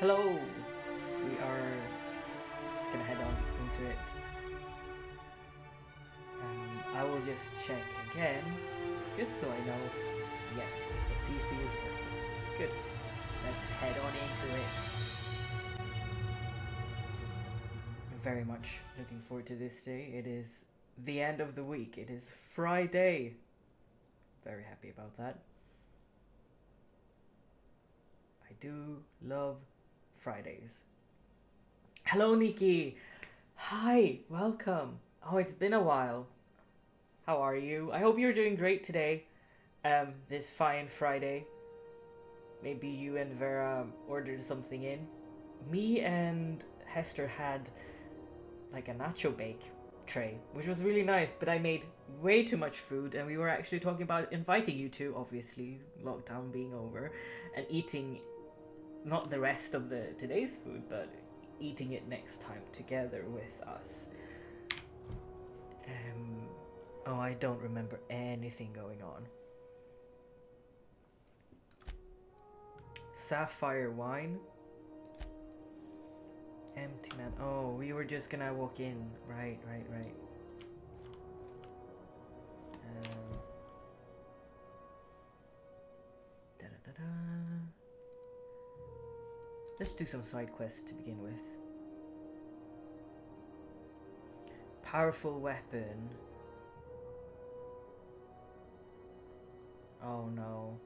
Hello! We are just gonna head on into it. I will just check again, just so I know. Yes, the CC is working. Good. Let's head on into it. Very much looking forward to this day. It is the end of the week. It is Friday. Very happy about that. I do love Fridays. Hello, Nikki. Hi, welcome. Oh, it's been a while. How are you? I hope you're doing great today. This fine Friday. Maybe you and Vera ordered something in. Me and Hester had like a nacho bake tray, which was really nice, but I made way too much food, and we were actually talking about inviting you to, obviously, lockdown being over, and eating not the rest of the today's food, but eating it next time together with us. Oh, I don't remember anything going on. Sapphire wine. Empty man. Oh, we were just gonna walk in. Right. Da-da-da-da. Let's do some side quests to begin with. Powerful weapon. Oh no.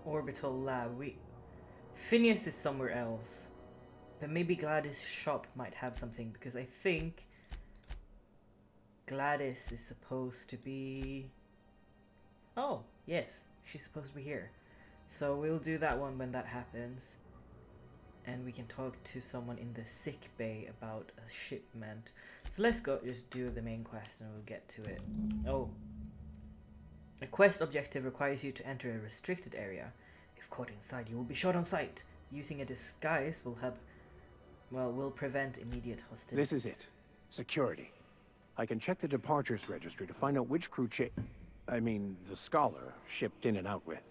Orbital lab. Phineas is somewhere else. But maybe Gladys' shop might have something, because I think Gladys is supposed to be... Oh, yes, she's supposed to be here. So we'll do that one when that happens. And we can talk to someone in the sick bay about a shipment. So let's go just do the main quest and we'll get to it. Oh. A quest objective requires you to enter a restricted area. If caught inside, you will be shot on sight. Using a disguise will prevent immediate hostilities. This is it. Security. I can check the departures registry to find out which crew the Scholar shipped in and out with.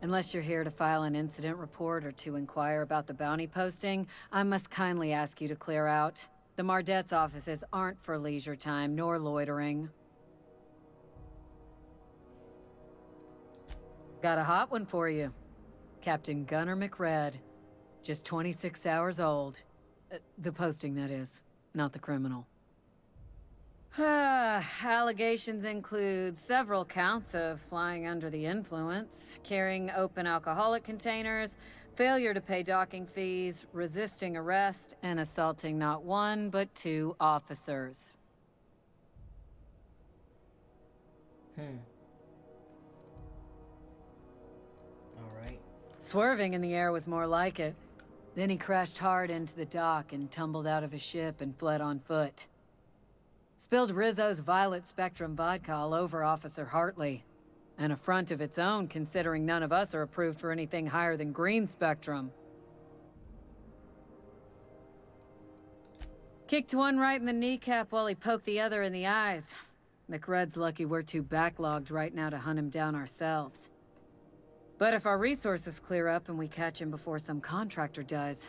Unless you're here to file an incident report or to inquire about the bounty posting, I must kindly ask you to clear out. The Mardet's offices aren't for leisure time nor loitering. Got a hot one for you. Captain Gunnar McRed. Just 26 hours old. The posting, that is. Not the criminal. Allegations include several counts of flying under the influence, carrying open alcoholic containers, failure to pay docking fees, resisting arrest, and assaulting not one but two officers. Alright. Swerving in the air was more like it. Then he crashed hard into the dock and tumbled out of his ship and fled on foot. Spilled Rizzo's Violet Spectrum vodka all over Officer Hartley. An affront of its own, considering none of us are approved for anything higher than green spectrum. Kicked one right in the kneecap while he poked the other in the eyes. McRed's lucky we're too backlogged right now to hunt him down ourselves. But if our resources clear up and we catch him before some contractor does,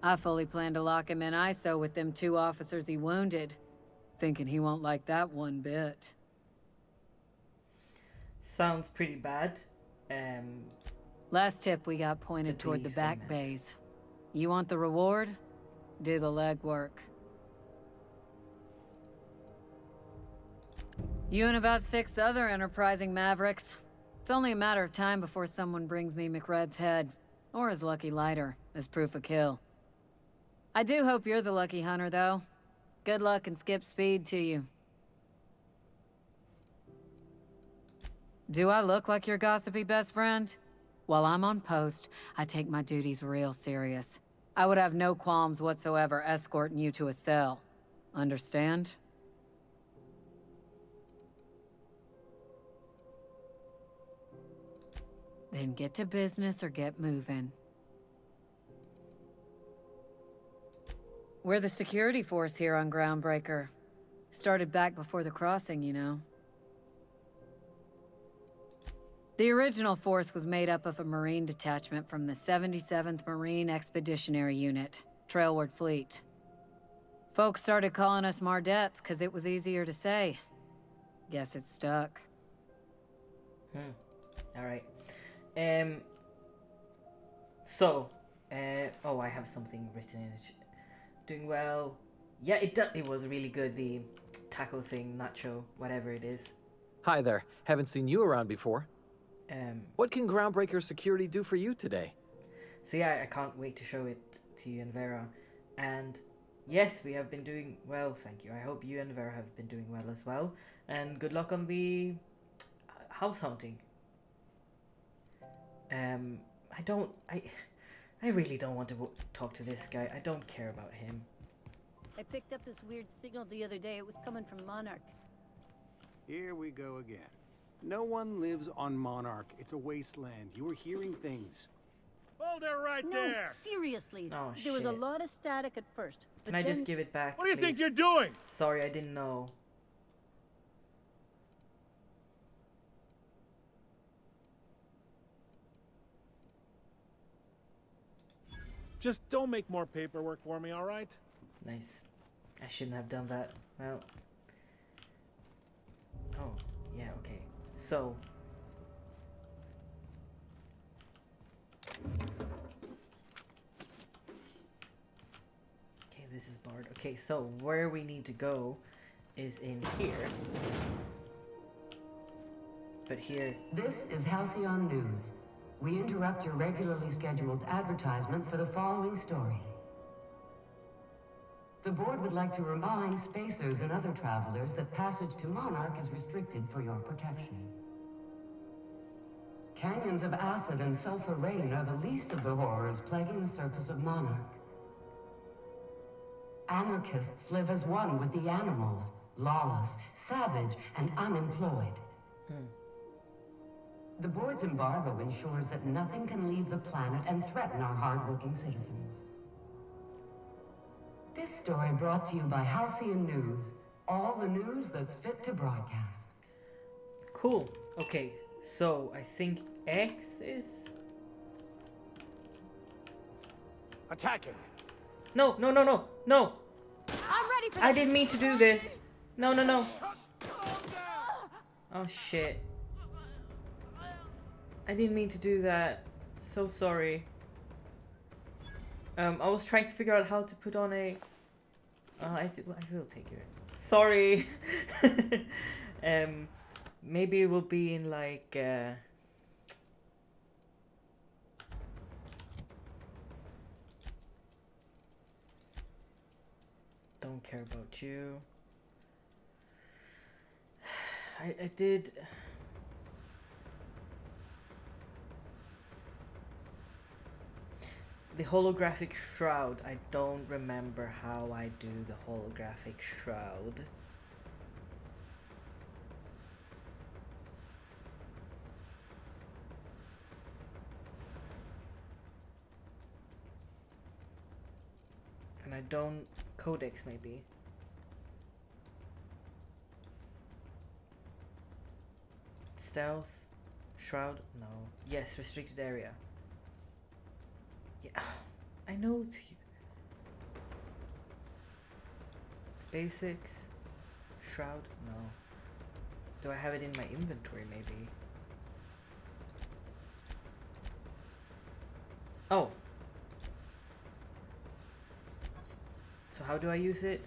I fully plan to lock him in ISO with them two officers he wounded. Thinking he won't like that one bit. Sounds pretty bad. Last tip we got pointed toward the back bays. You want the reward? Do the legwork. You and about 6 other enterprising mavericks. It's only a matter of time before someone brings me McRed's head, or his lucky lighter, as proof of kill. I do hope you're the lucky hunter, though. Good luck and skip speed to you. Do I look like your gossipy best friend? While I'm on post, I take my duties real serious. I would have no qualms whatsoever escorting you to a cell. Understand? Then get to business or get moving. We're the security force here on Groundbreaker. Started back before the crossing, you know. The original force was made up of a Marine detachment from the 77th Marine Expeditionary Unit, Trailward Fleet. Folks started calling us Mardettes because it was easier to say. Guess it stuck. Alright. So, oh, I have something written in it. Doing well. Yeah, it was really good, the taco thing, nacho, whatever it is. Hi there. Haven't seen you around before. Um, What can Groundbreaker Security do for you today? so yeah, I can't wait to show it to you and Vera. And yes, we have been doing well, thank you. I hope you and Vera have been doing well as well. And good luck on the house hunting. I really don't want to talk to this guy. I don't care about him. I picked up this weird signal the other day. It was coming from Monarch. Here we go again. No one lives on Monarch. It's a wasteland. You were hearing things. Hold it right No, there! seriously. Oh, there was a shit. lot of static at first. Can but I just then- give it back, What do you think please? you're doing? Sorry, I didn't know. Just don't make more paperwork for me, all right? Nice. I shouldn't have done that. Well. Oh, yeah, okay. So. Okay, this is Bard. Okay, so where we need to go is in here. But here. This is Halcyon News. We interrupt your regularly scheduled advertisement for the following story. The board would like to remind spacers and other travelers that passage to Monarch is restricted for your protection. Canyons of acid and sulfur rain are the least of the horrors plaguing the surface of Monarch. Anarchists live as one with the animals, lawless, savage, and unemployed. The board's embargo ensures that nothing can leave the planet and threaten our hardworking citizens. This story brought to you by Halcyon News, all the news that's fit to broadcast. Cool. Okay, so I think X is. Attacking! No, no, no, no, no! I'm ready for I didn't mean to do this! No, no, no! Oh shit. I didn't mean to do that. So sorry. I was trying to figure out how to put on a. I will take it. Sorry. Maybe it will be in like. Don't care about you. I did. The holographic shroud. I don't remember how I do the holographic shroud. And I don't. Codex maybe. Stealth. Shroud? No. Yes, restricted area. Yeah, I know. Basics. Shroud? No. Do I have it in my inventory maybe? Oh. So how do I use it?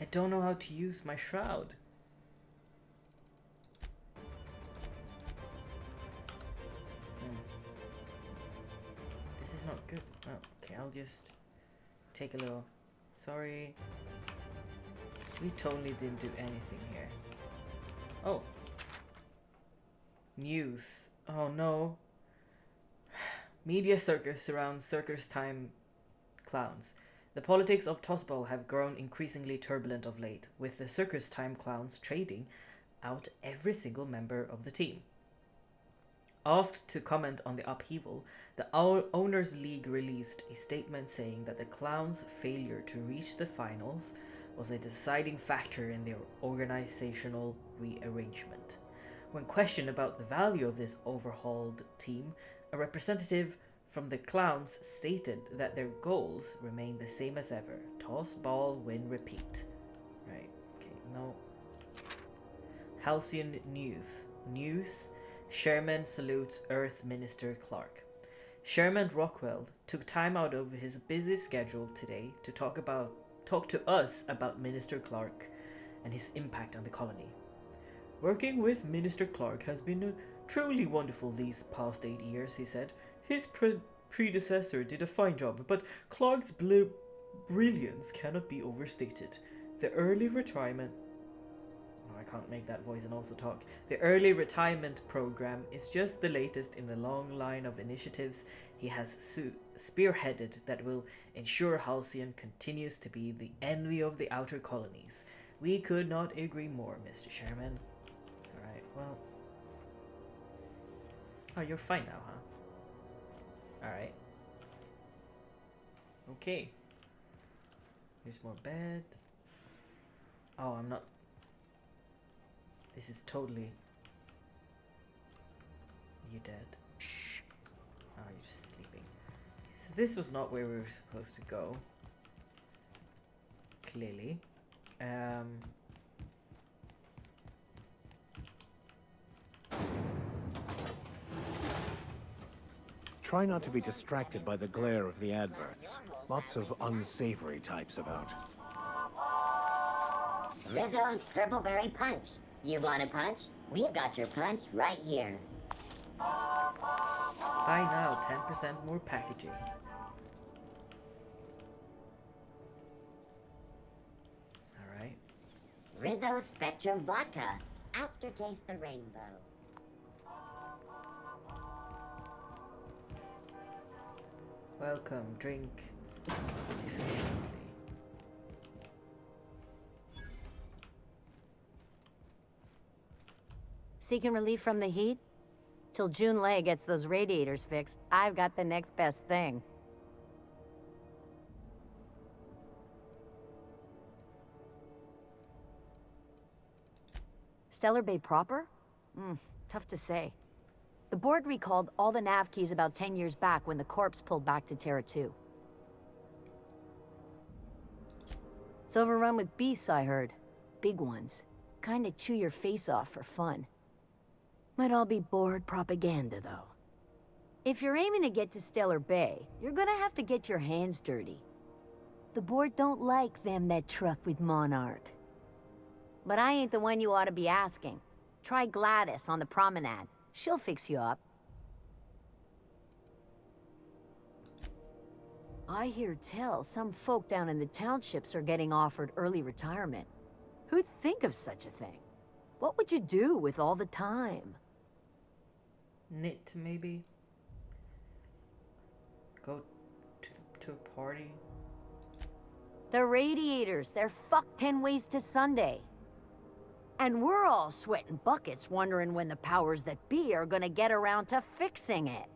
I don't know how to use my shroud. This is not good. Oh, okay, I'll just take a little. Sorry. We totally didn't do anything here. Oh. News. Oh no. Media circus surrounds circus time clowns. The politics of Tossball have grown increasingly turbulent of late, with the circus time clowns trading out every single member of the team. Asked to comment on the upheaval, the Owners League released a statement saying that the clowns' failure to reach the finals was a deciding factor in their organizational rearrangement. When questioned about the value of this overhauled team, a representative from the clowns stated that their goals remain the same as ever: toss, ball, win, repeat. Right, okay, no. Halcyon News. Sherman salutes Earth Minister Clark. Sherman Rockwell took time out of his busy schedule today to talk to us about Minister Clark and his impact on the colony. Working with Minister Clark has been truly wonderful these past 8 years, he said. His predecessor did a fine job, but Clark's brilliance cannot be overstated. The early retirement... Oh, I can't make that voice and also talk. The early retirement program is just the latest in the long line of initiatives he has spearheaded that will ensure Halcyon continues to be the envy of the outer colonies. We could not agree more, Mr. Sherman. Alright, well... Oh, you're fine now, huh? Alright. Okay. Here's more bed. Oh, I'm not... This is totally... You dead? Shh. Oh, you're just sleeping. So this was not where we were supposed to go. Clearly. Try not to be distracted by the glare of the adverts. Lots of unsavory types about. Rizzo's Purple Berry Punch. You want a punch? We've got your punch right here. Buy now, 10% more packaging. Alright. Rizzo Spectrum Vodka. Aftertaste the rainbow. Welcome, drink efficiently. Seeking relief from the heat? Till June Lay gets those radiators fixed, I've got the next best thing. Stellar Bay proper? Tough to say. The board recalled all the nav keys about 10 years back when the corpse pulled back to Terra 2. It's overrun with beasts, I heard. Big ones. Kinda chew your face off for fun. Might all be board propaganda, though. If you're aiming to get to Stellar Bay, you're gonna have to get your hands dirty. The board don't like them that truck with Monarch. But I ain't the one you ought to be asking. Try Gladys on the promenade. She'll fix you up. I hear tell some folk down in the townships are getting offered early retirement. Who'd think of such a thing? What would you do with all the time? Knit, maybe? Go to a party? The radiators, they're fucked 10 ways to Sunday. And we're all sweating buckets wondering when the powers that be are gonna get around to fixing it.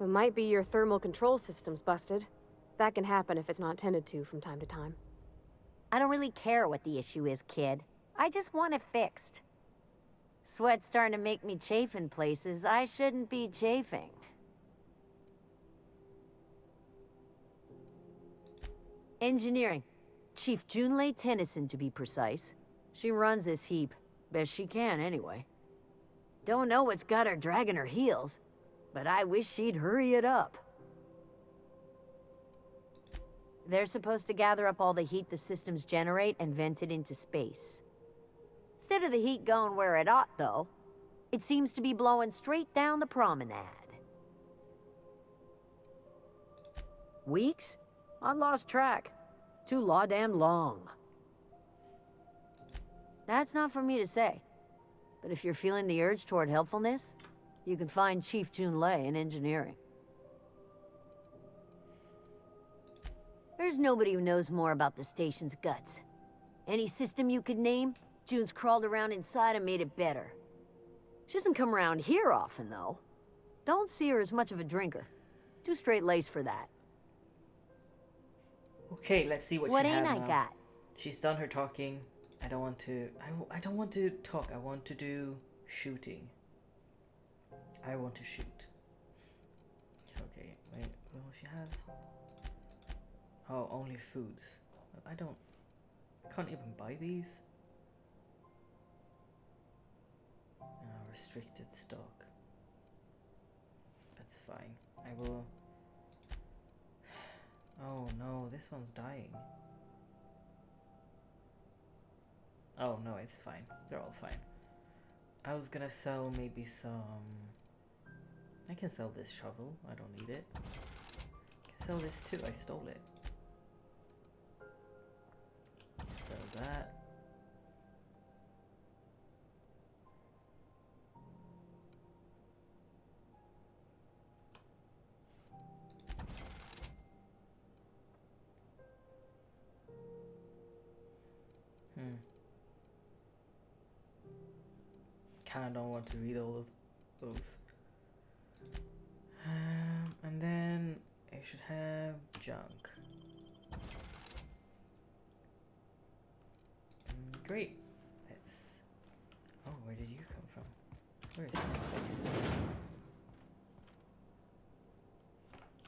It might be your thermal control system's busted. That can happen if it's not tended to from time to time. I don't really care what the issue is, kid. I just want it fixed. Sweat's starting to make me chafe in places I shouldn't be chafing. Engineering. Chief Junlei Tennyson, to be precise. She runs this heap. Best she can, anyway. Don't know what's got her dragging her heels, but I wish she'd hurry it up. They're supposed to gather up all the heat the systems generate and vent it into space. Instead of the heat going where it ought, though, it seems to be blowing straight down the promenade. Weeks? I lost track. Too law-damn long. That's not for me to say. But if you're feeling the urge toward helpfulness, you can find Chief Junlei in engineering. There's nobody who knows more about the station's guts. Any system you could name, June's crawled around inside and made it better. She doesn't come around here often, though. Don't see her as much of a drinker. Too straight-laced for that. Okay, let's see what What she ain't has I now. got? She's done her talking. I don't want to. I don't want to talk. I want to do shooting. I want to shoot. Okay, wait. Well, she has. Oh, only foods. I can't even buy these. Restricted stock. That's fine. I will. Oh no, this one's dying. Oh no, it's fine. They're all fine. I was gonna sell maybe some. I can sell this shovel. I don't need it. I can sell this too. I stole it. Sell that. Kinda don't want to read all of those. And then I should have junk. Great. Let's. Oh, where did you come from? Where is this place?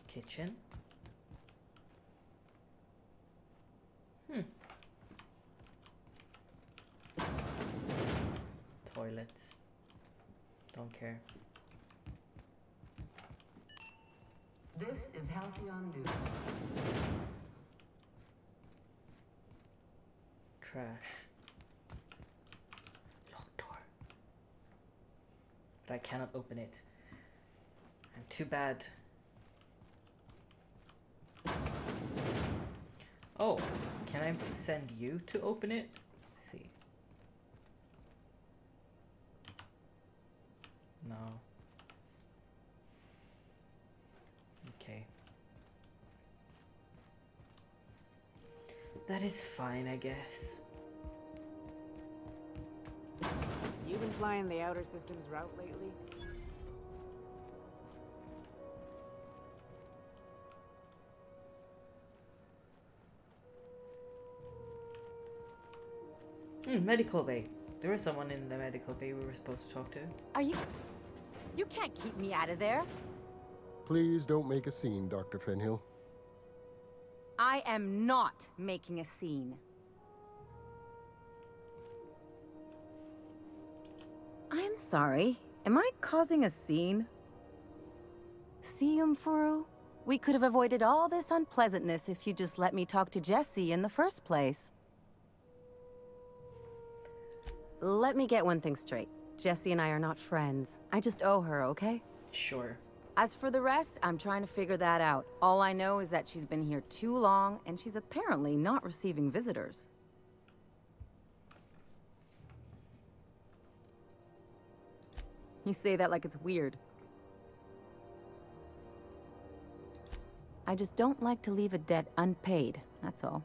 Kitchen. Toilets. Don't care. This is Halcyon News. Trash. Locked door. But I cannot open it. I'm too bad. Oh, can I send you to open it? Let's see. No. Okay. That is fine, I guess. You been flying the Outer Systems route lately? Medical bay. There was someone in the medical bay we were supposed to talk to. Are you... You can't keep me out of there. Please don't make a scene, Dr. Fenhill. I am not making a scene. I'm sorry. Am I causing a scene? See, Umfuru? We could have avoided all this unpleasantness if you just let me talk to Jessie in the first place. Let me get one thing straight. Jessie and I are not friends. I just owe her, okay? Sure. As for the rest, I'm trying to figure that out. All I know is that she's been here too long, and she's apparently not receiving visitors. You say that like it's weird. I just don't like to leave a debt unpaid, that's all.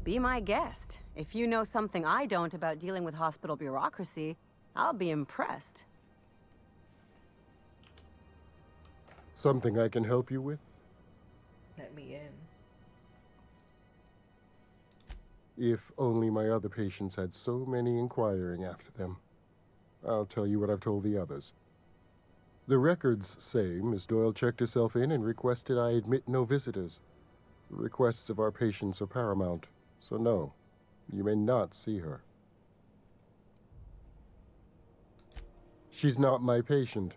Be my guest. If you know something I don't about dealing with hospital bureaucracy, I'll be impressed. Something I can help you with? Let me in. If only my other patients had so many inquiring after them. I'll tell you what I've told the others. The records say Miss Doyle checked herself in and requested I admit no visitors. The requests of our patients are paramount, so no, you may not see her. She's not my patient.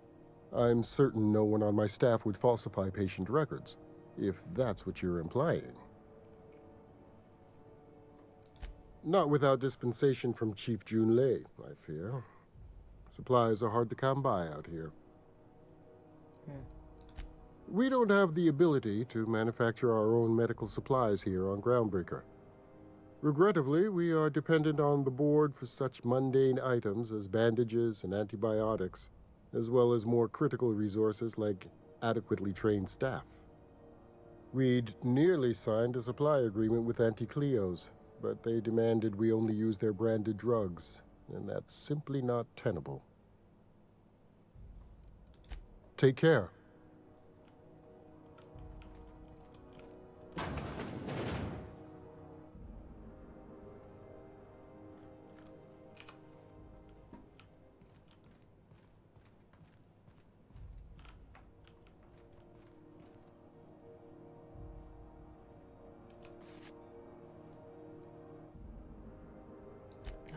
I'm certain no one on my staff would falsify patient records, if that's what you're implying. Not without dispensation from Chief Jun Lei, I fear. Supplies are hard to come by out here. We don't have the ability to manufacture our own medical supplies here on Groundbreaker. Regrettably, we are dependent on the board for such mundane items as bandages and antibiotics, as well as more critical resources like adequately trained staff. We'd nearly signed a supply agreement with Anti-Cleos, but they demanded we only use their branded drugs, and that's simply not tenable. Take care.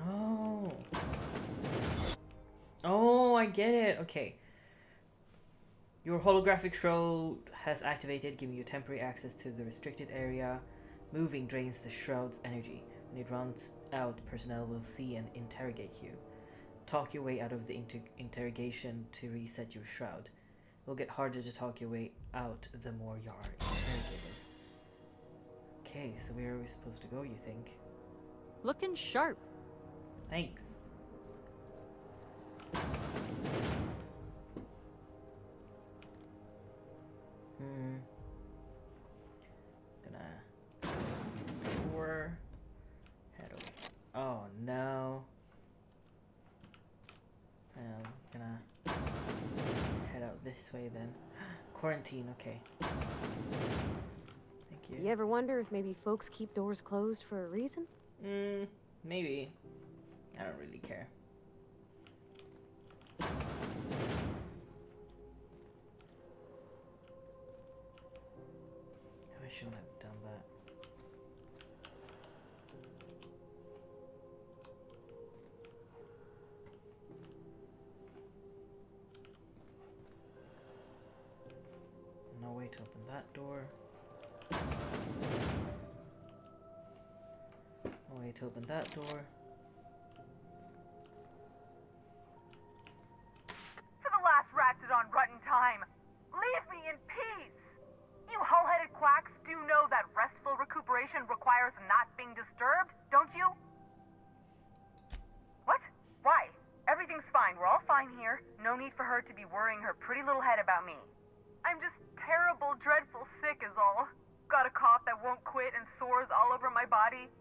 Oh. Oh, I get it. Okay. Your holographic shroud has activated, giving you temporary access to the restricted area. Moving drains the shroud's energy. When it runs out, personnel will see and interrogate you. Talk your way out of the interrogation to reset your shroud. It will get harder to talk your way out the more you are interrogated. Okay, so where are we supposed to go, you think? Looking sharp. Thanks. Gonna door. Head over. Oh no. I'm gonna head out this way then. Quarantine, okay. Thank you. You ever wonder if maybe folks keep doors closed for a reason? Maybe. I don't really care. I shouldn't have done that. No way to open that door. No way to open that door. For the last ratted on rotten time, leave me in peace! You hull-headed quacks do know that restful recuperation requires not being disturbed, don't you? What? Why? Everything's fine. We're all fine here. No need for her to be worrying her pretty little head about me. I'm just terrible, dreadful sick is all. Got a cough that won't quit and sores all over my body.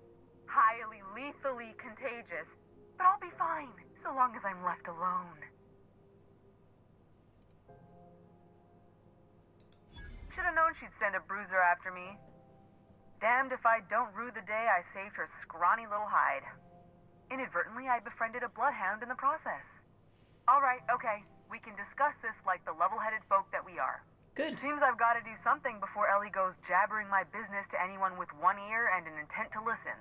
Highly, lethally contagious. But I'll be fine, so long as I'm left alone. Should've known she'd send a bruiser after me. Damned if I don't rue the day I saved her scrawny little hide. Inadvertently, I befriended a bloodhound in the process. Alright, okay. We can discuss this like the level-headed folk that we are. Good. Seems I've got to do something before Ellie goes jabbering my business to anyone with one ear and an intent to listen.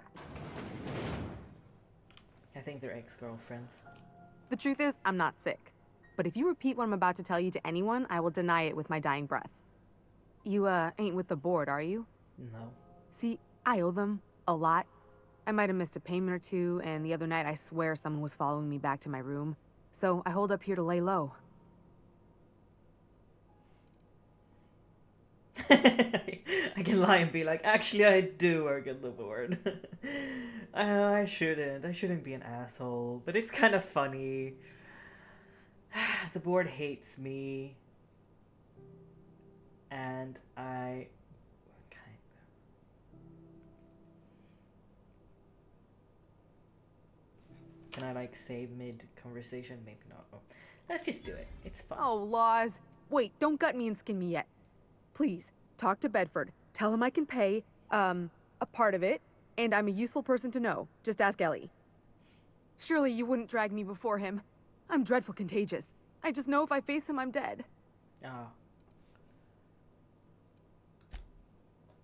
I think they're ex-girlfriends. The truth is, I'm not sick. But if you repeat what I'm about to tell you to anyone, I will deny it with my dying breath. You, ain't with the board, are you? No. See, I owe them a lot. I might have missed a payment or two, and the other night I swear someone was following me back to my room. So I hold up here to lay low. I can lie and be like, actually I do work at the board. I shouldn't be an asshole, but it's kind of funny. The board hates me. And I... Can I like save mid-conversation? Maybe not. Oh, let's just do it. It's fun. Oh, laws. Wait, don't gut me and skin me yet. Please, talk to Bedford. Tell him I can pay, a part of it, and I'm a useful person to know. Just ask Ellie. Surely you wouldn't drag me before him. I'm dreadful contagious. I just know if I face him, I'm dead. Oh.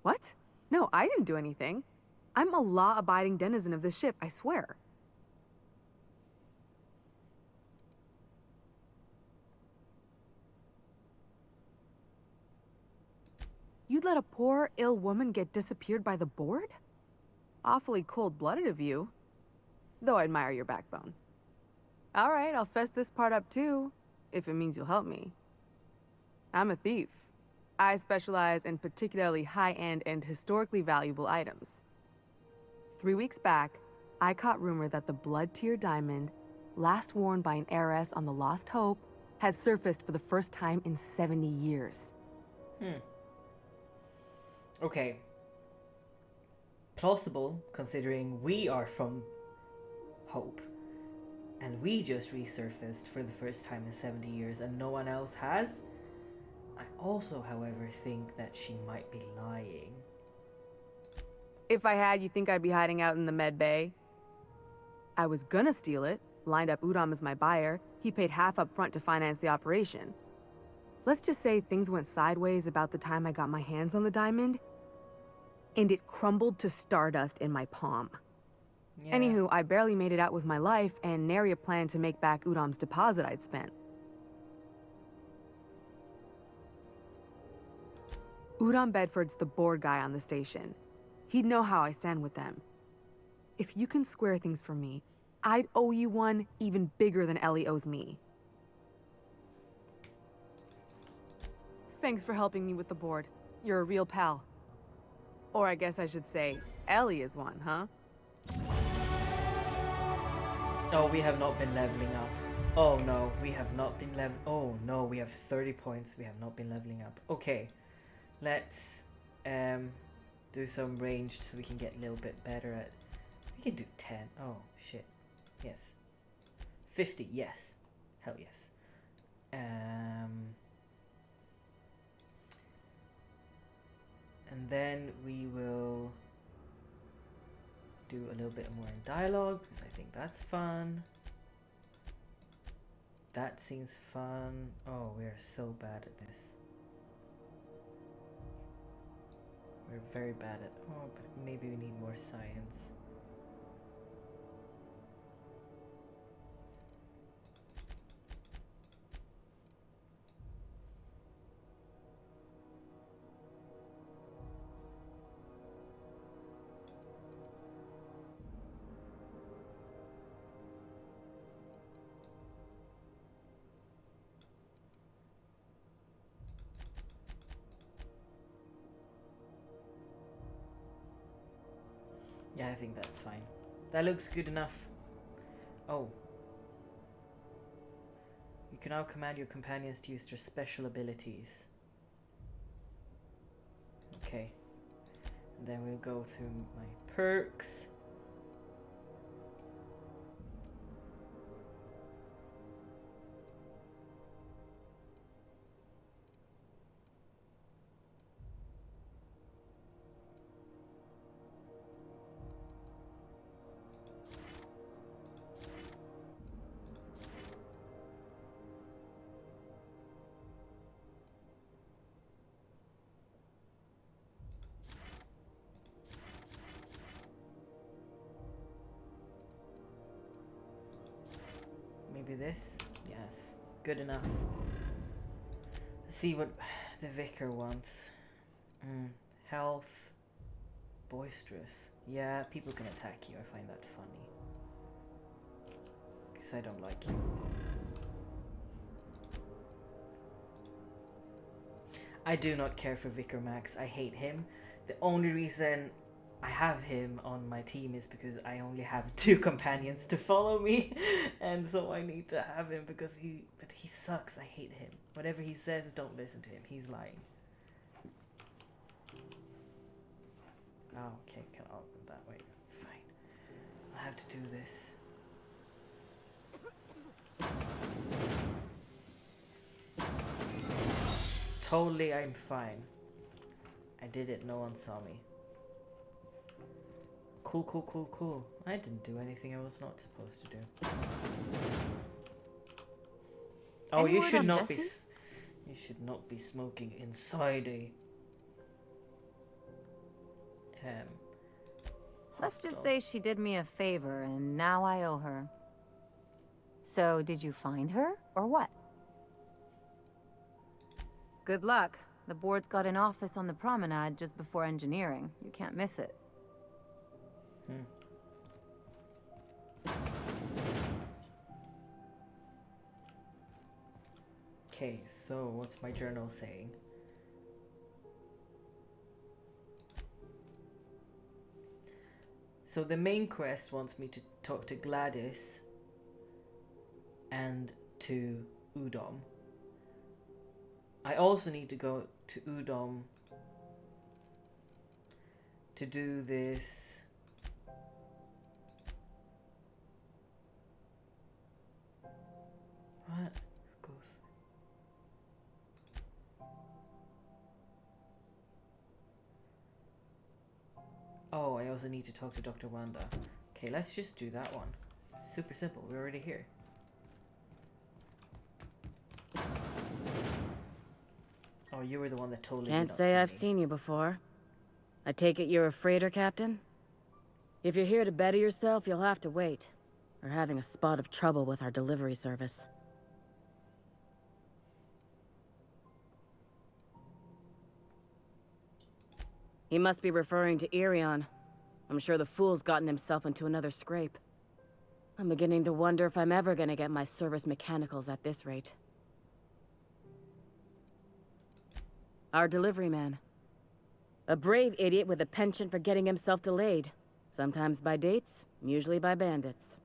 What? No, I didn't do anything. I'm a law-abiding denizen of this ship, I swear. You'd let a poor, ill woman get disappeared by the board? Awfully cold-blooded of you. Though I admire your backbone. All right, I'll fess this part up too, if it means you'll help me. I'm a thief. I specialize in particularly high-end and historically valuable items. 3 weeks back, I caught rumor that the blood-tier diamond, last worn by an heiress on the Lost Hope, had surfaced for the first time in 70 years. Okay. Plausible, considering we are from Hope. And we just resurfaced for the first time in 70 years and no one else has. I also, however, think that she might be lying. If I had, you think I'd be hiding out in the med bay? I was gonna steal it, lined up Udom as my buyer. He paid half up front to finance the operation. Let's just say things went sideways about the time I got my hands on the diamond, and it crumbled to stardust in my palm. Yeah. Anywho, I barely made it out with my life, and nary a plan to make back Udom's deposit I'd spent. Udom Bedford's the board guy on the station. He'd know how I stand with them. If you can square things for me, I'd owe you one even bigger than Ellie owes me. Thanks for helping me with the board. You're a real pal. Or I guess I should say, Ellie is one, huh? Oh, we have not been leveling up. Oh no, we have not been oh no, we have 30 points. We have not been leveling up. Okay, let's do some ranged so we can get a little bit better at. We can do 10. Oh shit. Yes. 50. Yes. Hell yes. And then we will do a little bit more in dialogue because I think that's fun. That seems fun. Oh, we're so bad at this. We're very bad at. Oh, but maybe we need more science. Yeah, I think that's fine. That looks good enough. Oh. You can now command your companions to use their special abilities. Okay. And then we'll go through my perks. Maybe this? Yes, good enough. Let's see what the vicar wants. Health. Boisterous. Yeah, people can attack you. I find that funny. Because I don't like you. I do not care for Vicar Max. I hate him. The only reason I have him on my team is because I only have 2 companions to follow me, and so I need to have him because he sucks. I hate him. Whatever he says, don't listen to him. He's lying. Oh, okay, I'll go that way. Fine. I'll have to do this. Totally, I'm fine. I did it. No one saw me. Cool, cool, cool, cool. I didn't do anything I was not supposed to do. Oh, Any you word should on not Jessie? you should not be smoking inside a Let's just hot dog. say she did me a favor, and now I owe her. So, did you find her, or what? Good luck. The board's got an office on the promenade just before engineering. You can't miss it. Okay, so what's my journal saying? So the main quest wants me to talk to Gladys and to Udom. I also need to go to Udom to do this. What? Goes. Oh, I also need to talk to Dr. Wanda. Okay, let's just do that one. Super simple. We're already here. Oh, you were the one that totally did Can't not say see I've me. seen you before. I take it you're a freighter captain? If you're here to better yourself, you'll have to wait. We're having a spot of trouble with our delivery service. He must be referring to Irion. I'm sure the fool's gotten himself into another scrape. I'm beginning to wonder if I'm ever gonna get my service mechanicals at this rate. Our delivery man. A brave idiot with a penchant for getting himself delayed. Sometimes by dates, usually by bandits.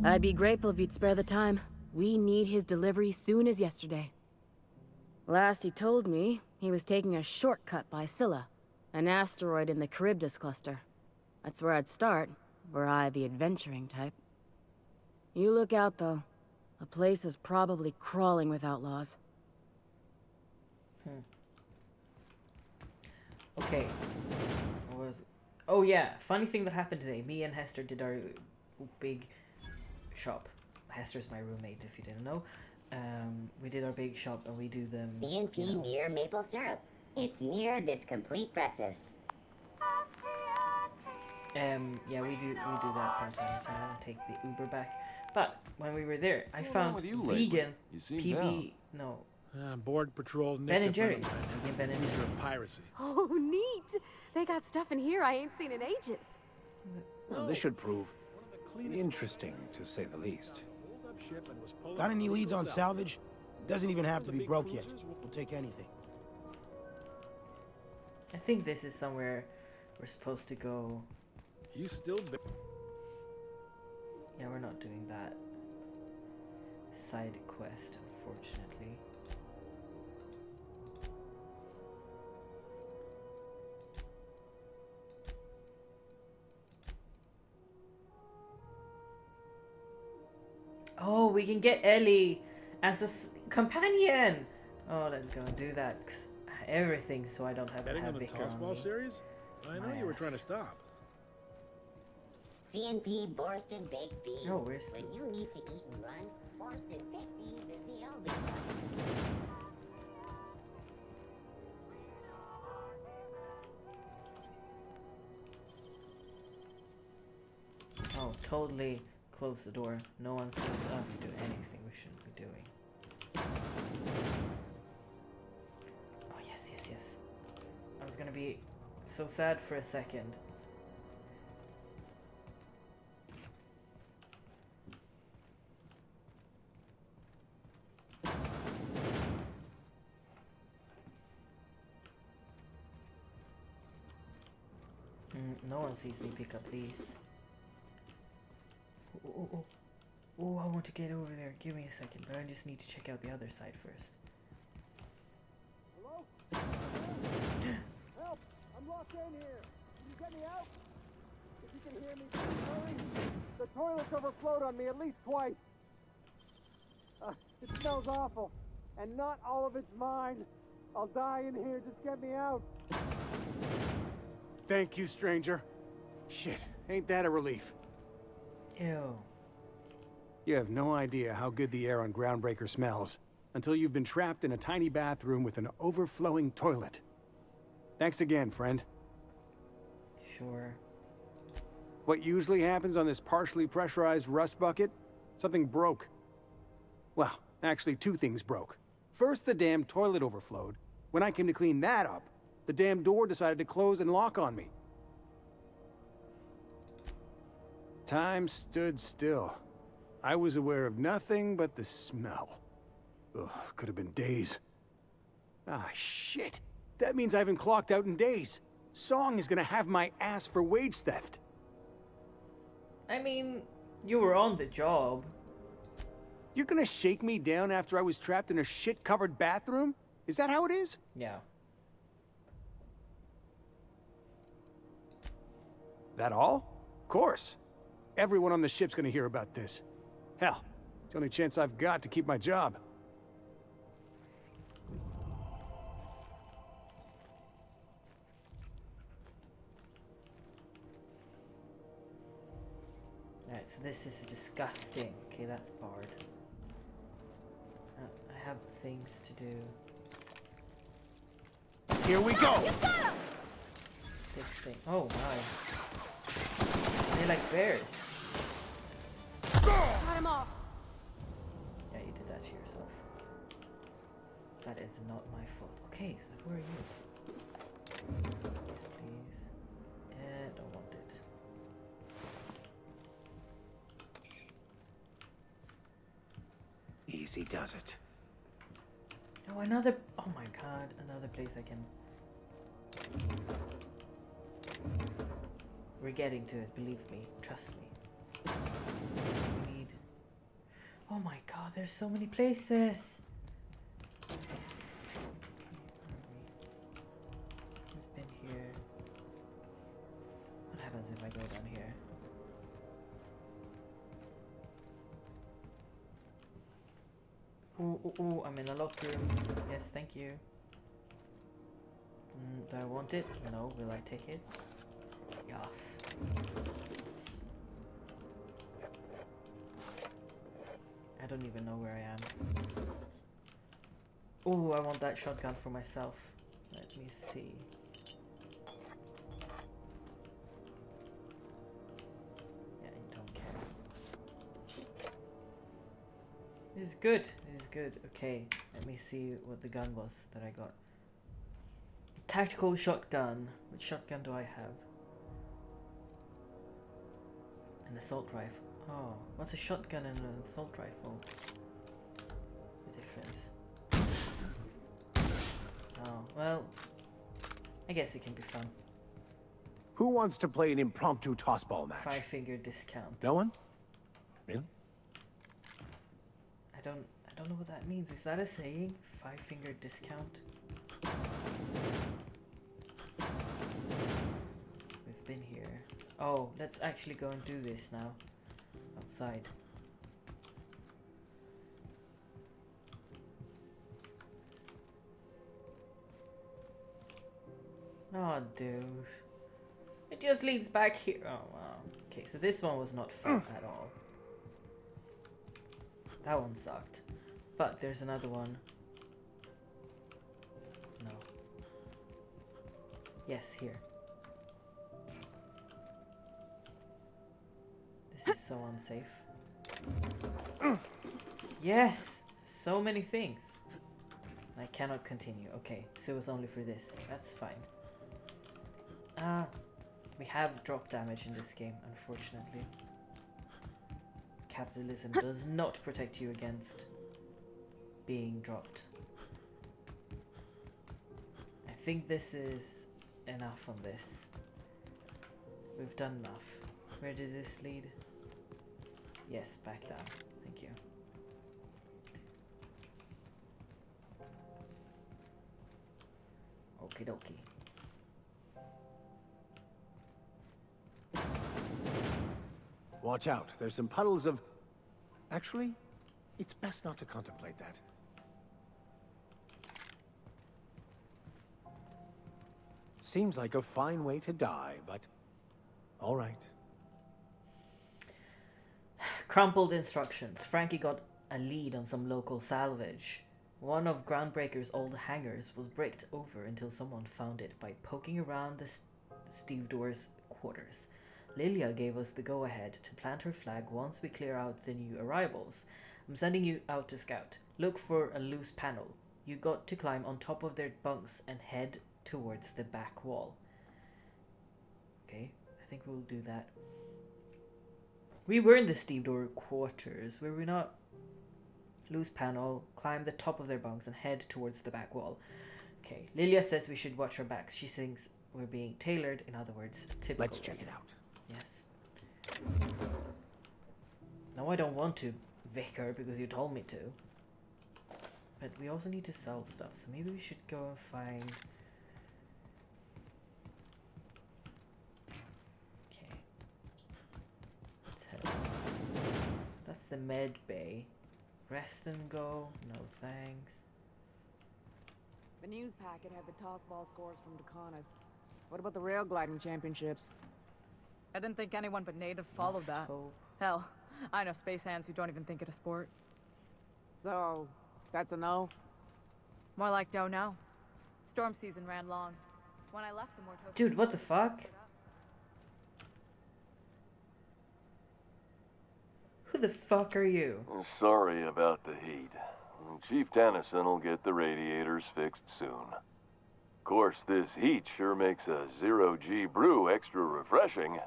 I'd be grateful if you'd spare the time. We need his delivery soon as yesterday. Last he told me, he was taking a shortcut by Scylla, an asteroid in the Charybdis cluster. That's where I'd start, were I the adventuring type. You look out, though. The place is probably crawling with outlaws. Okay. What was... Oh yeah, funny thing that happened today. Me and Hester did our big shop. Hester's my roommate, if you didn't know. We did our big shop and we do them... CNP near maple syrup. It's near this complete breakfast. Yeah, we do that sometimes, you know, and take the Uber back. But when we were there, I found vegan PB... No. Board Patrol Ben and Jerry's. Vegan Ben and Jerry's. Piracy. Oh, neat! They got stuff in here I ain't seen in ages. Well, this should prove interesting, to say the least. Got any leads on salvage? Doesn't even have to be broke yet. We'll take anything. I think this is somewhere we're supposed to go. You still... Yeah, we're not doing that side quest, unfortunately. Oh, we can get Ellie as a companion! Oh, let's go and do that. Everything, so I don't have to have Vicar on Tossball me. series? I know you were trying to stop. CNP Borsted Baked Beans. Oh, where's When you need to eat and run, Borsted Baked Beans is the only one. Oh, totally close the door. No one sees us do anything we shouldn't be doing. Oh, yes, yes, yes. I was gonna be so sad for a second. No one sees me pick up these. Oh, I want to get over there. Give me a second, but I just need to check out the other side first. Hello? Help! I'm locked in here. Can you get me out? If you can hear me, please hurry. The toilet's overflowed on me at least twice. It smells awful, and not all of it's mine. I'll die in here. Just get me out. Thank you, stranger. Shit, ain't that a relief? Ew. You have no idea how good the air on Groundbreaker smells until you've been trapped in a tiny bathroom with an overflowing toilet. Thanks again, friend. Sure. What usually happens on this partially pressurized rust bucket? Something broke. Well, actually, two things broke. First, the damn toilet overflowed. When I came to clean that up, the damn door decided to close and lock on me. Time stood still. I was aware of nothing but the smell. Ugh, could have been days. Ah, shit. That means I haven't clocked out in days. Song is gonna have my ass for wage theft. I mean, you were on the job. You're gonna shake me down after I was trapped in a shit-covered bathroom? Is that how it is? Yeah. That all? Of course. Everyone on the ship's gonna hear about this. Hell, it's the only chance I've got to keep my job. Alright, so this is disgusting. Okay, that's barred. I have things to do. Here we go! This thing. Oh my. They're like bears. Cut him off. Yeah, you did that to yourself. That is not my fault. Okay, so who are you? Yes, please. Don't want it. Easy does it. Oh, another. Oh my god, another place I can. We're getting to it, believe me. Trust me. We need. Oh my god, there's so many places! We've been here. What happens if I go down here? Ooh, ooh, ooh, I'm in a locker room. Yes, thank you. Do I want it? No. Will I take it? Yes. I don't even know where I am. Oh, I want that shotgun for myself. Let me see. Yeah, I don't care. This is good. This is good. Okay, let me see what the gun was that I got. Tactical shotgun. Which shotgun do I have? An assault rifle. Oh, what's a shotgun and an assault rifle? The difference. Oh, well, I guess it can be fun. Who wants to play an impromptu tossball match? 5-finger discount. No one? Really? I don't know what that means. Is that a saying? 5-finger discount? We've been here. Oh, let's actually go and do this now. Outside. Oh, dude. It just leads back here. Oh, wow. Okay, so this one was not fun at all. That one sucked. But there's another one. No. Yes, here. This is so unsafe. Yes! So many things. I cannot continue. Okay, so it was only for this. That's fine. We have drop damage in this game, unfortunately. Capitalism does not protect you against being dropped. I think this is enough on this. We've done enough. Where did this lead? Yes, back down. Thank you. Okie dokie. Watch out. There's some puddles of... Actually, it's best not to contemplate that. Seems like a fine way to die, but... all right. Crumpled instructions. Frankie got a lead on some local salvage. One of Groundbreaker's old hangars was bricked over until someone found it by poking around the stevedore's quarters. Lilia gave us the go-ahead to plant her flag once we clear out the new arrivals. I'm sending you out to scout. Look for a loose panel. You got to climb on top of their bunks and head towards the back wall. Okay, I think we'll do that. We were in the stevedore quarters, were we not? Loose panel, climb the top of their bunks and head towards the back wall. Okay, Lilia says we should watch our backs. She thinks we're being tailored, in other words, typical. Let's check it out. Yes. No, I don't want to, Vicar, because you told me to. But we also need to sell stuff, so maybe we should go and find... Okay. the med bay. Rest and go? No thanks. The news packet had the tossball scores from Dakonis. What about the rail gliding championships? I didn't think anyone but natives followed that. Hope. Hell, I know space hands who don't even think it a sport. So, that's a no? More like don't know. Storm season ran long. When I left the Mortosa... Dude, what the fuck? Who the fuck are you? Sorry about the heat. Chief Tennyson will get the radiators fixed soon. Of course, this heat sure makes a zero-G brew extra refreshing.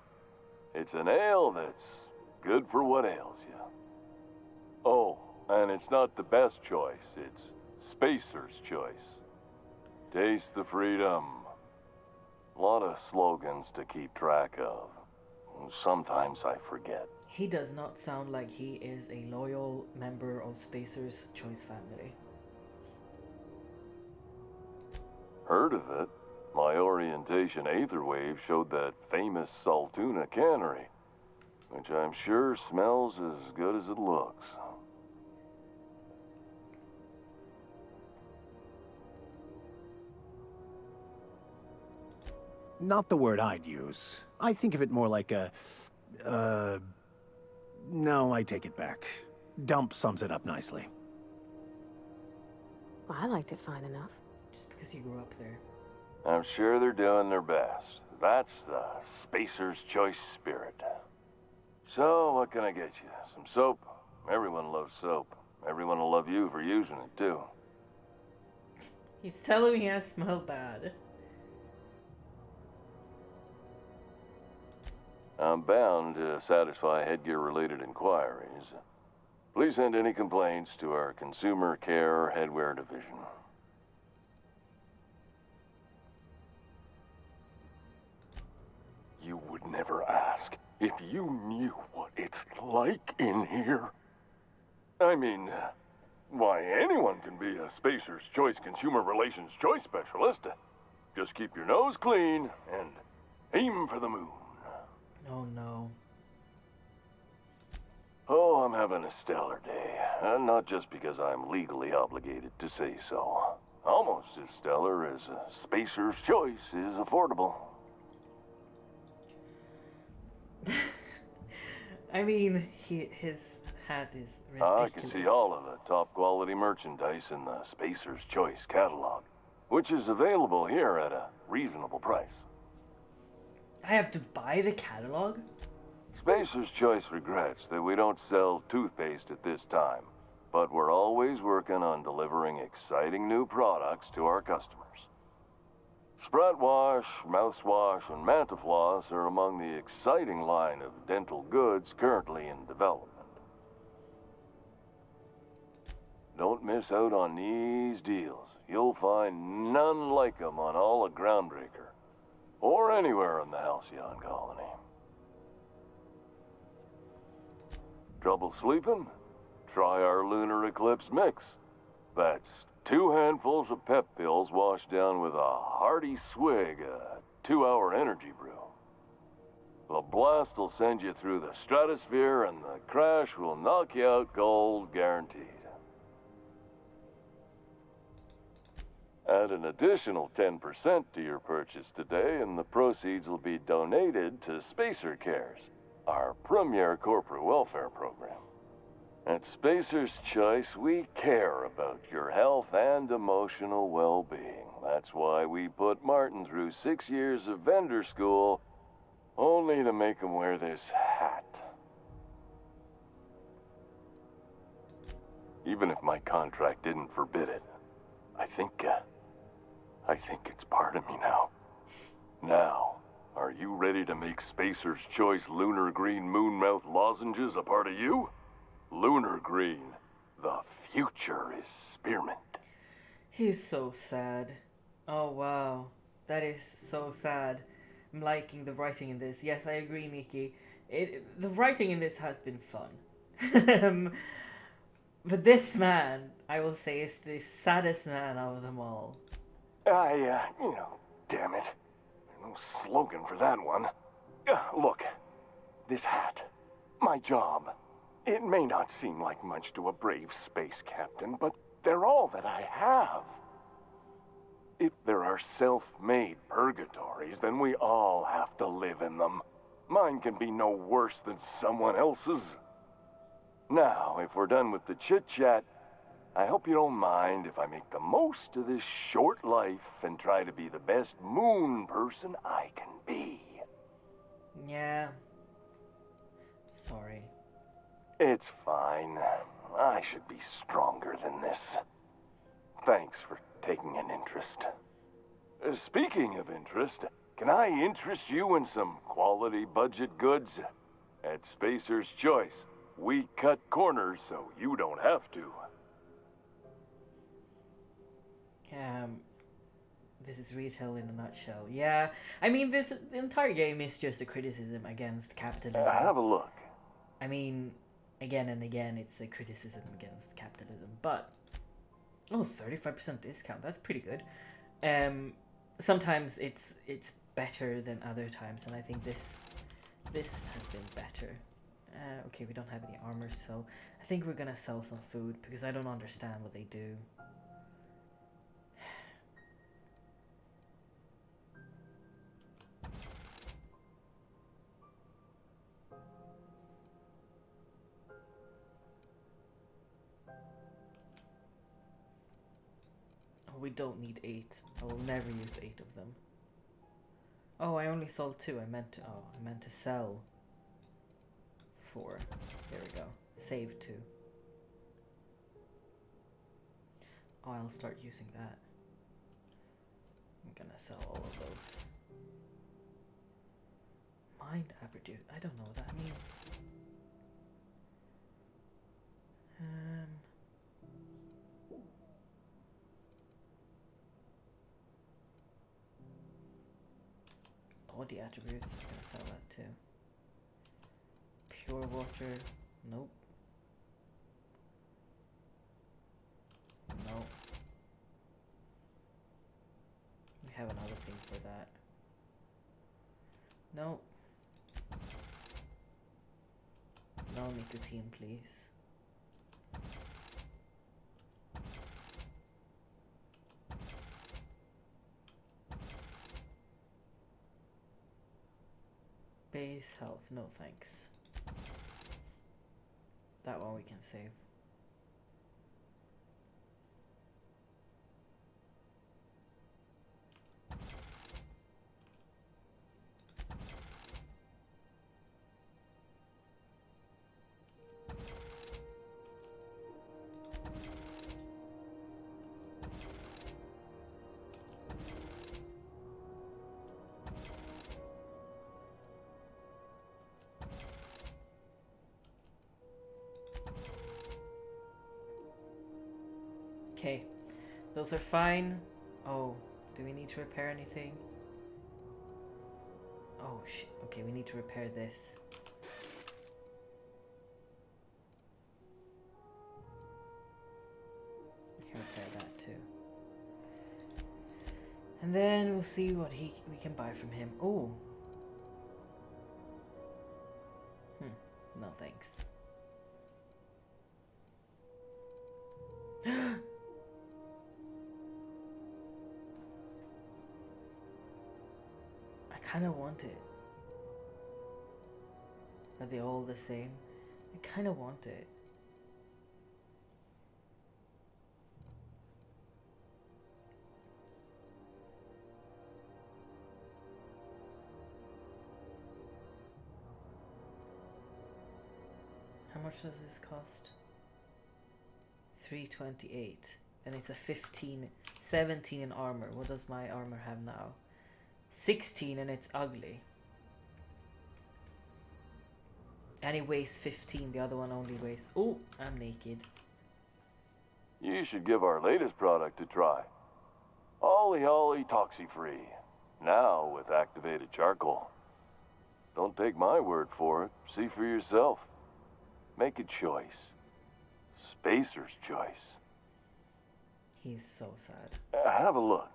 It's an ale that's good for what ails you. Oh, and it's not the best choice. It's Spacer's choice. Taste the freedom. A lot of slogans to keep track of. Sometimes I forget. He does not sound like he is a loyal member of Spacer's Choice family. Heard of it? My orientation aetherwave showed that famous Saltuna cannery, which I'm sure smells as good as it looks. Not the word I'd use. I think of it more like a... No, I take it back. Dump sums it up nicely. Well, I liked it fine enough. Just because you grew up there. I'm sure they're doing their best. That's the Spacer's Choice spirit. So, what can I get you? Some soap? Everyone loves soap. Everyone will love you for using it, too. He's telling me I smell bad. I'm bound to satisfy headgear-related inquiries. Please send any complaints to our Consumer Care Headwear Division. You would never ask if you knew what it's like in here. I mean, why, anyone can be a Spacer's Choice Consumer Relations Choice Specialist. Just keep your nose clean and aim for the moon. Oh no. Oh, I'm having a stellar day. And not just because I'm legally obligated to say so. Almost as stellar as a Spacer's Choice is affordable. I mean, his hat is ridiculous. I can see all of the top quality merchandise in the Spacer's Choice catalog, which is available here at a reasonable price. I have to buy the catalog? Spacer's Choice regrets that we don't sell toothpaste at this time, but we're always working on delivering exciting new products to our customers. Sprout Wash, Mouthwash, and Mantafloss are among the exciting line of dental goods currently in development. Don't miss out on these deals. You'll find none like them on all of Groundbreaker, or anywhere in the Halcyon colony. Trouble sleeping? Try our Lunar Eclipse mix. That's 2 handfuls of pep pills washed down with a hearty swig of 2-hour energy brew. The blast will send you through the stratosphere and the crash will knock you out cold, guaranteed. Add an additional 10% to your purchase today and the proceeds will be donated to Spacer Cares, our premier corporate welfare program. At Spacer's Choice, we care about your health and emotional well-being. That's why we put Martin through 6 years of vendor school, only to make him wear this hat. Even if my contract didn't forbid it, I think it's part of me now. Now, are you ready to make Spacer's Choice Lunar Green Moonmouth lozenges a part of you? Lunar Green, the future is spearmint. He's so sad. Oh wow, that is so sad. I'm liking the writing in this. Yes, I agree, Nikki. The writing in this has been fun. But this man, I will say, is the saddest man of them all. Damn it. No slogan for that one. Look, this hat, my job, It may not seem like much to a brave space captain, but they're all that I have. If there are self-made purgatories, then we all have to live in them. Mine can be no worse than someone else's. Now, if we're done with the chit-chat, I hope you don't mind if I make the most of this short life and try to be the best moon person I can be. Yeah. Sorry. It's fine. I should be stronger than this. Thanks for taking an interest. Speaking of interest, can I interest you in some quality budget goods? At Spacer's Choice, we cut corners so you don't have to. This is retail in a nutshell. Yeah, I mean, the entire game is just a criticism against capitalism. Have a look. I mean, again and again, it's a criticism against capitalism. But, 35% discount. That's pretty good. Sometimes it's better than other times, and I think this has been better. Okay, we don't have any armor, so I think we're gonna sell some food because I don't understand what they do. We don't need 8. I will never use 8 of them. Oh, I only sold 2. I meant to sell 4. There we go. Save 2. Oh, I'll start using that. I'm gonna sell all of those. Mind Aperture. I don't know what that means. Body attributes, I'm gonna sell that too. Pure water, nope. No. We have another thing for that. No. No nicotine, please. Base health, no thanks. That one we can save. Okay, those are fine. Oh, do we need to repair anything? Oh shit, okay, we need to repair this. We can repair that too. And then we'll see what we can buy from him. Oh. No thanks. I kind of want it. Are they all the same? I kind of want it. How much does this cost? 328. And it's a 17 in armor. What does my armor have now? 16 and it's ugly. And it weighs 15, the other one only weighs... Oh, I'm naked. You should give our latest product a try. Ollie Ollie Toxi-Free. Now with activated charcoal. Don't take my word for it. See for yourself. Make a choice. Spacer's choice. He's so sad. Have a look.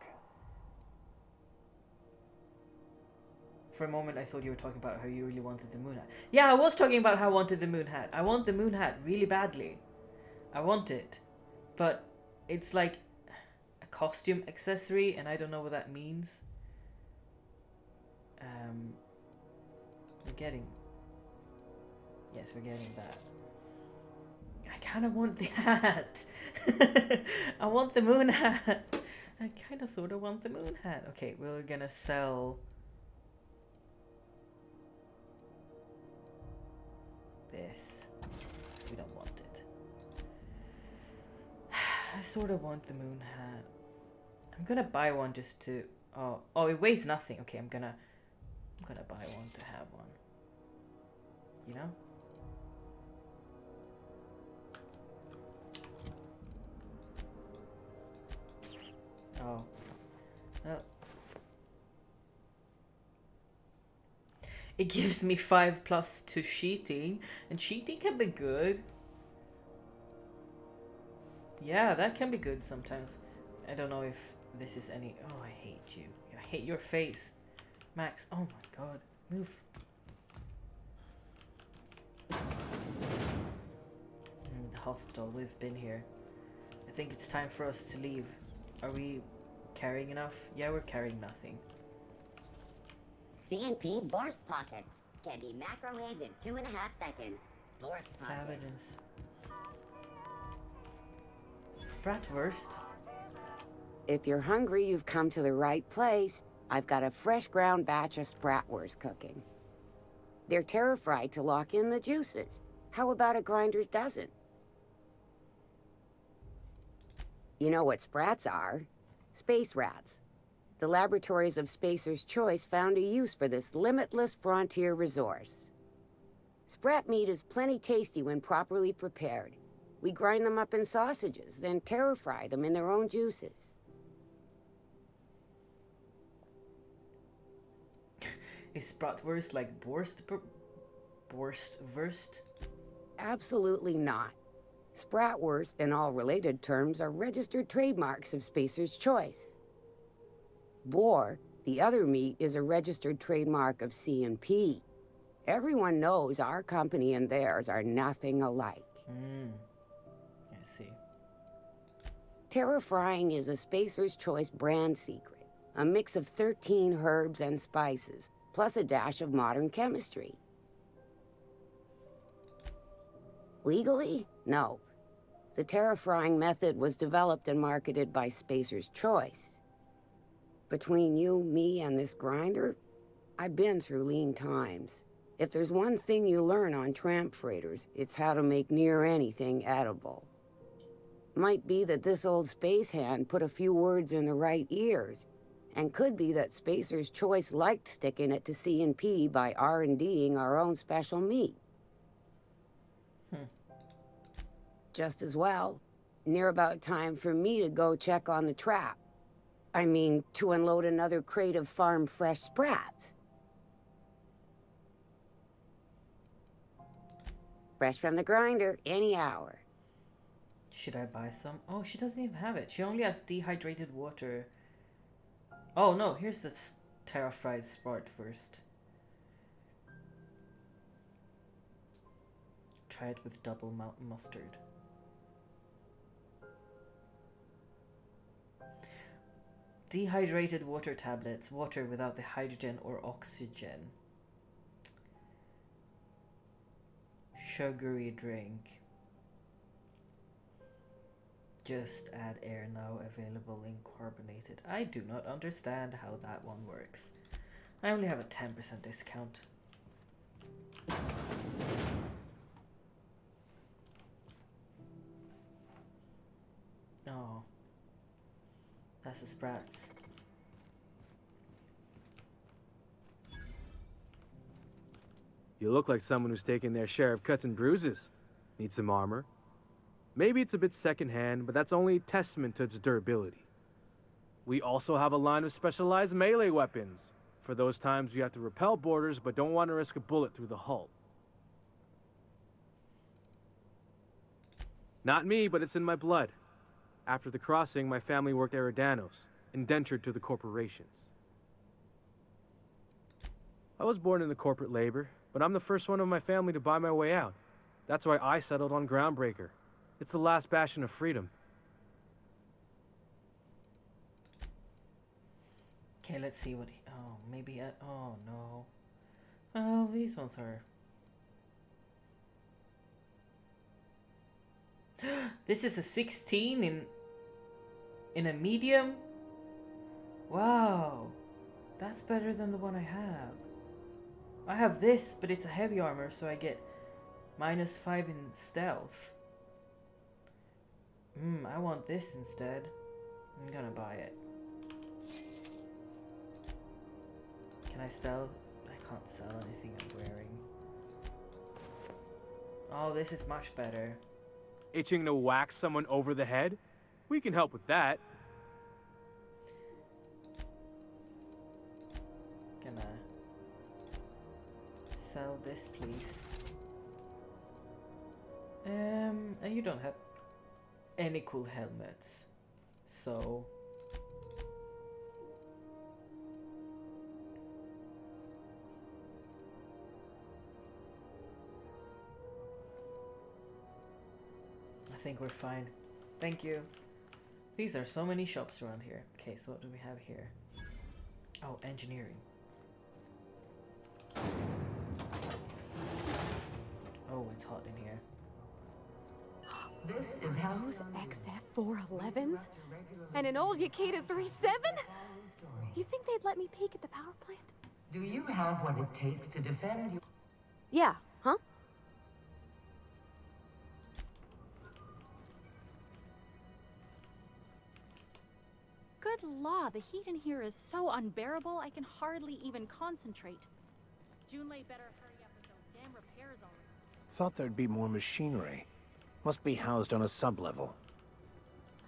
For a moment, I thought you were talking about how you really wanted the moon hat. Yeah, I was talking about how I wanted the moon hat. I want the moon hat really badly. I want it. But it's like a costume accessory, and I don't know what that means. We're getting... Yes, we're getting that. I kind of want the hat. I want the moon hat. I kind of sort of want the moon hat. Okay, we're gonna sell... this. We don't want it. I sort of want the moon hat. I'm gonna buy one just to... Oh, it weighs nothing. Okay, I'm gonna buy one to have one. You know? Oh. Well. It gives me 5+ to cheating, and cheating can be good. Yeah, that can be good sometimes. I don't know if this is any... Oh, I hate you. I hate your face. Max, oh my god. Move. The hospital, we've been here. I think it's time for us to leave. Are we carrying enough? Yeah, we're carrying nothing. C&P Borscht Pockets can be microwaved in 2.5 seconds. Borscht Pockets. Spratwurst? If you're hungry, you've come to the right place. I've got a fresh ground batch of Spratwurst cooking. They're terra-fried to lock in the juices. How about a grinder's dozen? You know what sprats are? Space rats. The laboratories of Spacer's Choice found a use for this limitless frontier resource. Sprat meat is plenty tasty when properly prepared. We grind them up in sausages, then terra-fry them in their own juices. Is Spratwurst like Borstwurst? Absolutely not. Spratwurst and all related terms are registered trademarks of Spacer's Choice. Boar, the other meat, is a registered trademark of C&P. Everyone knows our company and theirs are nothing alike. I see. Terra-frying is a Spacer's Choice brand secret. A mix of 13 herbs and spices, plus a dash of modern chemistry. Legally? No. The terra-frying method was developed and marketed by Spacer's Choice. Between you, me, and this grinder, I've been through lean times. If there's one thing you learn on tramp freighters, it's how to make near anything edible. Might be that this old space hand put a few words in the right ears, and could be that Spacer's Choice liked sticking it to C&P by R&Ding our own special meat. Just as well, near about time for me to go check on the trap. I mean, to unload another crate of farm-fresh sprats. Fresh from the grinder, any hour. Should I buy some? Oh, she doesn't even have it. She only has dehydrated water. Oh no, here's the terra-fried Spratwurst. Try it with double mustard. Dehydrated water tablets, water without the hydrogen or oxygen. Sugary drink. Just add air now, available in carbonated. I do not understand how that one works. I only have a 10% discount. Oh. That's the sprats. You look like someone who's taken their share of cuts and bruises. Need some armor? Maybe it's a bit secondhand, but that's only a testament to its durability. We also have a line of specialized melee weapons, for those times you have to repel boarders but don't want to risk a bullet through the hull. Not me, but it's in my blood. After the crossing, my family worked Eridanos, indentured to the corporations. I was born into corporate labor, but I'm the first one of my family to buy my way out. That's why I settled on Groundbreaker. It's the last bastion of freedom. Okay, let's see what he... Oh, maybe... oh, no. Oh, these ones are... This is a 16 in a medium? Wow. That's better than the one I have. I have this, but it's a heavy armor, so I get -5 in stealth. I want this instead. I'm gonna buy it. Can I sell? I can't sell anything I'm wearing. Oh, this is much better. Itching to whack someone over the head? We can help with that. Gonna sell this, please. And you don't have any cool helmets, so I think we're fine. Thank you. These are so many shops around here. Okay, so what do we have here? Oh, engineering. Oh, it's hot in here. This is how Those XF411s? And an old Yakita 37? You think they'd let me peek at the power plant? Do you have what it takes to defend you? Yeah, huh? Good law, the heat in here is so unbearable I can hardly even concentrate. Junlei better hurry up with those damn repairs already. Thought there'd be more machinery. Must be housed on a sub-level.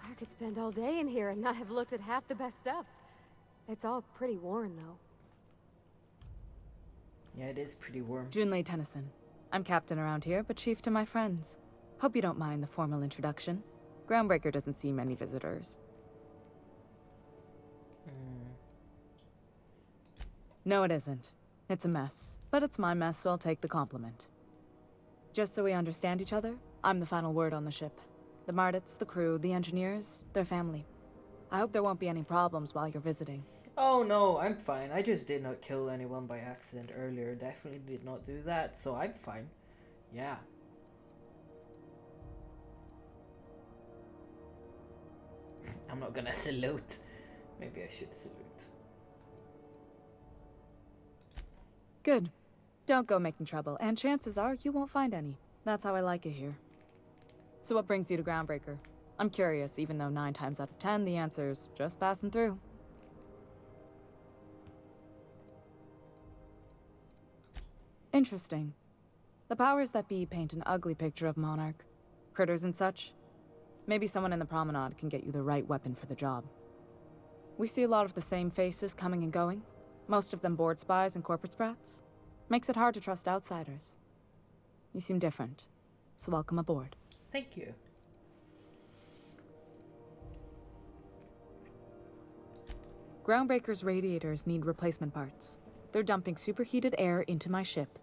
I could spend all day in here and not have looked at half the best stuff. It's all pretty worn, though. Yeah, it is pretty warm. Junlei Tennyson. I'm captain around here, but chief to my friends. Hope you don't mind the formal introduction. Groundbreaker doesn't see many visitors. No, it isn't. It's a mess. But it's my mess, so I'll take the compliment. Just so we understand each other, I'm the final word on the ship. The Mardits, the crew, the engineers, their family. I hope there won't be any problems while you're visiting. Oh no, I'm fine. I just did not kill anyone by accident earlier. Definitely did not do that, so I'm fine. Yeah. I'm not gonna salute. Maybe I should salute. Good. Don't go making trouble, and chances are you won't find any. That's how I like it here. So what brings you to Groundbreaker? I'm curious, even though 9 times out of 10 the answer's just passing through. Interesting. The powers that be paint an ugly picture of Monarch. Critters and such. Maybe someone in the promenade can get you the right weapon for the job. We see a lot of the same faces coming and going. Most of them board spies and corporate sprats. Makes it hard to trust outsiders. You seem different, so welcome aboard. Thank you. Groundbreaker's radiators need replacement parts. They're dumping superheated air into my ship.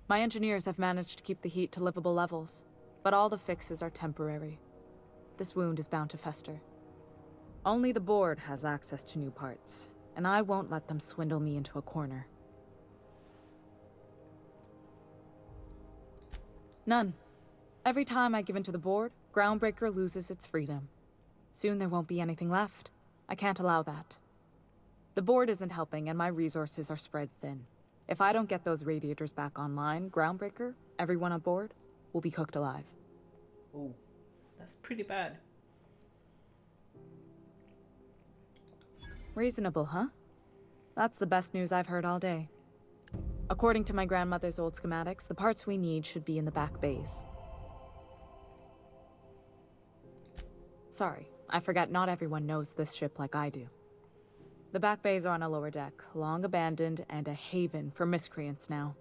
My engineers have managed to keep the heat to livable levels, but all the fixes are temporary. This wound is bound to fester. Only the board has access to new parts, and I won't let them swindle me into a corner. None. Every time I give in to the board, Groundbreaker loses its freedom. Soon there won't be anything left. I can't allow that. The board isn't helping, and my resources are spread thin. If I don't get those radiators back online, Groundbreaker, everyone on board, will be cooked alive. Oh, that's pretty bad. Reasonable, huh? That's the best news I've heard all day. According to my grandmother's old schematics, the parts we need should be in the back bays. Sorry, I forgot not everyone knows this ship like I do. The back bays are on a lower deck, long abandoned and a haven for miscreants now.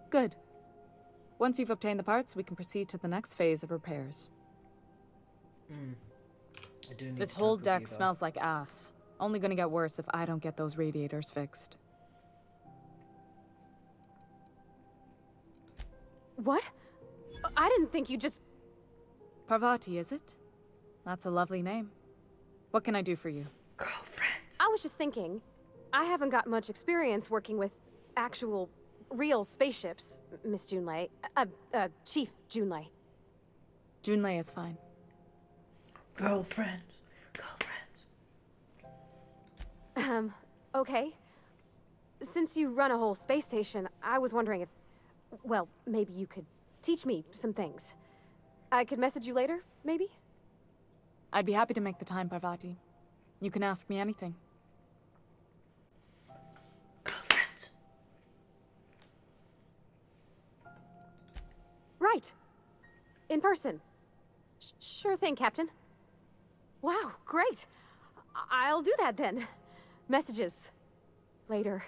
Good. Once you've obtained the parts, we can proceed to the next phase of repairs. I do need This to whole talk with deck you, though. smells like ass. Only gonna get worse if I don't get those radiators fixed. What? I didn't think you just... Parvati, is it? That's a lovely name. What can I do for you? I was just thinking, I haven't got much experience working with actual, real spaceships, Miss Junlei. Chief Junlei. Junlei is fine. Girlfriends. Okay. Since you run a whole space station, I was wondering if, well, maybe you could teach me some things. I could message you later, maybe? I'd be happy to make the time, Parvati. You can ask me anything. Right. In person. Sure thing, Captain. Wow, great. I'll do that then. Messages. Later.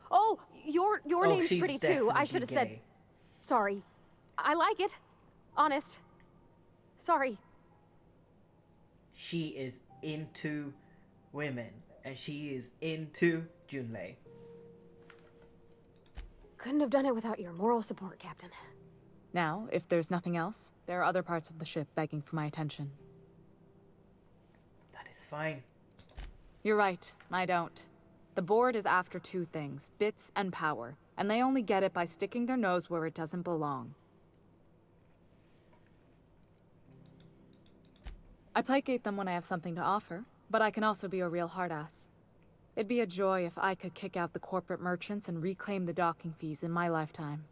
Oh, your name's she's pretty too. I definitely should have said... gay. Sorry. I like it. Honest. Sorry. She is into women, and she is into Junlei. Couldn't have done it without your moral support, Captain. Now, if there's nothing else, there are other parts of the ship begging for my attention. That is fine. You're right, I don't. The board is after two things, bits and power, and they only get it by sticking their nose where it doesn't belong. I placate them when I have something to offer, but I can also be a real hard-ass. It'd be a joy if I could kick out the corporate merchants and reclaim the docking fees in my lifetime.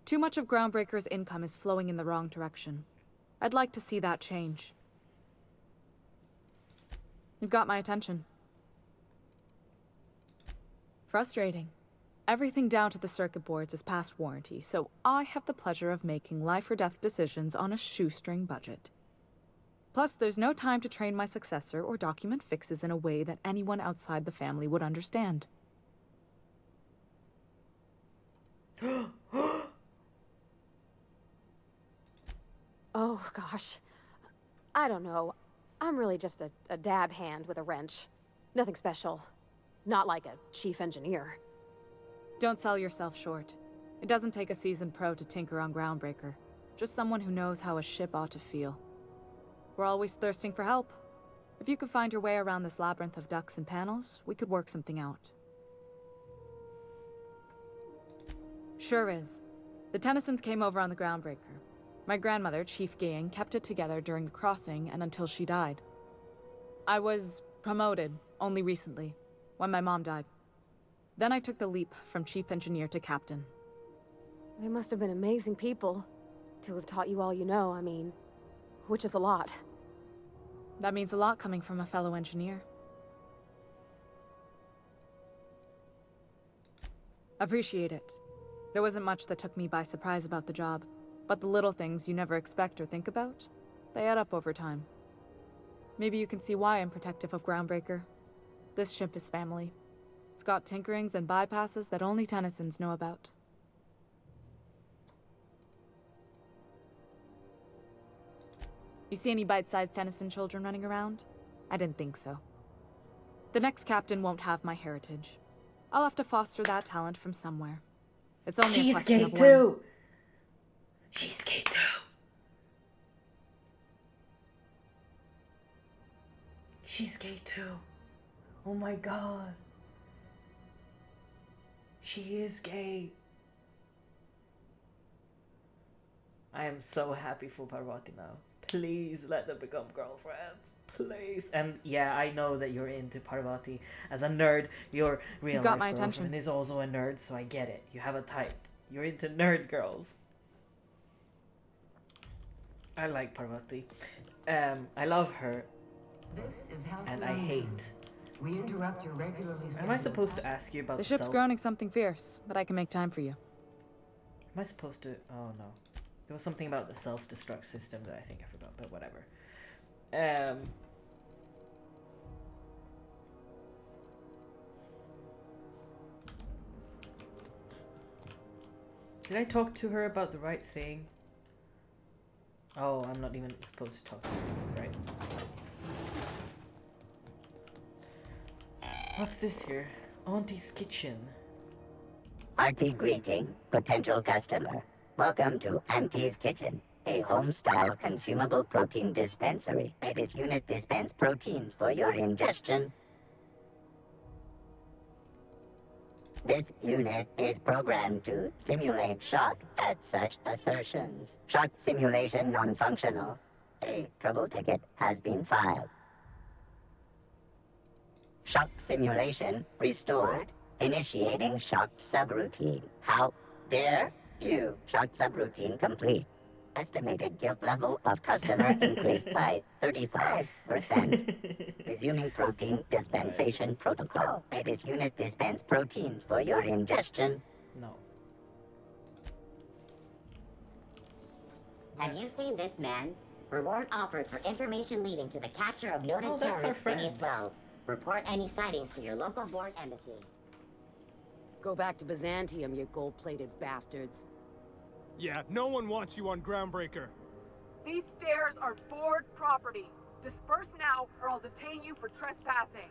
Too much of Groundbreaker's income is flowing in the wrong direction. I'd like to see that change. You've got my attention. Frustrating. Everything down to the circuit boards is past warranty, so I have the pleasure of making life-or-death decisions on a shoestring budget. Plus, there's no time to train my successor or document fixes in a way that anyone outside the family would understand. Oh, gosh. I don't know. I'm really just a dab hand with a wrench. Nothing special. Not like a chief engineer. Don't sell yourself short. It doesn't take a seasoned pro to tinker on Groundbreaker. Just someone who knows how a ship ought to feel. We're always thirsting for help. If you could find your way around this labyrinth of ducts and panels, we could work something out. Sure is. The Tennysons came over on the Groundbreaker. My grandmother, Chief Gang, kept it together during the crossing and until she died. I was promoted only recently, when my mom died. Then I took the leap from chief engineer to captain. They must have been amazing people to have taught you all you know, I mean, which is a lot. That means a lot coming from a fellow engineer. Appreciate it. There wasn't much that took me by surprise about the job, but the little things you never expect or think about, they add up over time. Maybe you can see why I'm protective of Groundbreaker. This ship is family. It's got tinkerings and bypasses that only Tennysons know about. You see any bite-sized Tennyson children running around? I didn't think so. The next captain won't have my heritage. I'll have to foster that talent from somewhere. It's only a She's question gay of when. too. She's gay too. She's gay too. Oh my god. She is gay. I am so happy for Parvati now. Please let them become girlfriends. Please. And yeah, I know that you're into Parvati. As a nerd, your real got life my girlfriend attention. is also a nerd, so I get it. You have a type. You're into nerd girls. I like Parvati. I love her. This is House And I hate. We interrupt your regularly scheduled... Am I supposed to ask you about The ship's self? groaning something fierce, but I can make time for you. Am I supposed to? Oh no. There was something about the self-destruct system that I think I forgot, but whatever. Did I talk to her about the right thing? Oh, I'm not even supposed to talk to her, right? What's this here? Auntie's kitchen. Hearty greeting, potential customer. Welcome to Auntie's Kitchen, a home-style consumable protein dispensary. May this unit dispense proteins for your ingestion. This unit is programmed to simulate shock at such assertions. Shock simulation non-functional. A trouble ticket has been filed. Shock simulation restored. Initiating shock subroutine. How dare you? Shock subroutine complete. Estimated guilt level of customer increased by 35%. Resuming protein dispensation protocol. May this unit dispense proteins for your ingestion. No. Have you seen this man? Reward offered for information leading to the capture of noted Oh, that's our terrorist Phineas friend. Wells. Report any sightings to your local board embassy. Go back to Byzantium, you gold-plated bastards. Yeah, no one wants you on Groundbreaker. These stairs are board property. Disperse now, or I'll detain you for trespassing.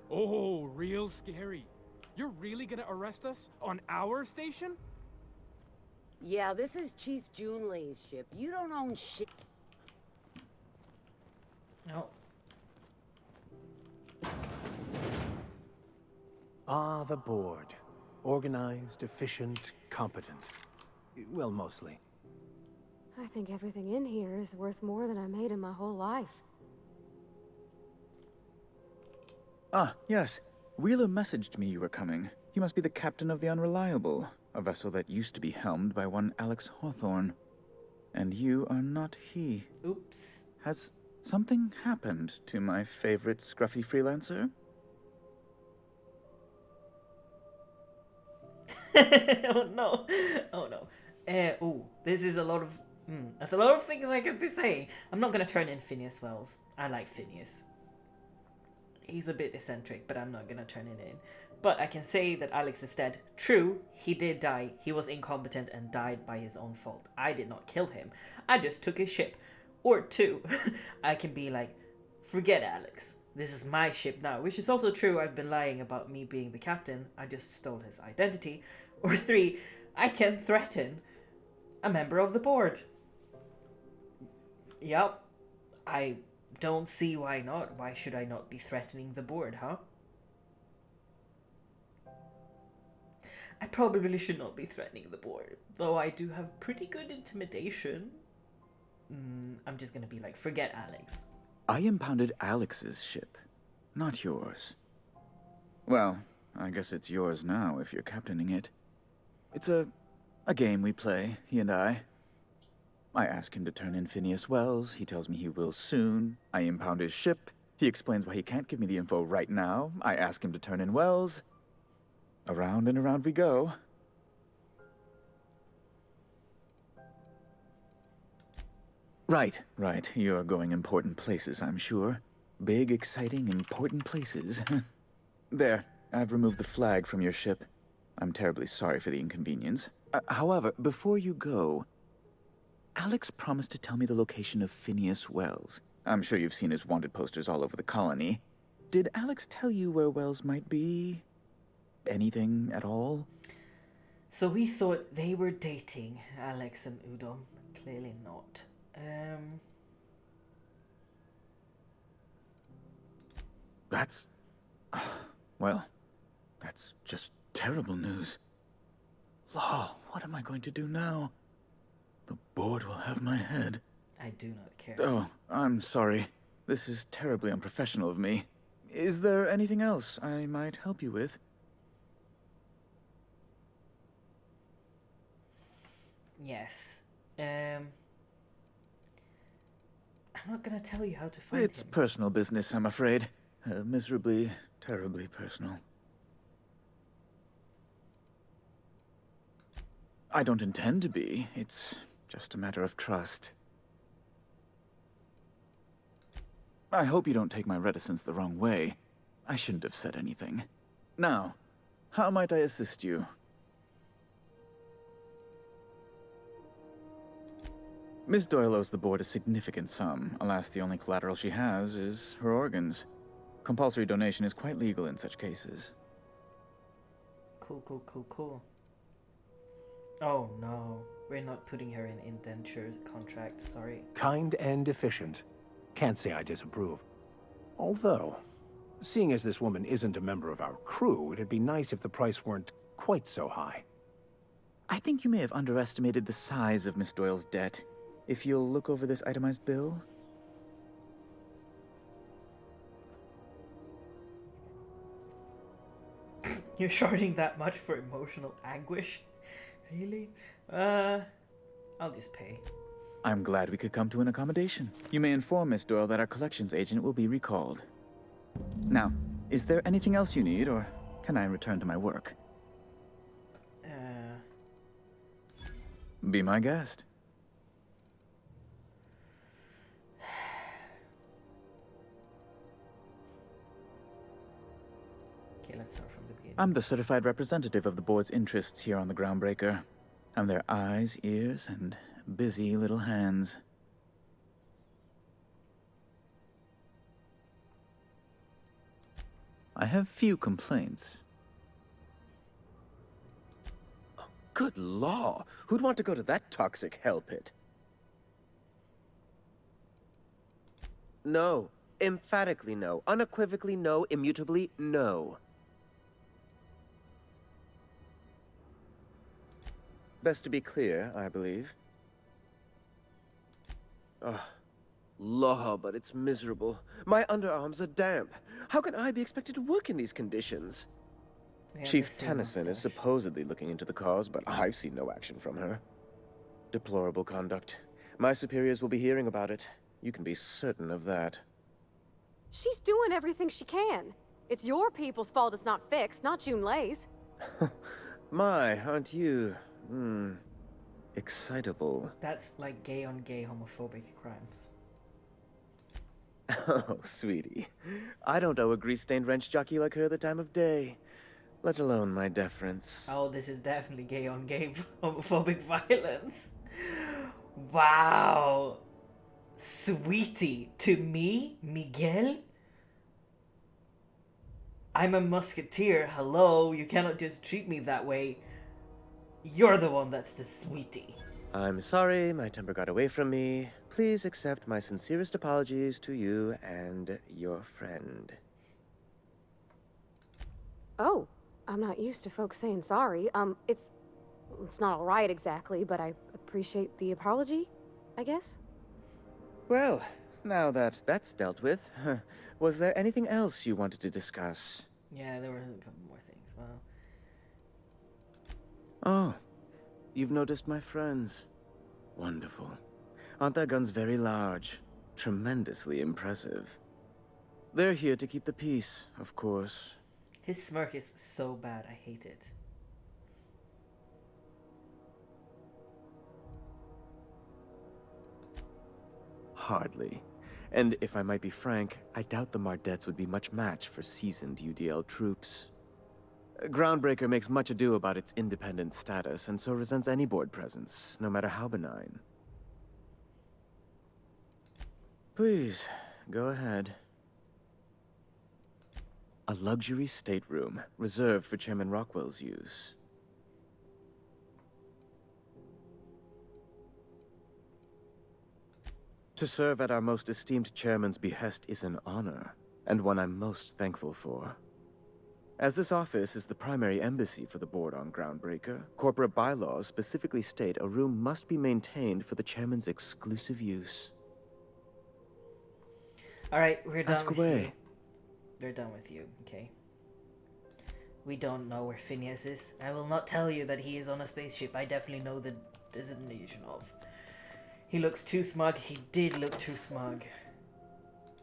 Oh, real scary. You're really gonna arrest us on our station? Yeah, this is Chief Junlei's ship. You don't own shit. No. Ah, the board. Organized, efficient, competent. Well, mostly. I think everything in here is worth more than I made in my whole life. Ah, yes. Wheeler messaged me you were coming. You must be the captain of the Unreliable, a vessel that used to be helmed by one Alex Hawthorne. And you are not he. Oops. Has something happened to my favorite scruffy freelancer? Oh no. Oh no. Ooh, this is a lot of... that's a lot of things I could be saying. I'm not going to turn in Phineas Wells. I like Phineas. He's a bit eccentric, but I'm not going to turn it in. But I can say that Alex is dead. True, he did die. He was incompetent and died by his own fault. I did not kill him. I just took his ship. Or two, I can be like, forget Alex. This is my ship now. Which is also true. I've been lying about me being the captain. I just stole his identity. Or three, I can threaten a member of the board. Yup. I don't see why not. Why should I not be threatening the board, huh? I probably should not be threatening the board, though I do have pretty good intimidation. I'm just gonna be like, forget Alex. I impounded Alex's ship, not yours. Well, I guess it's yours now if you're captaining it. It's a game we play, he and I. I ask him to turn in Phineas Wells. He tells me he will soon. I impound his ship. He explains why he can't give me the info right now. I ask him to turn in Wells. Around and around we go. Right. You're going important places, I'm sure. Big, exciting, important places. There, I've removed the flag from your ship. I'm terribly sorry for the inconvenience. However, before you go, Alex promised to tell me the location of Phineas Wells. I'm sure you've seen his wanted posters all over the colony. Did Alex tell you where Wells might be? Anything at all? So we thought they were dating, Alex and Udom. Clearly not. That's... well, that's just terrible news. Law, what am I going to do now? The board will have my head. I do not care. Oh, I'm sorry. This is terribly unprofessional of me. Is there anything else I might help you with? Yes. I'm not gonna tell you how to find It's him. personal business, I'm afraid. Miserably, terribly personal. I don't intend to be. It's just a matter of trust. I hope you don't take my reticence the wrong way. I shouldn't have said anything. Now, how might I assist you? Miss Doyle owes the board a significant sum. Alas, the only collateral she has is her organs. Compulsory donation is quite legal in such cases. Cool. Oh no, we're not putting her in indenture contract, sorry. Kind and efficient. Can't say I disapprove. Although, seeing as this woman isn't a member of our crew, it'd be nice if the price weren't quite so high. I think you may have underestimated the size of Miss Doyle's debt. If you'll look over this itemized bill. You're charging that much for emotional anguish? Really? I'll just pay. I'm glad we could come to an accommodation. You may inform Miss Doyle that our collections agent will be recalled. Now, is there anything else you need, or can I return to my work? Be my guest. Okay, let's start from the beginning. I'm the certified representative of the board's interests here on the Groundbreaker. I'm their eyes, ears, and busy little hands. I have few complaints. Good law! Who'd want to go to that toxic hell pit? No. Emphatically no. Unequivocally no. Immutably no. Best to be clear, I believe. Ugh. Law, but it's miserable. My underarms are damp. How can I be expected to work in these conditions? Chief Tennyson is supposedly looking into the cause, but I've seen no action from her. Deplorable conduct. My superiors will be hearing about it. You can be certain of that. She's doing everything she can. It's your people's fault it's not fixed, not Junlei's. My, aren't you, excitable. That's like gay on gay homophobic crimes. Oh, sweetie. I don't owe a grease-stained wrench jockey like her the time of day. Let alone my deference. Oh, this is definitely gay on gay homophobic violence. Wow. Sweetie. To me, Miguel? I'm a musketeer. Hello, you cannot just treat me that way. You're the one that's the sweetie. I'm sorry, my temper got away from me. Please accept my sincerest apologies to you and your friend. Oh, I'm not used to folks saying sorry. It's not all right exactly, but I appreciate the apology, I guess. Well, now that that's dealt with, was there anything else you wanted to discuss? Yeah, there were a couple more things. Well, Oh, you've noticed my friends. Wonderful. Aren't their guns very large? Tremendously impressive. They're here to keep the peace, of course. his smirk is so bad. I hate it. Hardly. And if I might be frank, I doubt the Mardettes would be much match for seasoned UDL troops. Groundbreaker makes much ado about its independent status, and so resents any board presence, no matter how benign. Please, go ahead. A luxury stateroom, reserved for Chairman Rockwell's use. To serve at our most esteemed chairman's behest is an honor, and one I'm most thankful for. As this office is the primary embassy for the board on Groundbreaker, corporate bylaws specifically state a room must be maintained for the chairman's exclusive use. Alright, we're done Ask with away. you. We're done with you, okay? We don't know where Phineas is. I will not tell you that he is on a spaceship. I definitely know the designation of. He looks too smug. He did look too smug.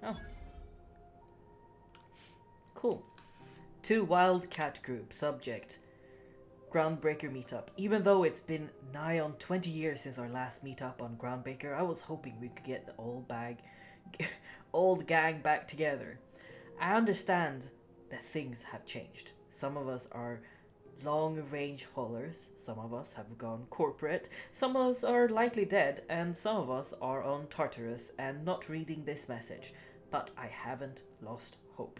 Oh. Cool. 2 Wildcat Group. Subject. Groundbreaker meetup. Even though it's been nigh on 20 years since our last meetup on Groundbreaker, I was hoping we could get the old gang back together. I understand that things have changed. Some of us are long-range haulers. Some of us have gone corporate, some of us are likely dead, and some of us are on Tartarus and not reading this message. But I haven't lost hope.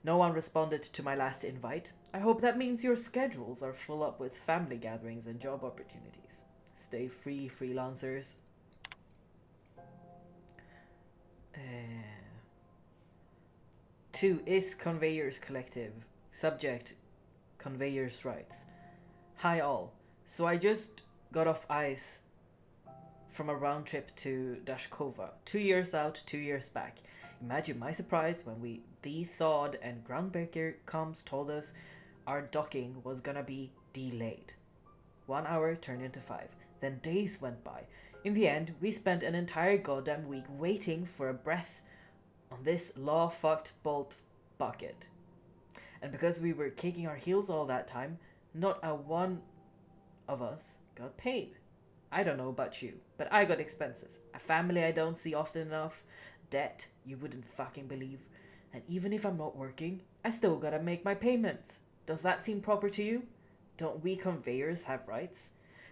No one responded to my last invite. I hope that means your schedules are full up with family gatherings and job opportunities. Stay free, freelancers. Two is Conveyors Collective. Subject, Conveyors Rights. Hi all. So I just got off ice from a round trip to Dashkova. 2 years out, 2 years back. Imagine my surprise when we de-thawed and Groundbreaker comms told us our docking was gonna be delayed. 1 hour turned into 5. Then days went by. In the end, we spent an entire goddamn week waiting for a breath on this law-fucked bolt bucket. And because we were kicking our heels all that time, not a one of us got paid. I don't know about you, but I got expenses. A family I don't see often enough. Debt you wouldn't fucking believe. And even if I'm not working, I still gotta make my payments. Does that seem proper to you? Don't we conveyors have rights?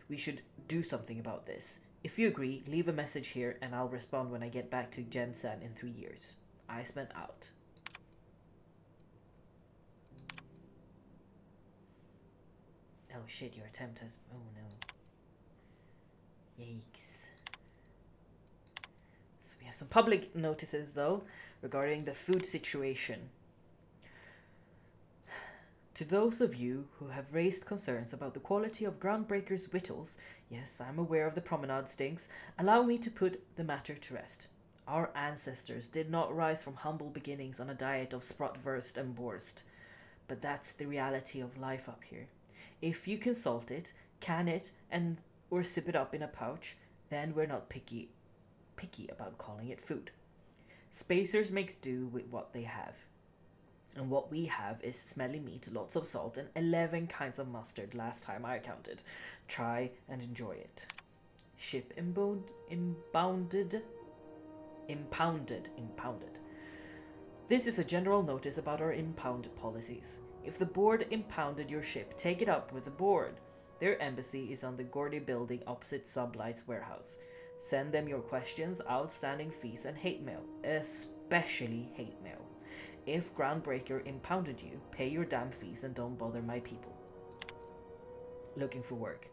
We should do something about this. If you agree, leave a message here and I'll respond when I get back to Jensen in 3 years. Iceman out. Oh shit, your attempt has... Oh no. Yikes. So we have some public notices though regarding the food situation. To those of you who have raised concerns about the quality of Groundbreaker's victuals, yes, I'm aware of the promenade stinks, allow me to put the matter to rest. Our ancestors did not rise from humble beginnings on a diet of sprotwurst and borst. But that's the reality of life up here. If you can salt it, can it, or sip it up in a pouch, then we're not picky about calling it food. Spacers makes do with what they have. And what we have is smelly meat, lots of salt, and 11 kinds of mustard last time I counted. Try and enjoy it. Ship impounded. This is a general notice about our impound policies. If the board impounded your ship, take it up with the board. Their embassy is on the Gordy building opposite Sublight's warehouse. Send them your questions, outstanding fees, and hate mail, especially hate mail. If Groundbreaker impounded you, pay your damn fees and don't bother my people. Looking for work.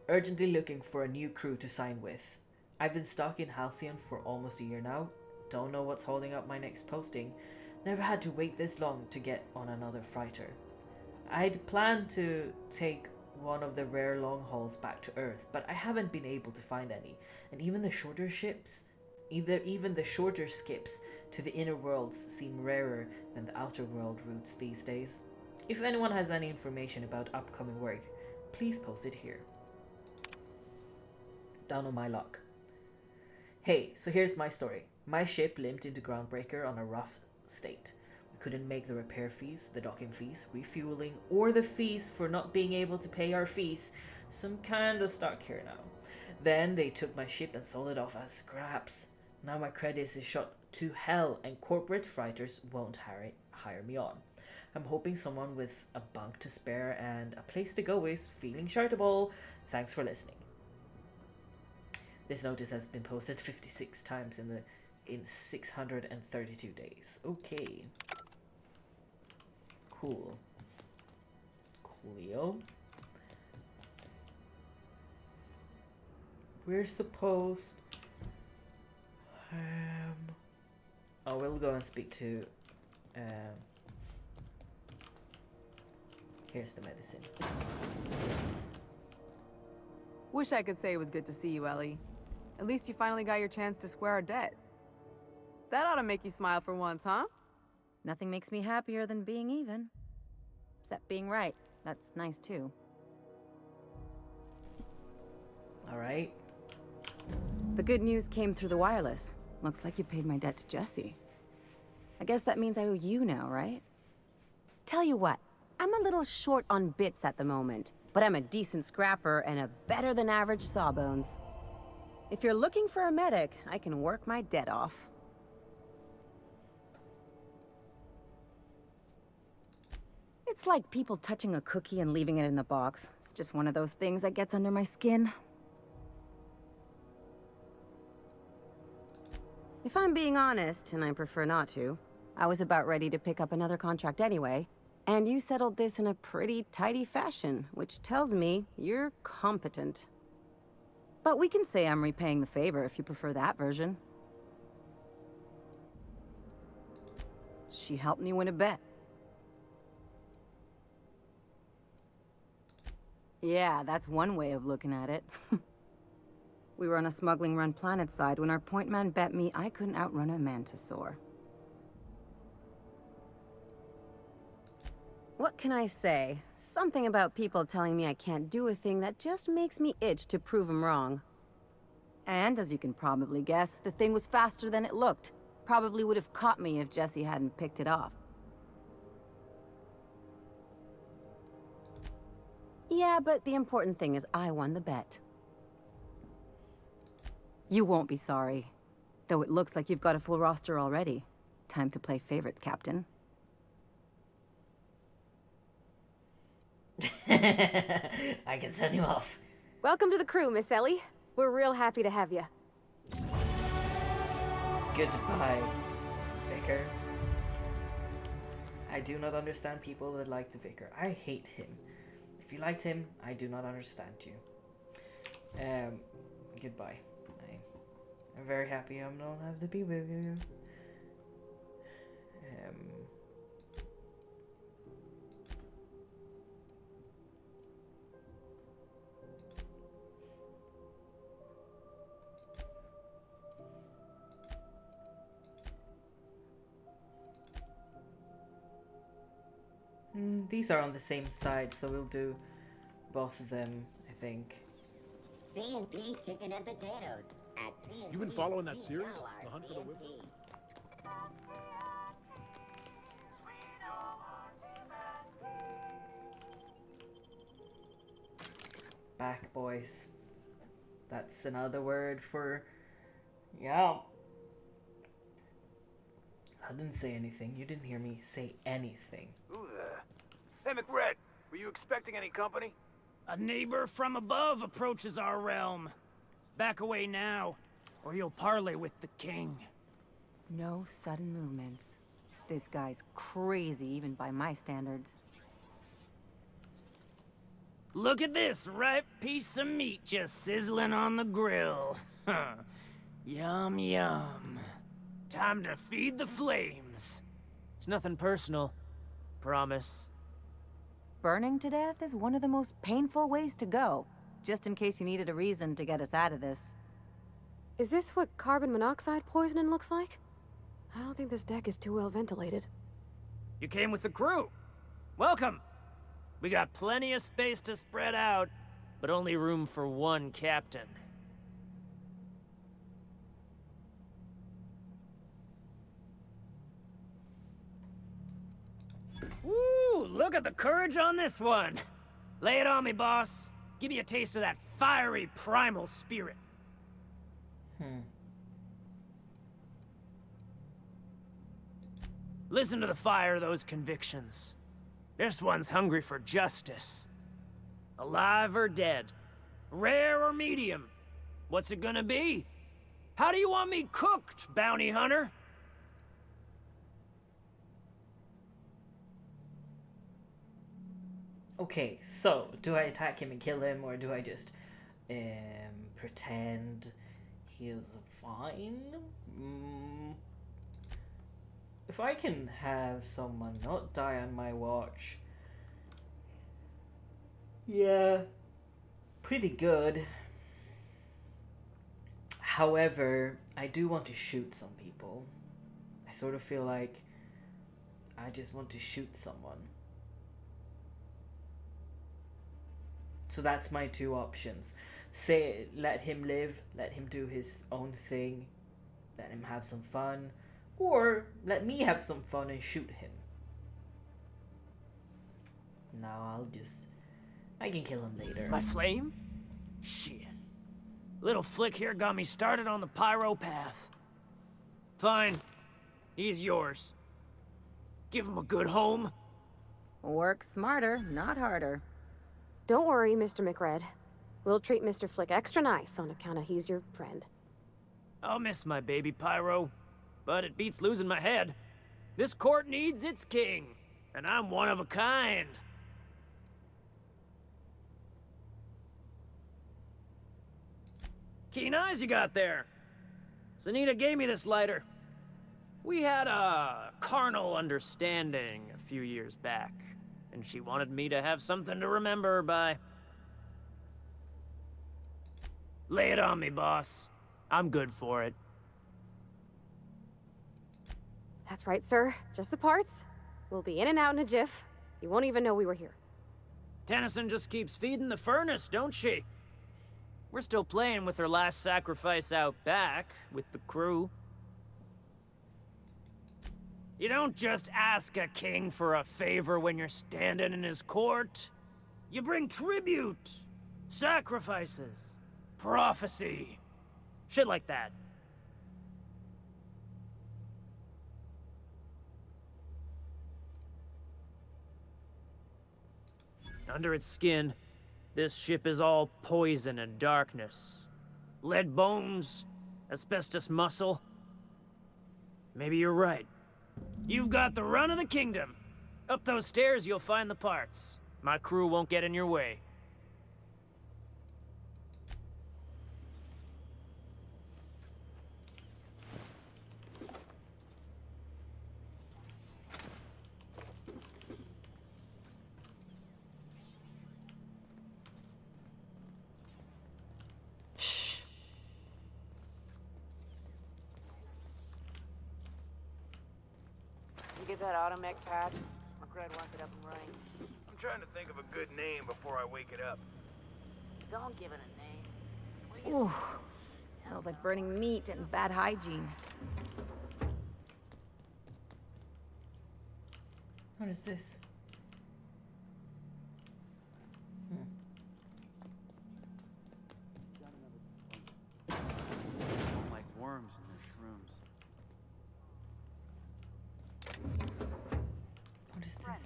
Urgently looking for a new crew to sign with. I've been stuck in Halcyon for almost a year now. Don't know what's holding up my next posting. Never had to wait this long to get on another freighter. I'd planned to take one of the rare long hauls back to Earth, but I haven't been able to find any. And even the shorter skips to the inner worlds seem rarer than the outer world routes these days. If anyone has any information about upcoming work, please post it here. Down on my luck. Hey, so here's my story. My ship limped into Groundbreaker on a rough state. We couldn't make the repair fees, the docking fees, refueling, or the fees for not being able to pay our fees, so I'm kinda stuck here now. Then they took my ship and sold it off as scraps. Now my credits is shot to hell and corporate freighters won't hire me on. I'm hoping someone with a bunk to spare and a place to go is feeling charitable. Thanks for listening. This notice has been posted 56 times in 632 days. Okay. Cool. Coolio. We're supposed... Oh, we'll go and speak to... Here's the medicine. Yes. Wish I could say it was good to see you, Ellie. At least you finally got your chance to square our debt. That ought to make you smile for once, huh? Nothing makes me happier than being even. Except being right. That's nice too. Alright. The good news came through the wireless. Looks like you paid my debt to Jesse. I guess that means I owe you now, right? Tell you what, I'm a little short on bits at the moment, but I'm a decent scrapper and a better than average sawbones. If you're looking for a medic, I can work my debt off. It's like people touching a cookie and leaving it in the box. It's just one of those things that gets under my skin. If I'm being honest, and I prefer not to, I was about ready to pick up another contract anyway, and you settled this in a pretty tidy fashion, which tells me you're competent. But we can say I'm repaying the favor if you prefer that version. She helped me win a bet. Yeah, that's one way of looking at it. We were on a smuggling run planetside when our point man bet me I couldn't outrun a mantisaur. What can I say? Something about people telling me I can't do a thing that just makes me itch to prove them wrong. And, as you can probably guess, the thing was faster than it looked. Probably would have caught me if Jesse hadn't picked it off. Yeah, but the important thing is I won the bet. You won't be sorry. Though it looks like you've got a full roster already. Time to play favorites, Captain. I can send you off. Welcome to the crew, Miss Ellie. We're real happy to have you. Goodbye, Vicar. I do not understand people that like the Vicar. I hate him. If you liked him, I do not understand you. Goodbye. I'm very happy I'm not have to be with you. These are on the same side, so we'll do both of them, I think. C&P chicken and potatoes. At C&P, You been following that series? know our The Hunt for the Whip? C&P. Back, boys. That's another word for... Yeah. I didn't say anything. You didn't hear me say anything. Who the... Hey, McRed, were you expecting any company? A neighbor from above approaches our realm. Back away now, or you'll parley with the king. No sudden movements. This guy's crazy, even by my standards. Look at this ripe piece of meat just sizzling on the grill. Yum, yum. Time to feed the flames. It's nothing personal. Promise. Burning to death is one of the most painful ways to go, just in case you needed a reason to get us out of this. Is this what carbon monoxide poisoning looks like? I don't think this deck is too well ventilated. You came with the crew. Welcome. We got plenty of space to spread out, but only room for one captain. Woo! Look at the courage on this one. Lay it on me, boss. Give me a taste of that fiery primal spirit. Listen to the fire of those convictions. This one's hungry for justice. Alive or dead? Rare or medium? What's it gonna be? How do you want me cooked, bounty hunter? Okay, so do I attack him and kill him, or do I just pretend he is fine? If I can have someone not die on my watch, yeah, pretty good. However, I do want to shoot some people. I sort of feel like I just want to shoot someone. So that's my two options. Say, let him live, let him do his own thing, let him have some fun, or let me have some fun and shoot him. No, I can kill him later. My flame? Shit. Little flick here got me started on the pyro path. Fine. He's yours. Give him a good home. Work smarter, not harder. Don't worry, Mr. McRed. We'll treat Mr. Flick extra nice on account of he's your friend. I'll miss my baby Pyro, but it beats losing my head. This court needs its king, and I'm one of a kind. Keen eyes you got there. Sunita gave me this lighter. We had a carnal understanding a few years back, and she wanted me to have something to remember her by. Lay it on me, boss. I'm good for it. That's right, sir. Just the parts. We'll be in and out in a jiff. You won't even know we were here. Tennyson just keeps feeding the furnace, don't she? We're still playing with her last sacrifice out back, with the crew. You don't just ask a king for a favor when you're standing in his court. You bring tribute, sacrifices, prophecy, shit like that. Under its skin, this ship is all poison and darkness. Lead bones, asbestos muscle. Maybe you're right. You've got the run of the kingdom. Up those stairs, you'll find the parts. My crew won't get in your way. You get that automech patch? McRed wants it up and running. I'm trying to think of a good name before I wake it up. Don't give it a name. Ooh, smells like burning meat and bad hygiene. What is this? Don't like worms in their shrooms. What is this?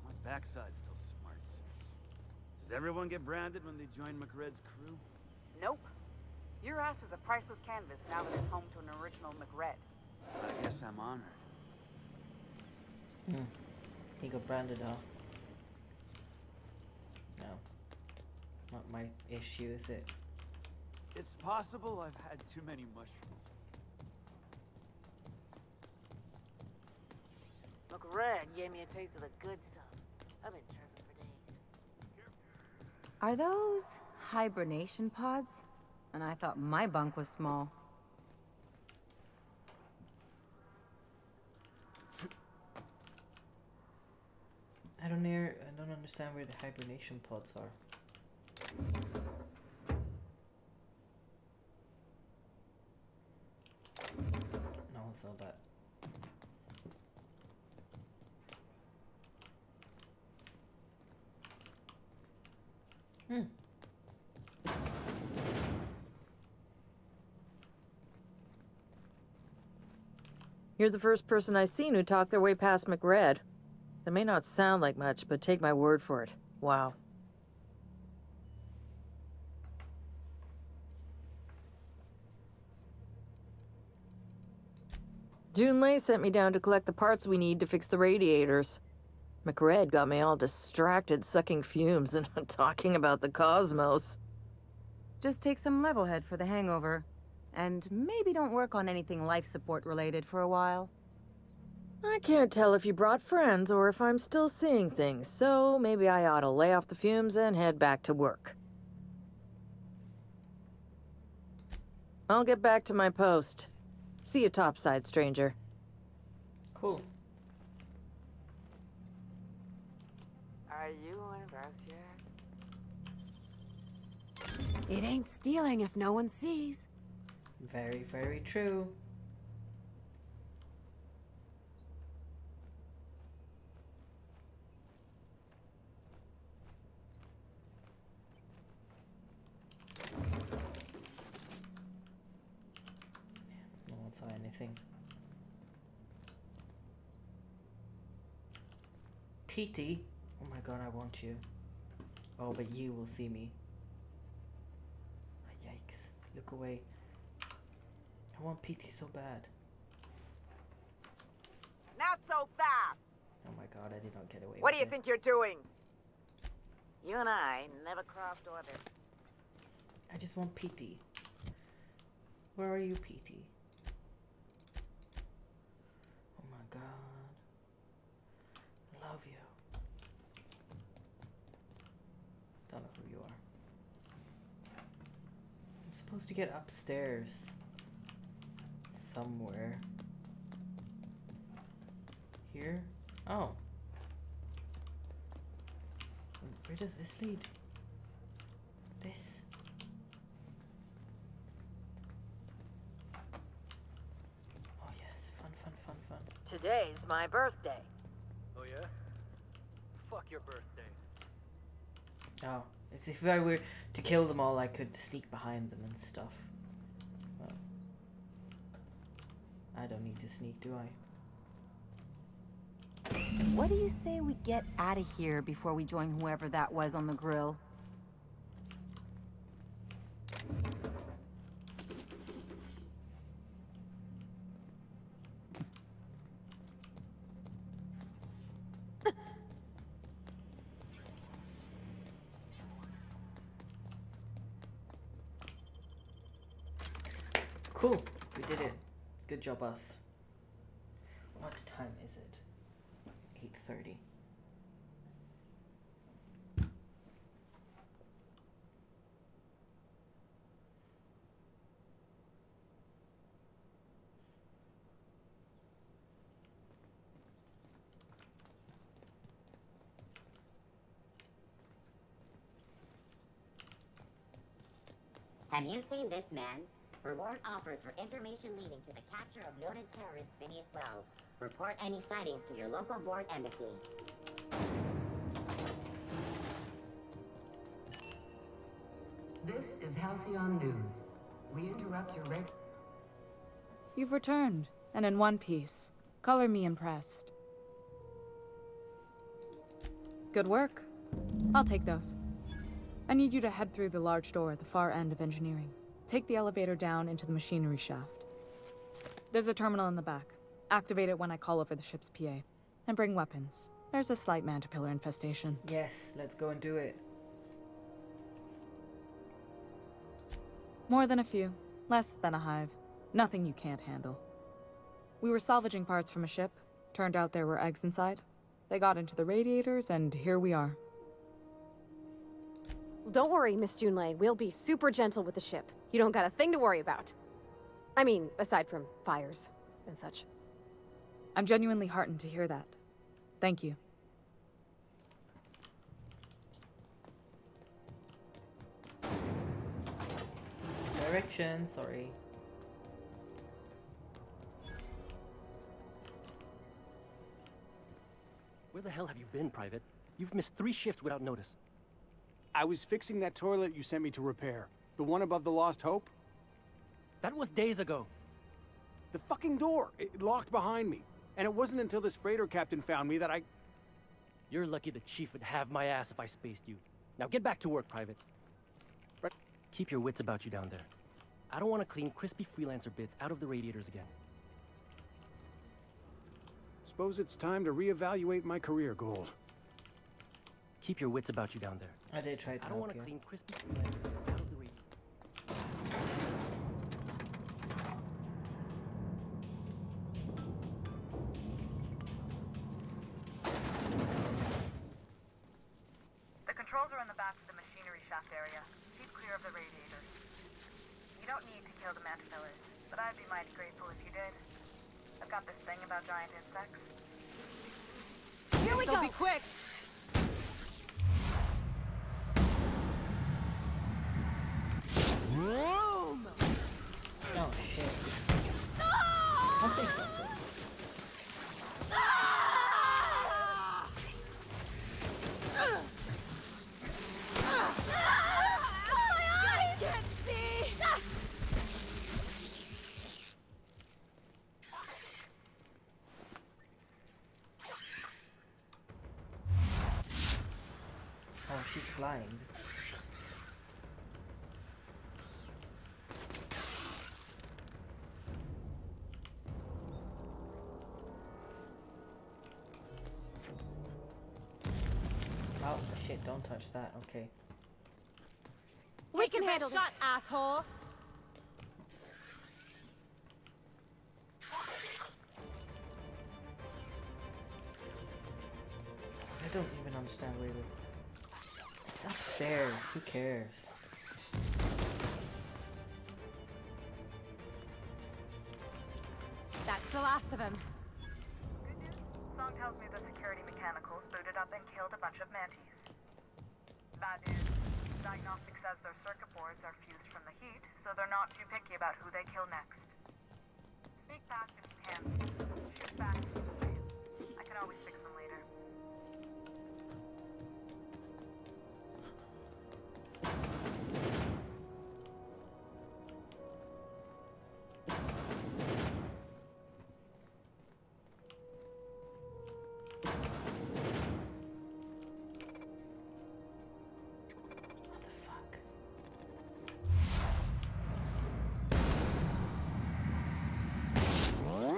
My backside still smarts. Does everyone get branded when they join McRed's crew? Nope. Your ass is a priceless canvas now that it's home to an original McRed. I guess I'm honored. He got branded, huh? No. Not my issue, is it? It's possible I've had too many mushrooms. McRed gave me a taste of the good stuff. I've been tripping for days. Are those hibernation pods? And I thought my bunk was small. I don't understand where the hibernation pods are. No, it's not that. You're the first person I've seen who talked their way past McRed. It may not sound like much, but take my word for it. Wow. Junlei sent me down to collect the parts we need to fix the radiators. McRed got me all distracted sucking fumes and talking about the cosmos. Just take some level head for the hangover. And maybe don't work on anything life support related for a while. I can't tell if you brought friends or if I'm still seeing things, so maybe I ought to lay off the fumes and head back to work. I'll get back to my post. See you topside, stranger. Cool. Are you with us yet? It ain't stealing if no one sees. Very, very true. No one saw anything. Petey. Oh my god, I want you. Oh, but you will see me. Oh, yikes. Look away. I want Petey so bad. Not so fast! Oh my god, I did not get away What do with you it. think you're doing? You and I never crossed orbits. I just want Petey. Where are you, Petey? Oh my god. I love you. Don't know who you are. I'm supposed to get upstairs. Somewhere. Here? Oh. Where does this lead? This? Oh yes, fun, fun, fun, fun. Today's my birthday. Oh yeah? Fuck your birthday. Oh, as if I were to kill them all, I could sneak behind them and stuff. Well, I don't need to sneak, do I? What do you say we get out of here before we join whoever that was on the grill? Cool, we did it. Good job, us. What time is it? 8:30. Have you seen this man? Reward offered for information leading to the capture of noted terrorist Phineas Wells. Report any sightings to your local board embassy. This is Halcyon News. We interrupt your You've returned, and in one piece. Color me impressed. Good work. I'll take those. I need you to head through the large door at the far end of engineering. Take the elevator down into the machinery shaft. There's a terminal in the back. Activate it when I call over the ship's PA. And bring weapons. There's a slight mantipillar infestation. Yes, let's go and do it. More than a few. Less than a hive. Nothing you can't handle. We were salvaging parts from a ship. Turned out there were eggs inside. They got into the radiators, and here we are. Don't worry, Miss Junlei. We'll be super gentle with the ship. You don't got a thing to worry about. I mean, aside from fires and such. I'm genuinely heartened to hear that. Thank you. Direction, sorry. Where the hell have you been, Private? You've missed 3 shifts without notice. I was fixing that toilet you sent me to repair. The one above the Lost Hope? That was days ago. The fucking door. It locked behind me. And it wasn't until this freighter captain found me that I... You're lucky the chief would have my ass if I spaced you. Now get back to work, Private. But keep your wits about you down there. I don't want to clean crispy freelancer bits out of the radiators again. Suppose it's time to reevaluate my career goals. Keep your wits about you down there. I did try to I don't want to clean crispy freelancer bits out of the radiators. The controls are in the back of the machinery shaft area. Keep clear of the radiators. You don't need to kill the mantibilers, but I'd be mighty grateful if you did. I've got this thing about giant insects. Here we go! Be quick! Boom! Oh shit. I'll say something. blind. Oh shit, don't touch that, okay. We can handle this, asshole. I don't even understand where the... It's upstairs, who cares? That's the last of him. Song tells me the security mechanicals booted up and killed a bunch of mantis. Bad news. Diagnostic says their circuit boards are fused from the heat, so they're not too picky about who they kill next. Sneak past if you can. Shoot back if you can. I can always fix them later.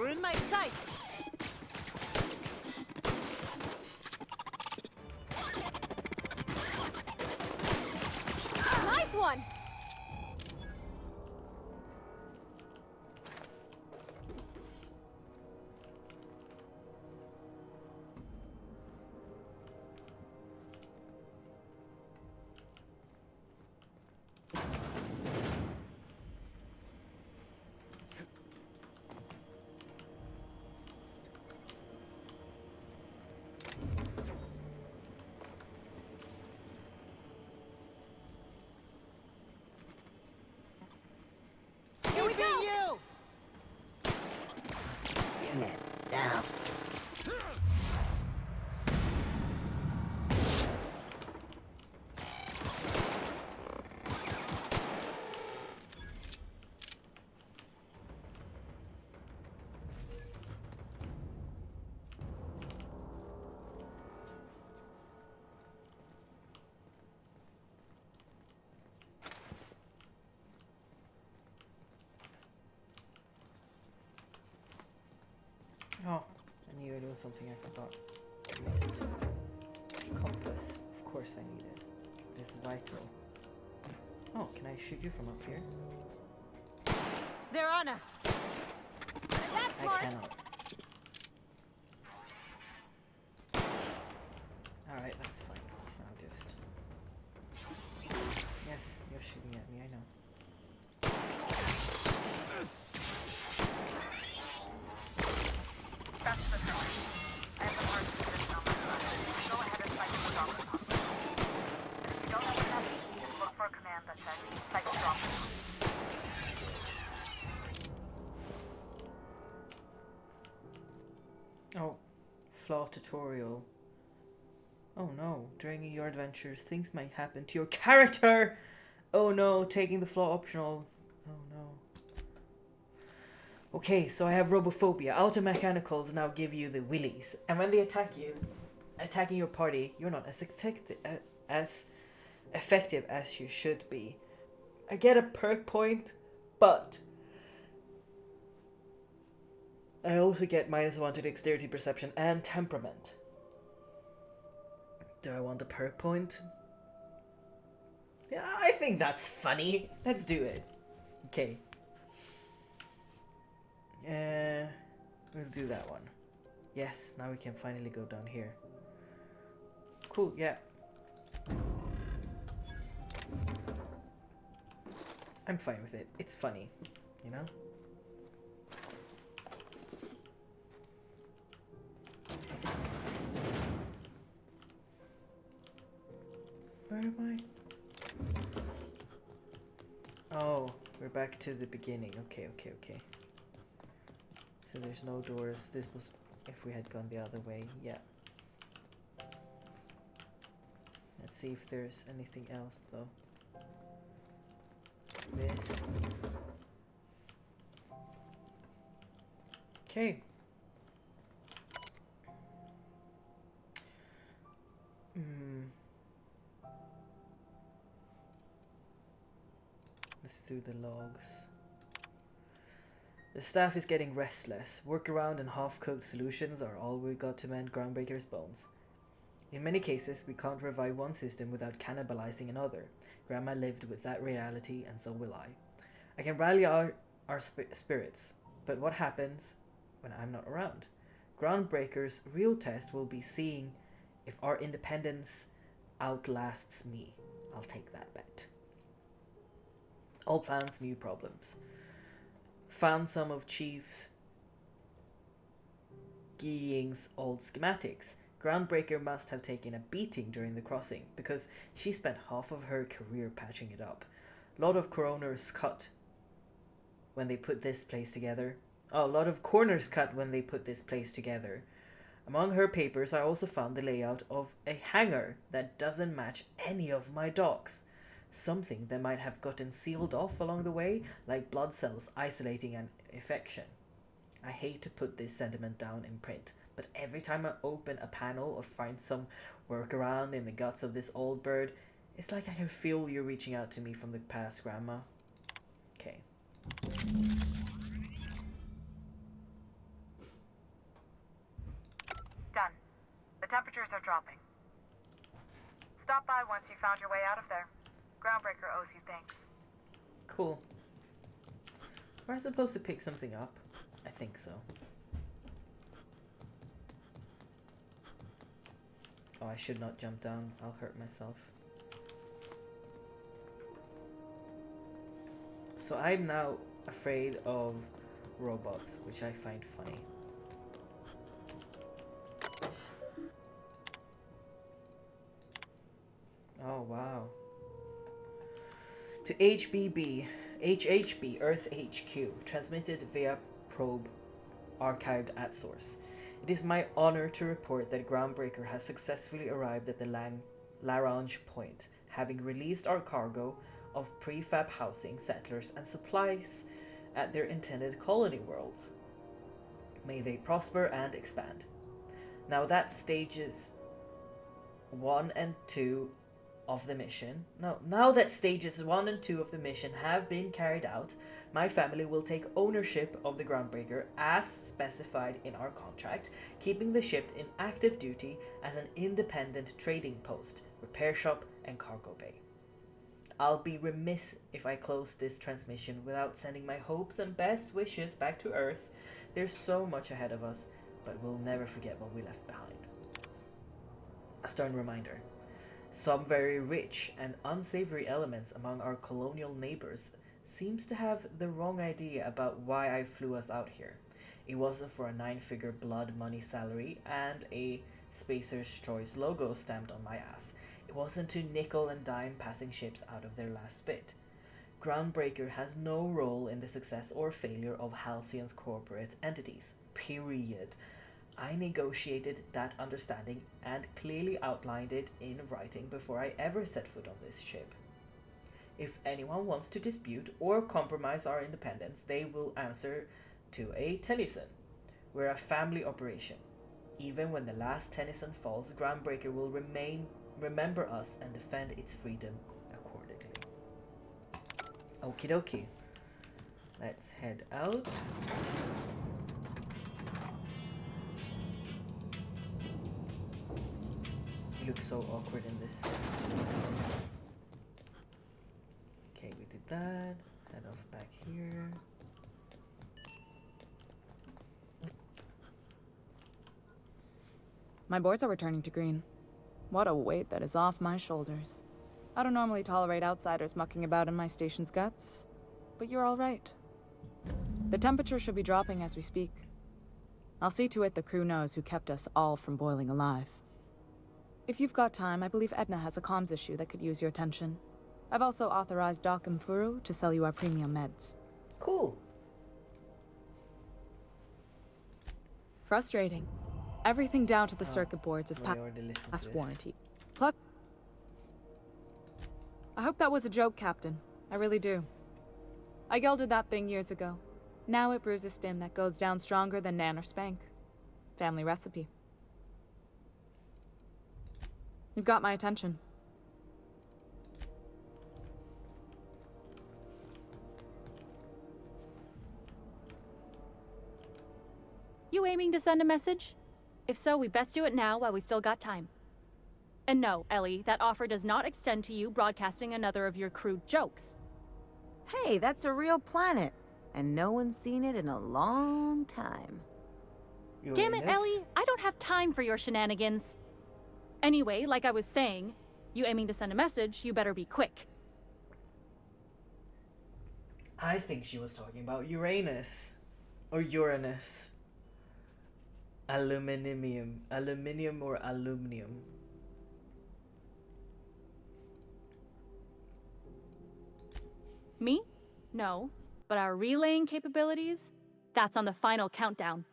In my sights. Nice one. Here we go. Unit down. Oh, I knew there was something I forgot. I missed. Compass. Of course I need it. It is vital. Oh, can I shoot you from up here? They're on us. That's smart. I cannot. Alright, that's fine. I'll just... Yes, you're shooting at me, I know. That's the tower. I have the parts position on my side. Go ahead and cycle the dropper pump. And if you don't have enough, just look for a command that says cycle dropper pump. Oh, flaw tutorial. Oh no, during your adventures, things might happen to your character! Oh no, taking the flaw optional. Oh no. Okay, so I have robophobia. Auto mechanicals now give you the willies. And when they attack you, attacking your party, you're not as effective as you should be. I get a perk point, but I also get -1 to dexterity, perception, and temperament. Do I want a perk point? Yeah, I think that's funny. Let's do it. Okay. We'll do that one. Yes, now we can finally go down here. Cool, yeah. I'm fine with it. It's funny, you know? Where am I? Oh, we're back to the beginning. Okay. So there's no doors. This was if we had gone the other way. Yeah. Let's see if there's anything else though. This. Okay. Let's do the logs. The staff is getting restless. Workaround and half-cooked solutions are all we got to mend Groundbreaker's bones. In many cases, we can't revive one system without cannibalizing another. Grandma lived with that reality, and so will I. I can rally our spirits, but what happens when I'm not around? Groundbreaker's real test will be seeing if our independence outlasts me. I'll take that bet. All plans, new problems. Found some of Chief Ying's old schematics. Groundbreaker must have taken a beating during the crossing, because she spent half of her career patching it up. A lot of corners cut when they put this place together. A lot of corners cut when they put this place together. Among her papers, I also found the layout of a hangar that doesn't match any of my docks. Something that might have gotten sealed off along the way, like blood cells isolating an infection. I hate to put this sentiment down in print, but every time I open a panel or find some workaround in the guts of this old bird, it's like I can feel you reaching out to me from the past, Grandma. Okay. Done. The temperatures are dropping. Stop by once you found your way out of there. Groundbreaker owes you thanks. Cool. Am I supposed to pick something up? I think so. Oh, I should not jump down. I'll hurt myself. So I'm now afraid of robots, which I find funny. Oh, wow. To HHB, Earth HQ, transmitted via probe, archived at source. It is my honor to report that Groundbreaker has successfully arrived at the Larange Point, having released our cargo of prefab housing, settlers, and supplies at their intended colony worlds. May they prosper and expand. Now that stages 1 and 2 of the mission. Now that stages 1 and 2 of the mission have been carried out, my family will take ownership of the Groundbreaker as specified in our contract, keeping the ship in active duty as an independent trading post, repair shop, and cargo bay. I'll be remiss if I close this transmission without sending my hopes and best wishes back to Earth. There's so much ahead of us, but we'll never forget what we left behind. A stern reminder. Some very rich and unsavory elements among our colonial neighbors seems to have the wrong idea about why I flew us out here. It wasn't for a 9-figure blood money salary and a Spacer's Choice logo stamped on my ass. It wasn't to nickel and dime passing ships out of their last bit. Groundbreaker has no role in the success or failure of Halcyon's corporate entities. Period. I negotiated that understanding and clearly outlined it in writing before I ever set foot on this ship. If anyone wants to dispute or compromise our independence, they will answer to a Tennyson. We're a family operation. Even when the last Tennyson falls, Groundbreaker will remember us and defend its freedom accordingly. Okie dokie. Let's head out. You look so awkward in this. Okay, we did that. Head off back here. My boards are returning to green. What a weight that is off my shoulders. I don't normally tolerate outsiders mucking about in my station's guts, but you're all right. The temperature should be dropping as we speak. I'll see to it the crew knows who kept us all from boiling alive. If you've got time, I believe Edna has a comms issue that could use your attention. I've also authorized Doc and Furu to sell you our premium meds. Cool. Frustrating. Everything down to the circuit boards is past warranty. Plus, I hope that was a joke, Captain. I really do. I gelded that thing years ago. Now it brews a stim that goes down stronger than Nan or Spank. Family recipe. You've got my attention. You aiming to send a message? If so, we best do it now while we still got time. And no, Ellie, that offer does not extend to you broadcasting another of your crude jokes. Hey, that's a real planet. And no one's seen it in a long time. Damn it, Ellie! I don't have time for your shenanigans. Anyway, like I was saying, you aiming to send a message, you better be quick. I think she was talking about Uranus. Or Uranus. Aluminium. Aluminium or aluminium. Me? No. But our relaying capabilities? That's on the final countdown.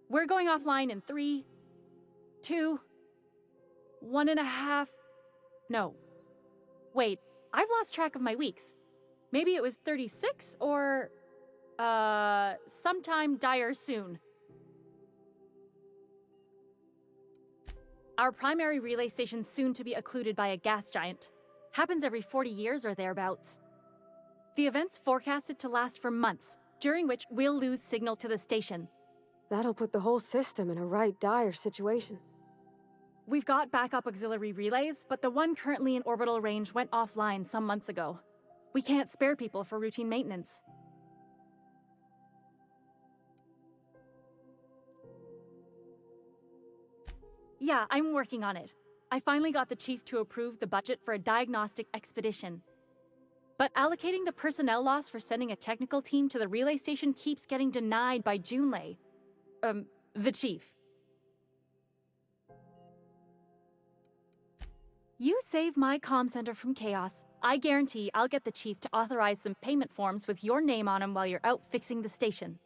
We're going offline in 3, 2, 1.5... No. Wait, I've lost track of my weeks. Maybe it was 36 or... sometime dire soon. Our primary relay station's soon to be occluded by a gas giant. Happens every 40 years or thereabouts. The event's forecasted to last for months, during which we'll lose signal to the station. That'll put the whole system in a right dire situation. We've got backup auxiliary relays, but the one currently in orbital range went offline some months ago. We can't spare people for routine maintenance. Yeah, I'm working on it. I finally got the chief to approve the budget for a diagnostic expedition. But allocating the personnel loss for sending a technical team to the relay station keeps getting denied by Junlei. The chief. You save my comm center from chaos. I guarantee I'll get the chief to authorize some payment forms with your name on them while you're out fixing the station.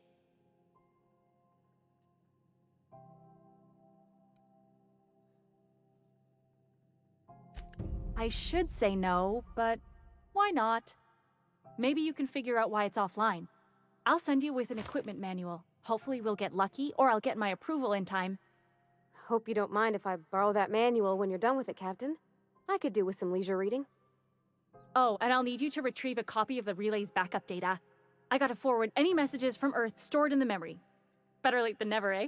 I should say no, but why not? Maybe you can figure out why it's offline. I'll send you with an equipment manual. Hopefully we'll get lucky, or I'll get my approval in time. Hope you don't mind if I borrow that manual when you're done with it, Captain. I could do with some leisure reading. Oh, and I'll need you to retrieve a copy of the relay's backup data. I gotta forward any messages from Earth stored in the memory. Better late than never, eh?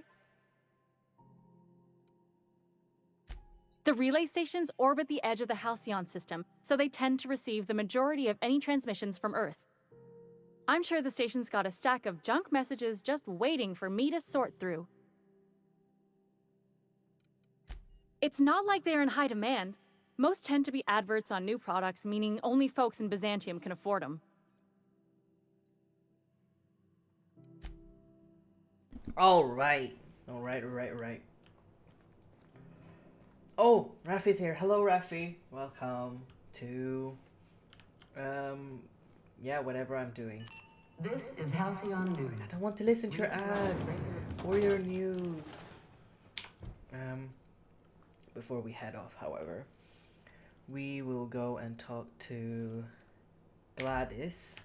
The relay stations orbit the edge of the Halcyon system, so they tend to receive the majority of any transmissions from Earth. I'm sure the station's got a stack of junk messages just waiting for me to sort through. It's not like they're in high demand. Most tend to be adverts on new products, meaning only folks in Byzantium can afford them. Alright. Alright. Oh, Rafi's here. Hello, Rafi. Welcome to... yeah, whatever I'm doing. This is Halcyon News. I don't want to listen to your ads or your news. Before we head off, however, we will go and talk to Gladys.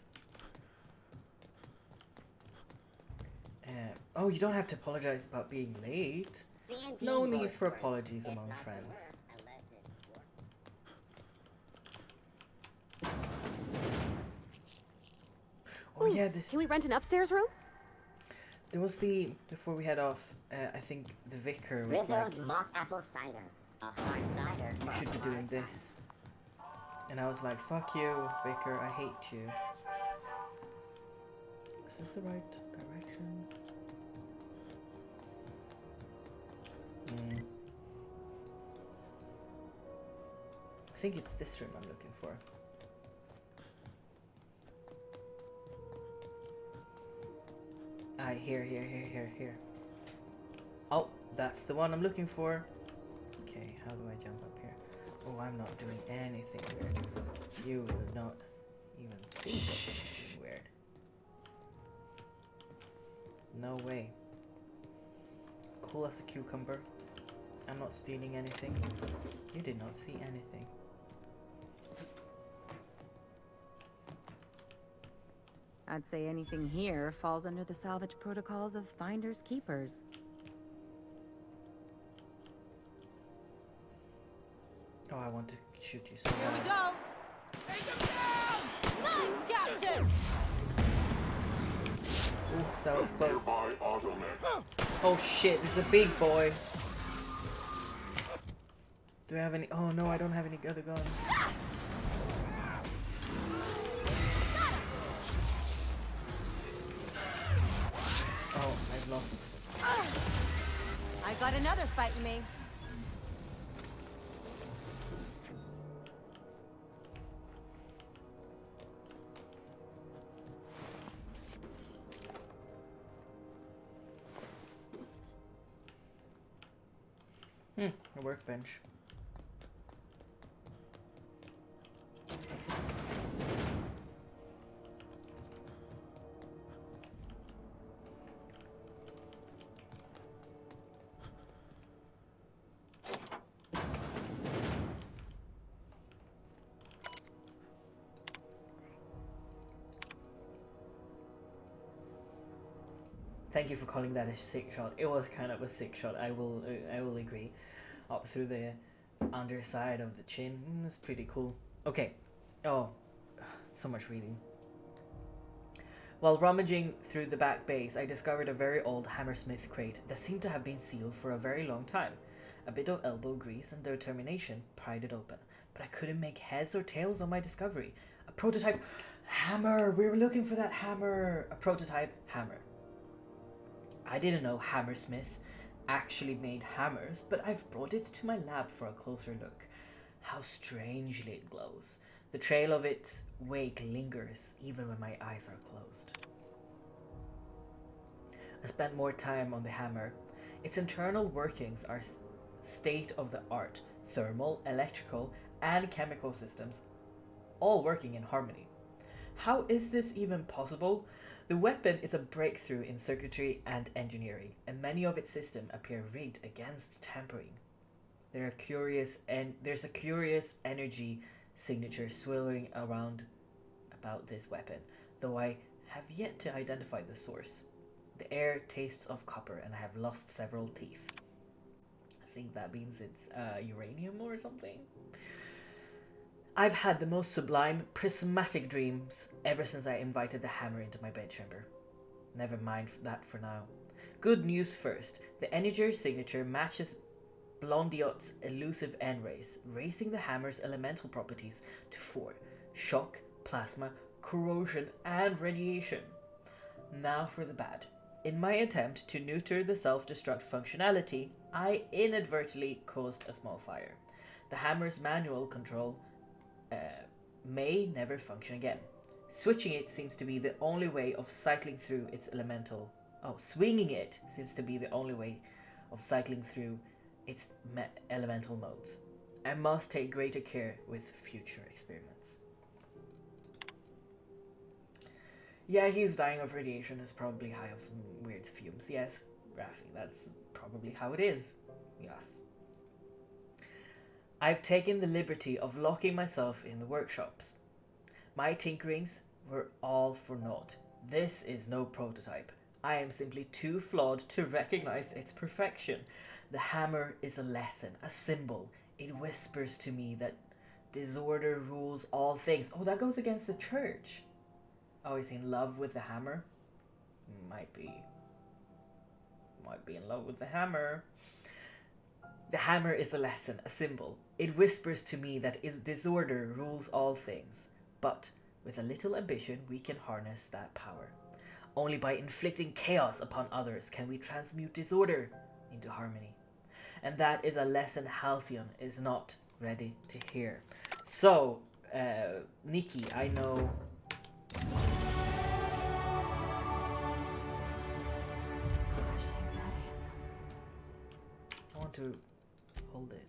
Oh, you don't have to apologize about being late. No need for apologies among friends. Oh yeah, this... Can we rent an upstairs room? There was the... Before we head off, I think the vicar was Rizzo's like... mock apple cider. A hard cider. You should be doing this. And I was like, fuck you, vicar, I hate you. Is this the right direction? I think it's this room I'm looking for. Here. Oh, that's the one I'm looking for. Okay, how do I jump up here? Oh, I'm not doing anything weird. You would not even think of anything weird. No way. Cool as a cucumber. I'm not stealing anything. You did not see anything. I'd say anything here falls under the salvage protocols of finders keepers. Oh, I want to shoot you so Here we bad. go! Take him down! Nice, Captain! Oof. That was close. Oh shit, it's a big boy. Do I have any? Oh no, I don't have any other guns. Oh, I've lost. I got another fight in me. A workbench. Thank you for calling that a sick shot. It was kind of a sick shot. I will agree. Up through the underside of the chin. It's pretty cool. Okay. Oh, so much reading. While rummaging through the back base, I discovered a very old hammersmith crate that seemed to have been sealed for a very long time. A bit of elbow grease and determination pried it open, but I couldn't make heads or tails on my discovery. A prototype hammer! We were looking for that hammer! A prototype hammer. I didn't know Hammersmith actually made hammers, but I've brought it to my lab for a closer look. How strangely it glows. The trail of its wake lingers even when my eyes are closed. I spent more time on the hammer. Its internal workings are state-of-the-art, thermal, electrical, and chemical systems, all working in harmony. How is this even possible? The weapon is a breakthrough in circuitry and engineering, and many of its systems appear rigged against tampering. There's a curious energy signature swirling around about this weapon, though I have yet to identify the source. The air tastes of copper, and I have lost several teeth. I think that means it's uranium or something. I've had the most sublime, prismatic dreams ever since I invited the hammer into my bedchamber. Never mind that for now. Good news first. The Energer signature matches Blondiot's elusive N-rays, raising the hammer's elemental properties to 4. Shock, plasma, corrosion, and radiation. Now for the bad. In my attempt to neuter the self-destruct functionality, I inadvertently caused a small fire. The hammer's manual control may never function again. Switching it seems to be the only way of cycling through its elemental. Swinging it seems to be the only way of cycling through its elemental modes. I must take greater care with future experiments. Yeah, he's dying of radiation. Is probably high of some weird fumes. Yes, Rafi, that's probably how it is. Yes. I've taken the liberty of locking myself in the workshops. My tinkerings were all for naught. This is no prototype. I am simply too flawed to recognize its perfection. The hammer is a lesson, a symbol. It whispers to me that disorder rules all things. Oh, that goes against the church. Oh, he's in love with the hammer? Might be in love with the hammer. The hammer is a lesson, a symbol. It whispers to me that disorder rules all things. But with a little ambition, we can harness that power. Only by inflicting chaos upon others can we transmute disorder into harmony. And that is a lesson Halcyon is not ready to hear. So, Nikki, I know... I want to hold it.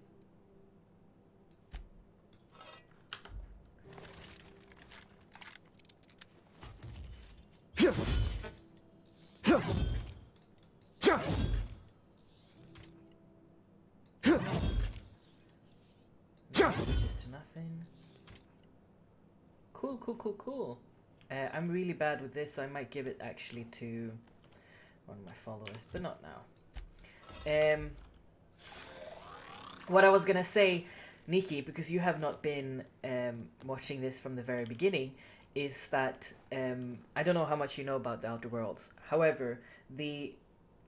Switches to nothing. Cool. I'm really bad with this, so I might give it actually to one of my followers, but not now. What I was gonna say, Nikki, because you have not been watching this from the very beginning, is that I don't know how much you know about the Outer Worlds. However, the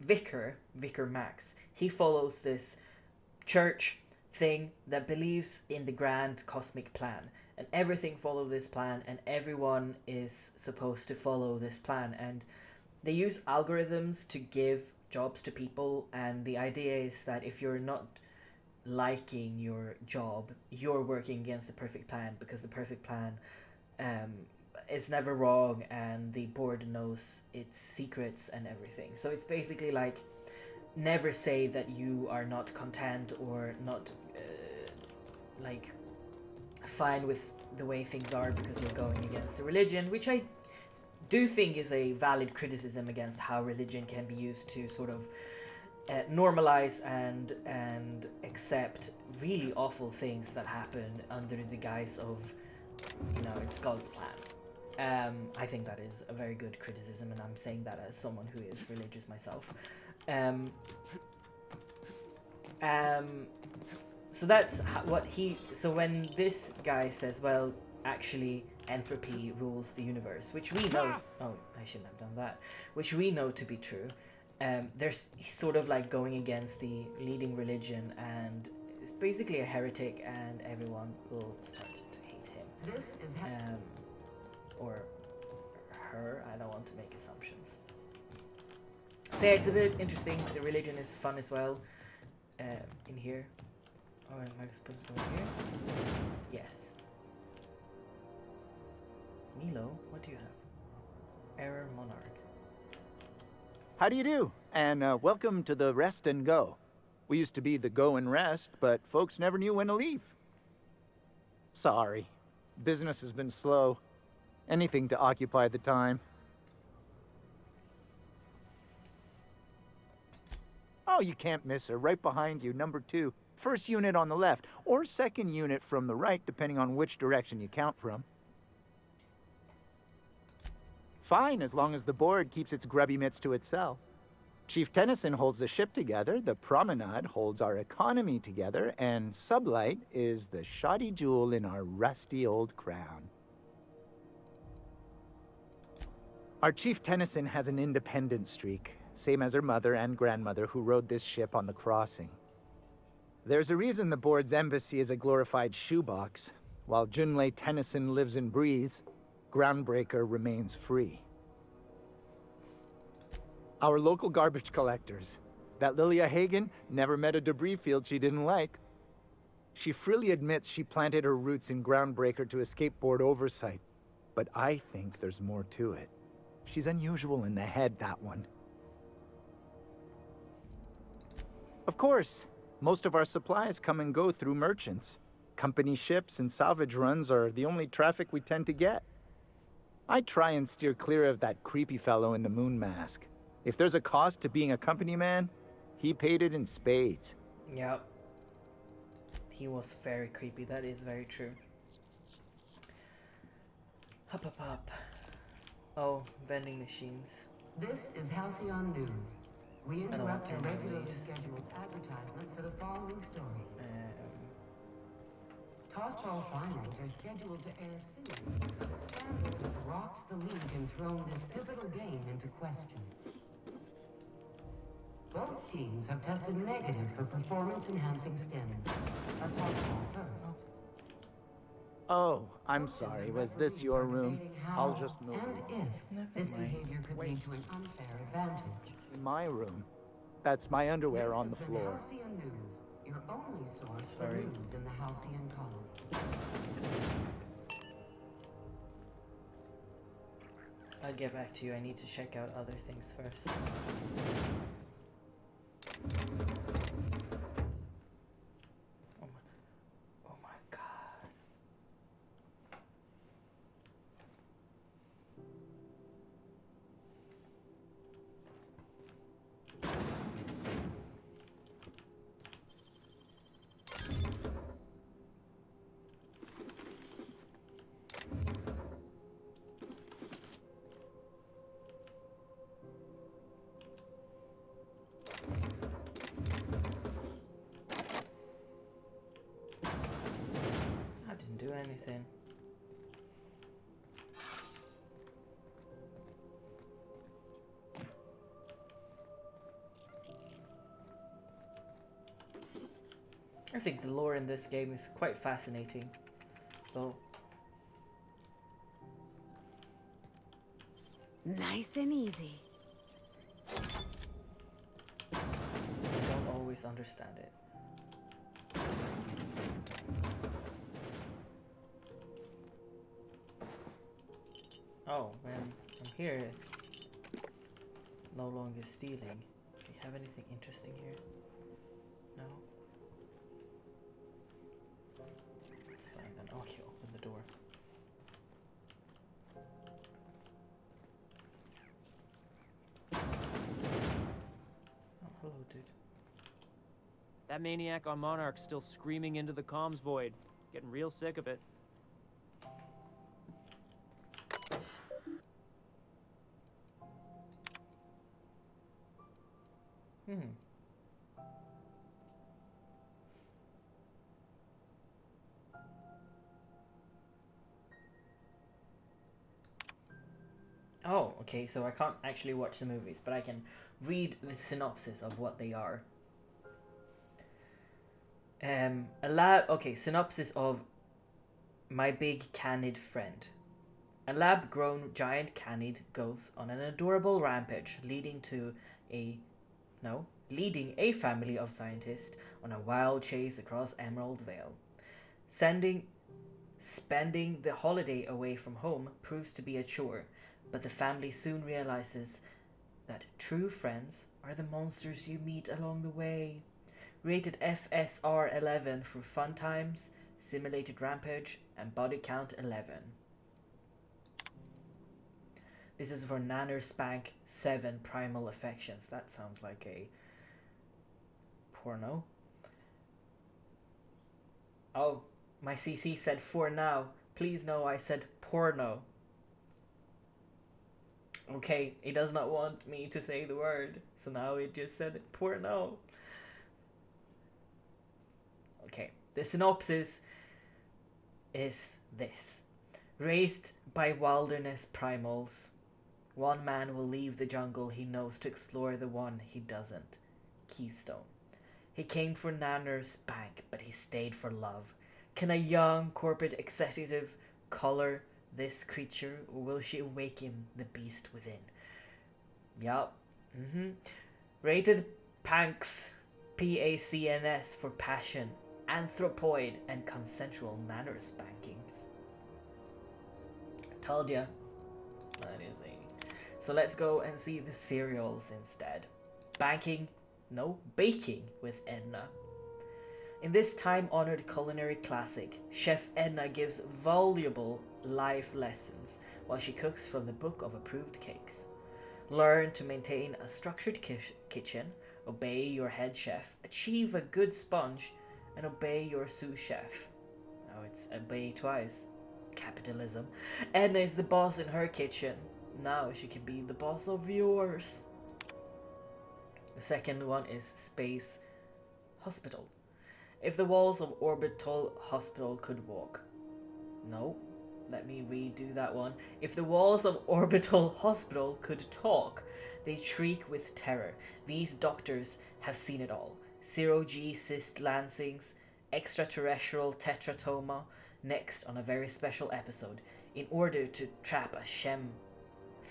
Vicar Max, he follows this church thing that believes in the grand cosmic plan, and everything follows this plan, and everyone is supposed to follow this plan, and they use algorithms to give jobs to people, and the idea is that if you're not liking your job, you're working against the perfect plan, because the perfect plan is never wrong, and the board knows its secrets and everything. So it's basically like, never say that you are not content or not like fine with the way things are because you're going against the religion, which I do think is a valid criticism against how religion can be used to sort of normalize and accept really awful things that happen under the guise of, you know, it's God's plan. I think that is a very good criticism, and I'm saying that as someone who is religious myself. So that's what he. So when this guy says, well, actually, entropy rules the universe, which we know. Oh, I shouldn't have done that. Which we know to be true. There's he's sort of like going against the leading religion, and it's basically a heretic, and everyone will start to hate him. This is or her. I don't want to make assumptions. So yeah, it's a bit interesting. The religion is fun as well. In here. Oh, am I supposed to go in here? Yes. Milo, what do you have? Error Monarch. How do you do? And welcome to the Rest and Go. We used to be the Go and Rest, but folks never knew when to leave. Sorry. Business has been slow. Anything to occupy the time. Oh, you can't miss her. Right behind you, number 2. First unit on the left, or second unit from the right, depending on which direction you count from. Fine, as long as the board keeps its grubby mitts to itself. Chief Tennyson holds the ship together, the Promenade holds our economy together, and Sublight is the shoddy jewel in our rusty old crown. Our Chief Tennyson has an independent streak, same as her mother and grandmother who rode this ship on the crossing. There's a reason the board's embassy is a glorified shoebox. While Junlei Tennyson lives and breathes, Groundbreaker remains free. Our local garbage collectors. That Lilia Hagen never met a debris field she didn't like. She freely admits she planted her roots in Groundbreaker to escape board oversight. But I think there's more to it. She's unusual in the head, that one. Of course, most of our supplies come and go through merchants. Company ships and salvage runs are the only traffic we tend to get. I try and steer clear of that creepy fellow in the moon mask. If there's a cost to being a company man, he paid it in spades. Yep. He was very creepy, that is very true. Up. Oh, vending machines. This is Halcyon News. We interrupt your regularly scheduled advertisement for the following story. Tossball finals are scheduled to air soon. The scandal that rocks the league and thrown this pivotal game into question. Both teams have tested negative for performance-enhancing stims. A tossball first. Oh, I'm sorry. Was this your room? I'll just move. And if this behavior could lead to an unfair advantage. My room. That's my underwear on the floor. Halcyon News, your only source for news in the Halcyon colony. I'll get back to you. I need to check out other things first. Oh my god. I didn't do anything. I think the lore in this game is quite fascinating, though. Nice and easy. I don't always understand it. Oh, when I'm here, it's no longer stealing. Do you have anything interesting here? No? That's fine then. Oh, you open the door. Oh, hello, dude. That maniac on Monarch's still screaming into the comms void. Getting real sick of it. Oh, okay, so I can't actually watch the movies, but I can read the synopsis of what they are. Synopsis of My Big Canid Friend. A lab-grown giant canid goes on an adorable rampage, leading a family of scientists on a wild chase across Emerald Vale. Spending the holiday away from home proves to be a chore, but the family soon realizes that true friends are the monsters you meet along the way. Rated FSR 11 for fun times, simulated rampage, and body count 11. This is for Nanner Spank 7 Primal Affections. That sounds like a porno. Oh, my CC said for now. Please know I said porno. Okay, it does not want me to say the word, so now it just said porno. Okay, the synopsis is this. Raised by wilderness primals, one man will leave the jungle he knows to explore the one he doesn't. Keystone. He came for Nanner's Spank, but he stayed for love. Can a young corporate executive color this creature, or will she awaken the beast within? Yup. Rated Panks, PACNS for passion, anthropoid, and consensual Nanner spankings. Told ya. Anything. So let's go and see the cereals instead. Baking with Edna. In this time-honored culinary classic, Chef Edna gives valuable life lessons while she cooks from the Book of Approved Cakes. Learn to maintain a structured kitchen, obey your head chef, achieve a good sponge, and obey your sous chef. Oh, it's obey twice. Capitalism. Edna is the boss in her kitchen. Now she can be the boss of yours. The second one is Space Hospital. If the walls of Orbital Hospital could walk. No, let me redo that one. If the walls of Orbital Hospital could talk, they shriek with terror. These doctors have seen it all. Zero-G cyst lancings, extraterrestrial tetratoma, next on a very special episode. In order to trap a Shem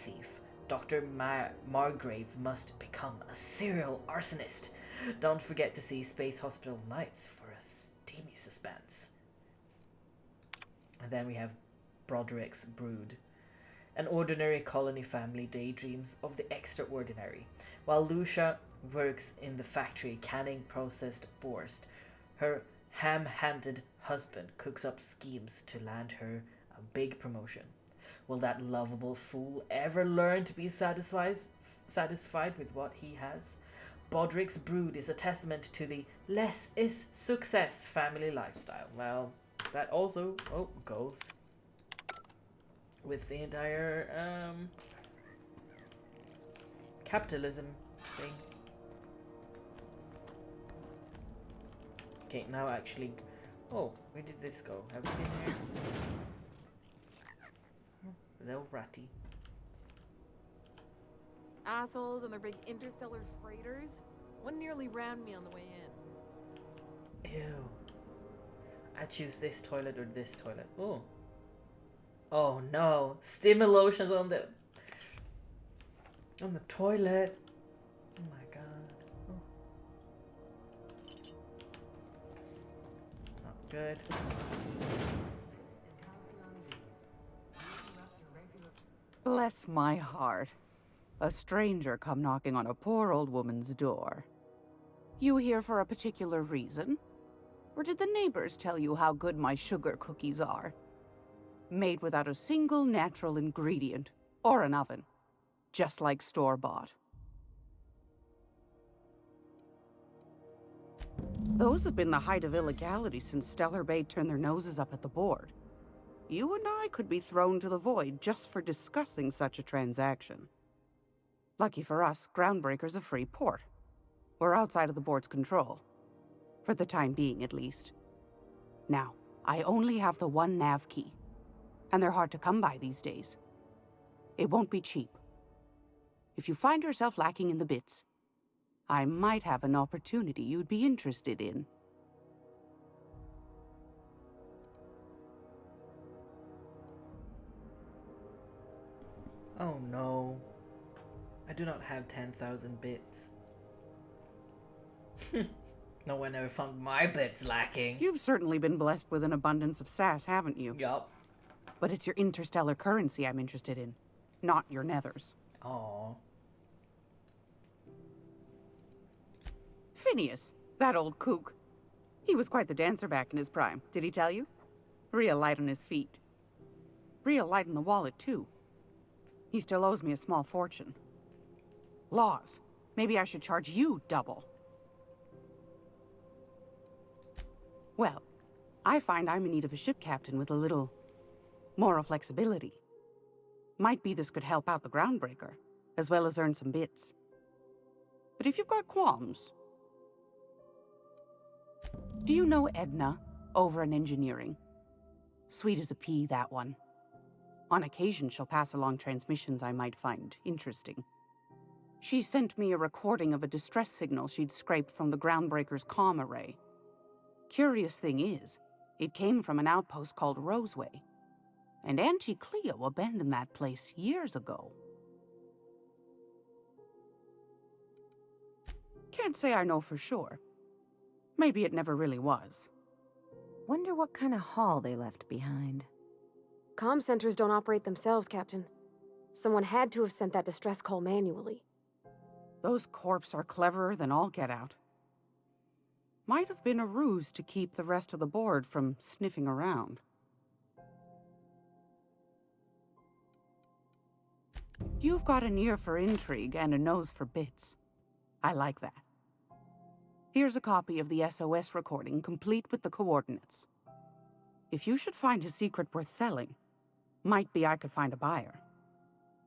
thief, Dr. Margrave must become a serial arsonist. Don't forget to see Space Hospital Nights for a steamy suspense. And then we have Broderick's Brood. An ordinary colony family daydreams of the extraordinary. While Lucia works in the factory canning processed borscht, her ham-handed husband cooks up schemes to land her a big promotion. Will that lovable fool ever learn to be satisfied with what he has? Broderick's Brood is a testament to the less is success family lifestyle. Well, that also goes with the entire capitalism thing. Okay, now actually, where did this go? Have we been here? Little ratty. Assholes and their big interstellar freighters. One nearly rammed me on the way in. Ew. I choose this toilet or this toilet. Oh. Oh no. Stimulations on the toilet. Oh my god. Oh. Not good. Bless my heart. A stranger come knocking on a poor old woman's door. You here for a particular reason? Or did the neighbors tell you how good my sugar cookies are? Made without a single natural ingredient, or an oven. Just like store-bought. Those have been the height of illegality since Stellar Bay turned their noses up at the board. You and I could be thrown to the void just for discussing such a transaction. Lucky for us, Groundbreaker's a free port. We're outside of the board's control. For the time being, at least. Now, I only have the one nav key. And they're hard to come by these days. It won't be cheap. If you find yourself lacking in the bits, I might have an opportunity you'd be interested in. Oh no. I do not have 10,000 bits. No one ever found my bits lacking. You've certainly been blessed with an abundance of sass, haven't you? Yup. But it's your interstellar currency I'm interested in, not your nethers. Aww. Phineas, that old kook. He was quite the dancer back in his prime, did he tell you? Real light on his feet. Real light in the wallet, too. He still owes me a small fortune. Laws. Maybe I should charge you double. Well, I find I'm in need of a ship captain with a little moral flexibility. Might be this could help out the Groundbreaker, as well as earn some bits. But if you've got qualms... Do you know Edna, over in engineering? Sweet as a pea, that one. On occasion, she'll pass along transmissions I might find interesting. She sent me a recording of a distress signal she'd scraped from the Groundbreaker's comm array. Curious thing is, it came from an outpost called Roseway. And Auntie Cleo abandoned that place years ago. Can't say I know for sure. Maybe it never really was. Wonder what kind of haul they left behind. Comm centers don't operate themselves, Captain. Someone had to have sent that distress call manually. Those corps are cleverer than all get out. Might have been a ruse to keep the rest of the board from sniffing around. You've got an ear for intrigue and a nose for bits. I like that. Here's a copy of the SOS recording, complete with the coordinates. If you should find a secret worth selling, might be I could find a buyer.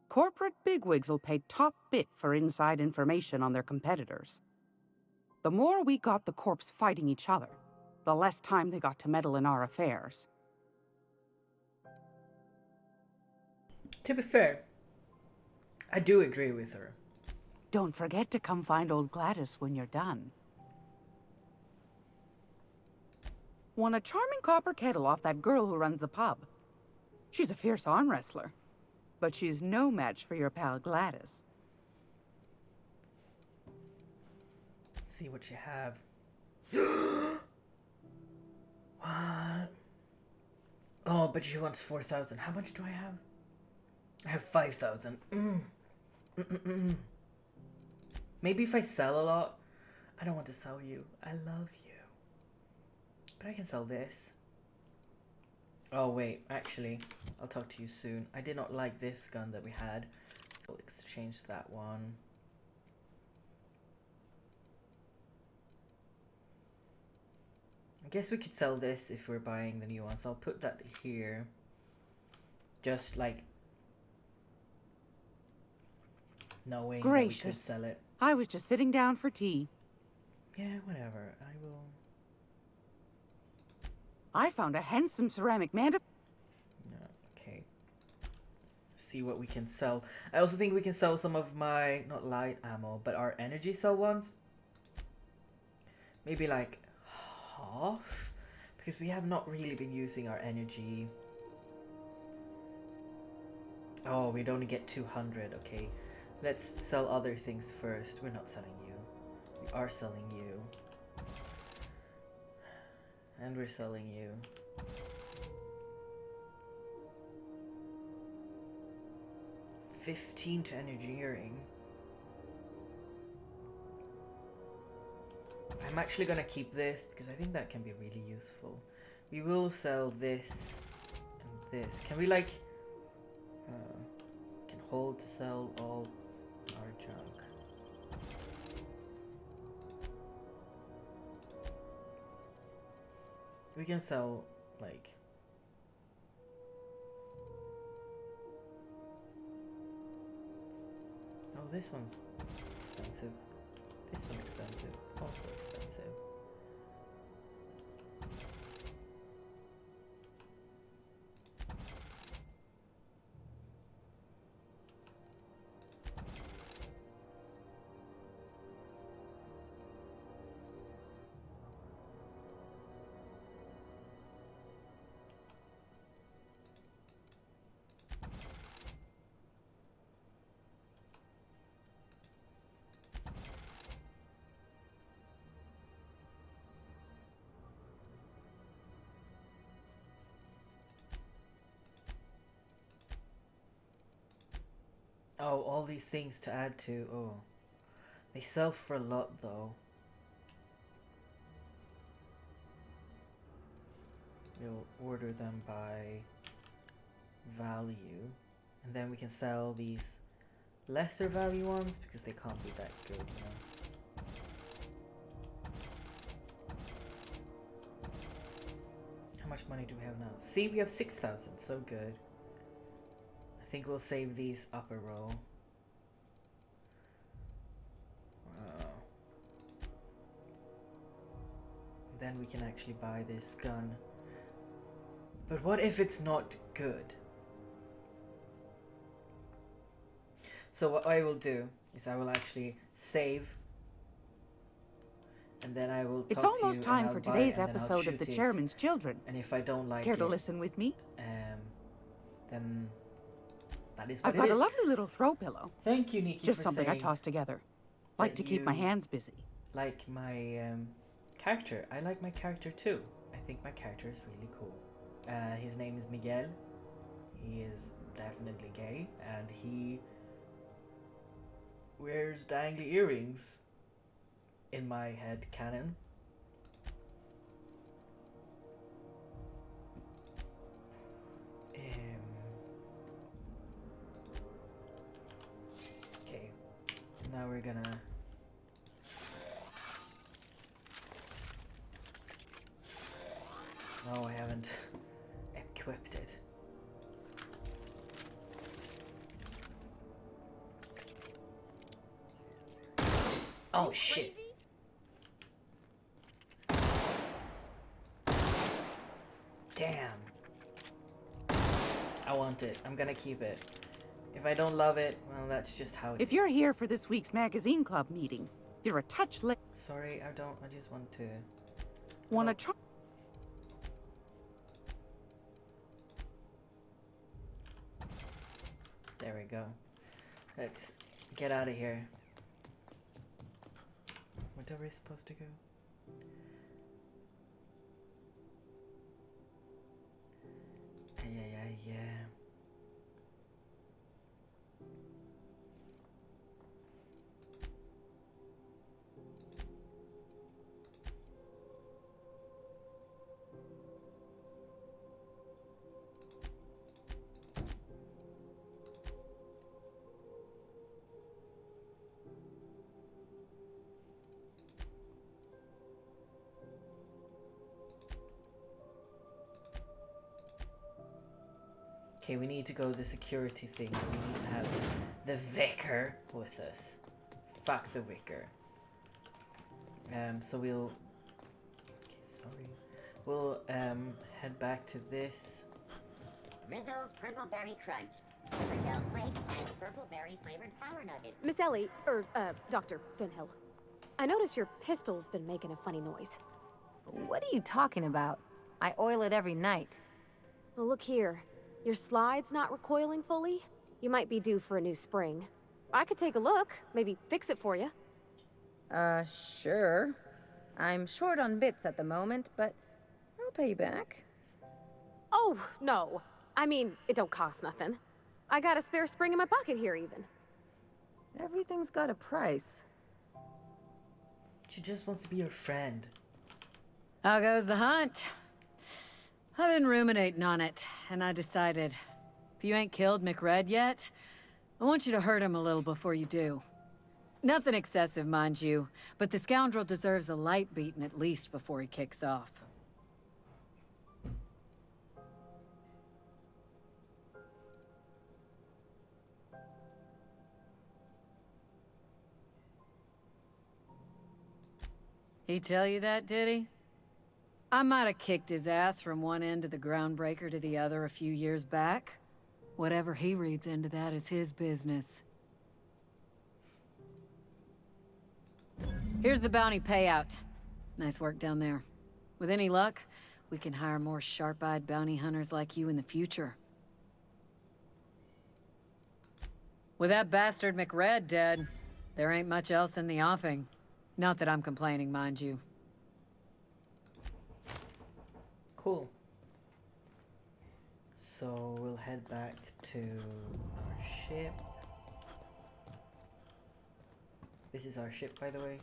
Corporate bigwigs will pay top bit for inside information on their competitors. The more we got the corps fighting each other, the less time they got to meddle in our affairs. To be fair, I do agree with her. Don't forget to come find old Gladys when you're done. Won a charming copper kettle off that girl who runs the pub. She's a fierce arm wrestler, but she's no match for your pal Gladys. Let's see what you have. What? Oh, but she wants 4,000. How much do I have? I have 5,000. Maybe if I sell a lot. I don't want to sell you. I love you. But I can sell this. Oh wait, actually, I'll talk to you soon. I did not like this gun that we had. So we'll exchange that one. I guess we could sell this if we're buying the new one. So I'll put that here. Just like knowing that we could sell it. I was just sitting down for tea. Yeah, whatever. I will. I found a handsome ceramic mandip. Okay. See what we can sell. I also think we can sell some of my, not light ammo, but our energy cell ones. Maybe like half because we have not really been using our energy. Oh, we'd only get 200. Okay, let's sell other things first. We're not selling you. We are selling you. And we're selling you. $15 to engineering. I'm actually gonna keep this because I think that can be really useful. We will sell this and this. Can we like can hold to sell all our junk? We can sell like oh, this one's expensive. This one expensive. Also expensive. Oh, all these things to add to. Oh, they sell for a lot though. We'll order them by value, and then we can sell these lesser value ones because they can't be that good, you know. How much money do we have now? See, we have 6,000. So good. I think we'll save these upper row. Wow. Then we can actually buy this gun. But what if it's not good? So what I will do is I will actually save, and then I will talk It's to almost you time and for I'll buy today's it, and then I'll episode of shoot The it. Chairman's Children. And if I don't like Care it, to listen with me? Then that is what I've got it a is. lovely little throw pillow. Thank you, Nikki, Just for something I saying tossed together. Like that to keep my you hands busy. like my character. I like my character too. I think my character is really cool. His name is Miguel. He is definitely gay, and he wears dangly earrings in my head canon. Okay, now we're gonna no, I haven't equipped it. Oh shit. Damn. I want it. I'm gonna keep it. If I don't love it, well, that's just how it is. If you're here for this week's magazine club meeting, you're a touch late. Sorry, I don't. I just want to. Want to try? There we go. Let's get out of here. Where are we supposed to go? Yeah. Okay, we need to go the security thing. We need to have the vicar with us. Fuck the vicar. So we'll... Okay, sorry. We'll head back to this. Rizzo's Purple Berry Crunch. Vanilla flakes and purple berry flavored power nuggets. Miss Ellie, Dr. Finhill. I notice your pistol's been making a funny noise. What are you talking about? I oil it every night. Well, look here. Your slide's not recoiling fully? You might be due for a new spring. I could take a look, maybe fix it for you. Sure. I'm short on bits at the moment, but I'll pay you back. Oh, no. I mean, it don't cost nothing. I got a spare spring in my pocket here, even. Everything's got a price. She just wants to be your friend. How goes the hunt? I've been ruminating on it, and I decided, if you ain't killed McRed yet, I want you to hurt him a little before you do. Nothing excessive, mind you, but the scoundrel deserves a light beating at least before he kicks off. He tell you that, did he? I might have kicked his ass from one end of the groundbreaker to the other a few years back. Whatever he reads into that is his business. Here's the bounty payout. Nice work down there. With any luck, we can hire more sharp-eyed bounty hunters like you in the future. With that bastard McRed dead, there ain't much else in the offing. Not that I'm complaining, mind you. Cool. So we'll head back to our ship. This is our ship, by the way.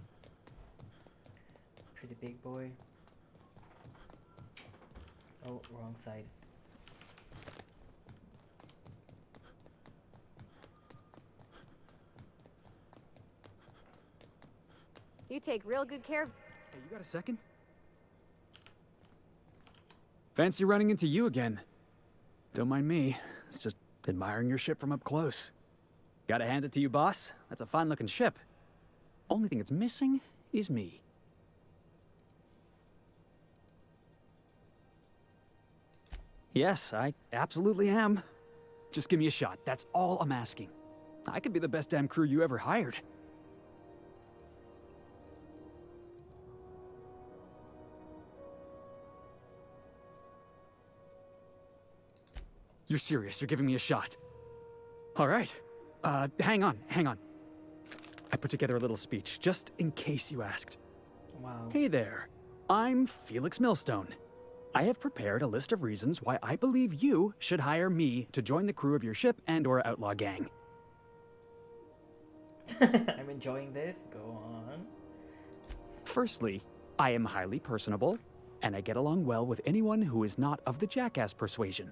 Pretty big boy. Oh, wrong side. You take real good care of... Hey, you got a second? Fancy running into you again. Don't mind me. It's just admiring your ship from up close. Gotta hand it to you, boss. That's a fine-looking ship. Only thing it's missing is me. Yes, I absolutely am. Just give me a shot. That's all I'm asking. I could be the best damn crew you ever hired. You're serious, you're giving me a shot. All right. Hang on. I put together a little speech, just in case you asked. Wow. Hey there. I'm Felix Millstone. I have prepared a list of reasons why I believe you should hire me to join the crew of your ship and/or outlaw gang. I'm enjoying this. Go on. Firstly, I am highly personable, and I get along well with anyone who is not of the jackass persuasion.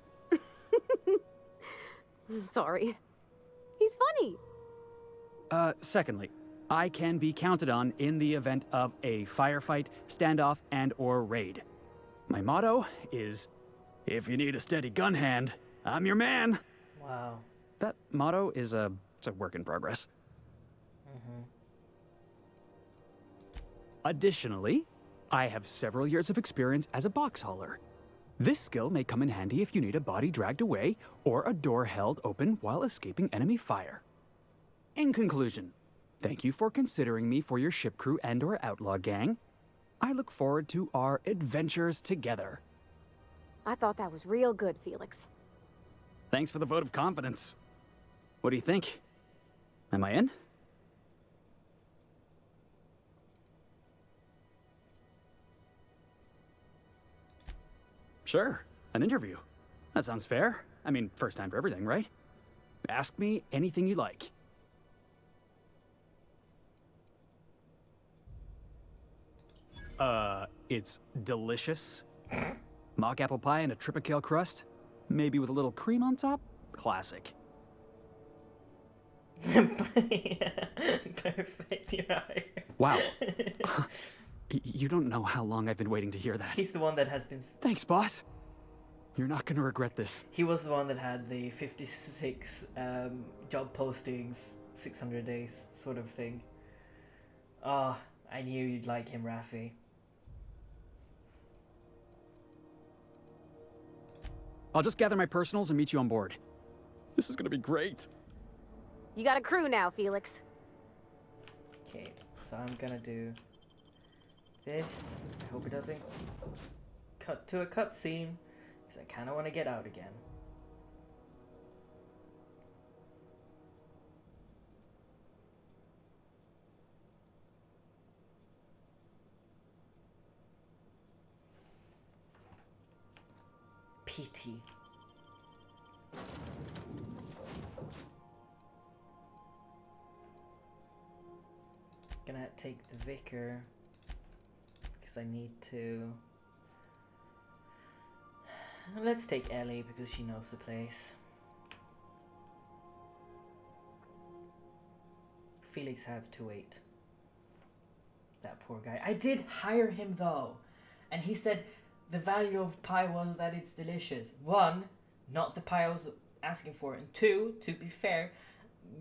Sorry. He's funny. Secondly, I can be counted on in the event of a firefight, standoff, and/or raid. My motto is, if you need a steady gun hand, I'm your man. Wow. That motto is it's a work in progress. Additionally, I have several years of experience as a box hauler. This skill may come in handy if you need a body dragged away or a door held open while escaping enemy fire. In conclusion, thank you for considering me for your ship crew and/or outlaw gang. I look forward to our adventures together. I thought that was real good, Felix. Thanks for the vote of confidence. What do you think? Am I in? Sure, an interview. That sounds fair. I mean, first time for everything, right? Ask me anything you like. It's delicious. Mock apple pie and a tripicale crust. Maybe with a little cream on top? Classic. Perfect, you're hired. Wow. You don't know how long I've been waiting to hear that. He's the one that has been... Thanks, boss. You're not gonna regret this. He was the one that had the 56 job postings, 600 days sort of thing. Oh, I knew you'd like him, Raffi. I'll just gather my personals and meet you on board. This is gonna be great. You got a crew now, Felix. Okay, so I'm gonna do this. I hope it doesn't cut to a cutscene, because I kind of want to get out again. PT. Gonna take the vicar because I need to. Let's take Ellie because she knows the place. Felix have to wait. That poor guy. I did hire him though, and he said the value of pie was that it's delicious. One, not the pie I was asking for, and two, to be fair,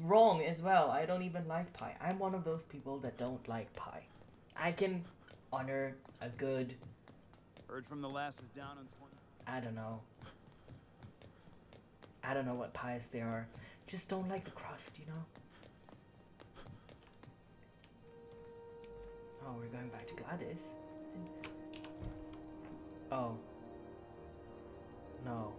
wrong as well. I don't even like pie. I'm one of those people that don't like pie. I can honor a good. Heard from the lasses down on 20. I don't know. I don't know what pies they are. Just don't like the crust, you know? Oh, we're going back to Gladys. Oh. No.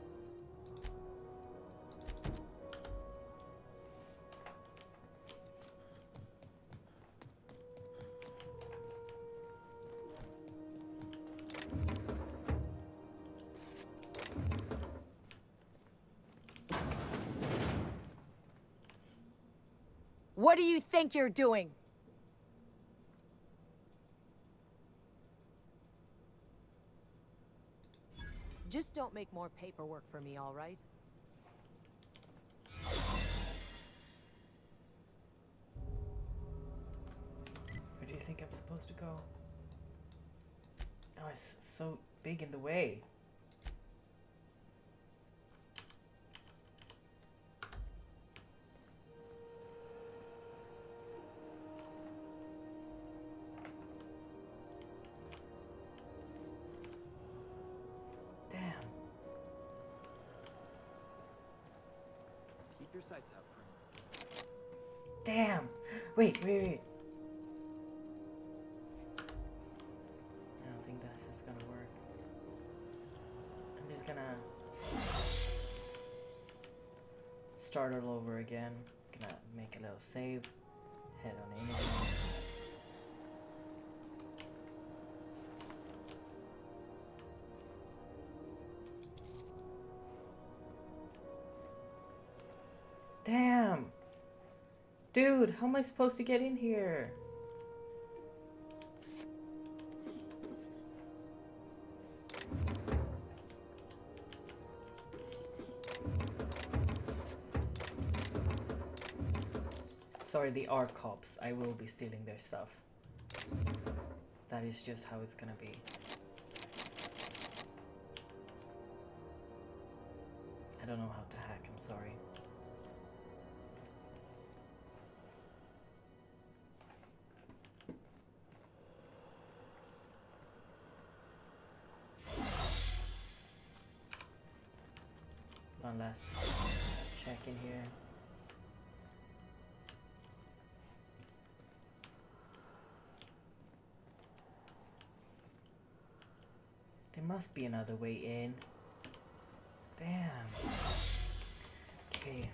What do you think you're doing? Just don't make more paperwork for me, all right? Where do you think I'm supposed to go? Oh, it's so big in the way. Keep your sights out for me. Damn! Wait. I don't think this is gonna work. I'm just gonna start all over again. Gonna make a little save. Head on in again. Damn! Dude, how am I supposed to get in here? Sorry, the art cops. I will be stealing their stuff. That is just how it's gonna be. I don't know how to hack, I'm sorry. One last check in here. There must be another way in. Damn. Okay.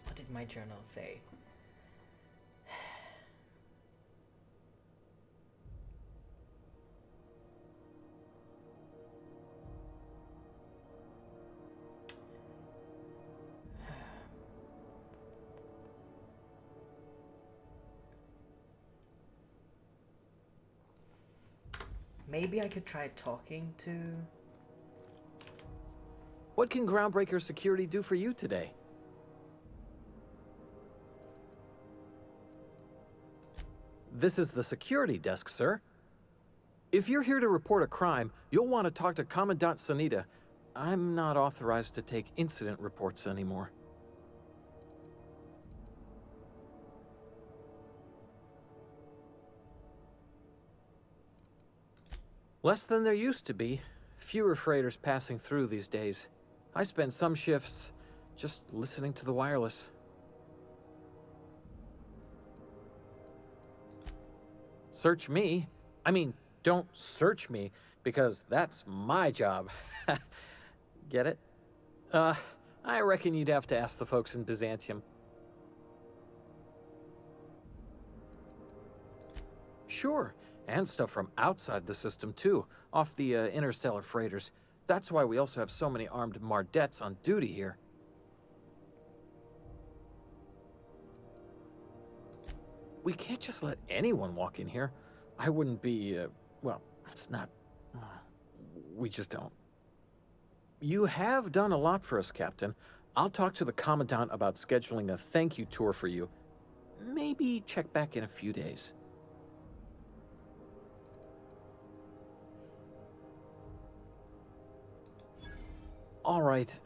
What did my journal say? Maybe I could try talking to... What can Groundbreaker Security do for you today? This is the security desk, sir. If you're here to report a crime, you'll want to talk to Commandant Sunita. I'm not authorized to take incident reports anymore. Less than there used to be. Fewer freighters passing through these days. I spend some shifts just listening to the wireless. search me. I mean, don't search me, because that's my job. Get it? I reckon you'd have to ask the folks in Byzantium. Sure, and stuff from outside the system too, off the interstellar freighters. That's why we also have so many armed Mardettes on duty here. We can't just let anyone walk in here. I wouldn't be, well, that's not... we just don't. You have done a lot for us, Captain. I'll talk to the Commandant about scheduling a thank you tour for you. Maybe check back in a few days. All right,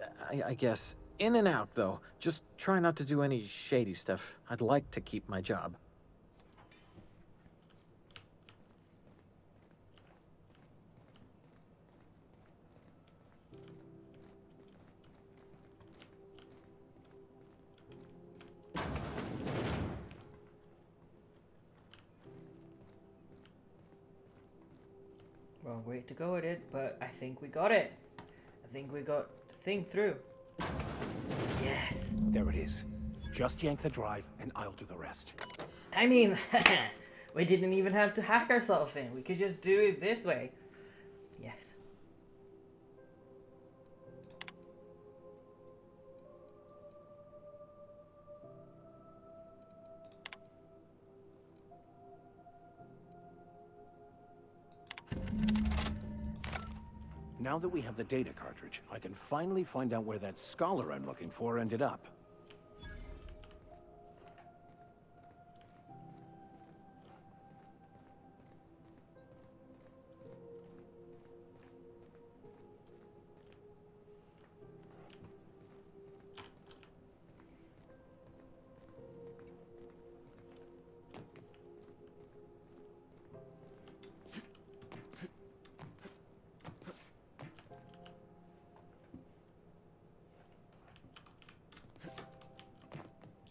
I guess. In and out, though. Just try not to do any shady stuff. I'd like to keep my job. Wrong way to go at it, but I think we got it. I think we got the thing through. Yes. There it is. Just yank the drive, and I'll do the rest. I mean, we didn't even have to hack ourselves in. We could just do it this way. Yes. Now that we have the data cartridge, I can finally find out where that scholar I'm looking for ended up.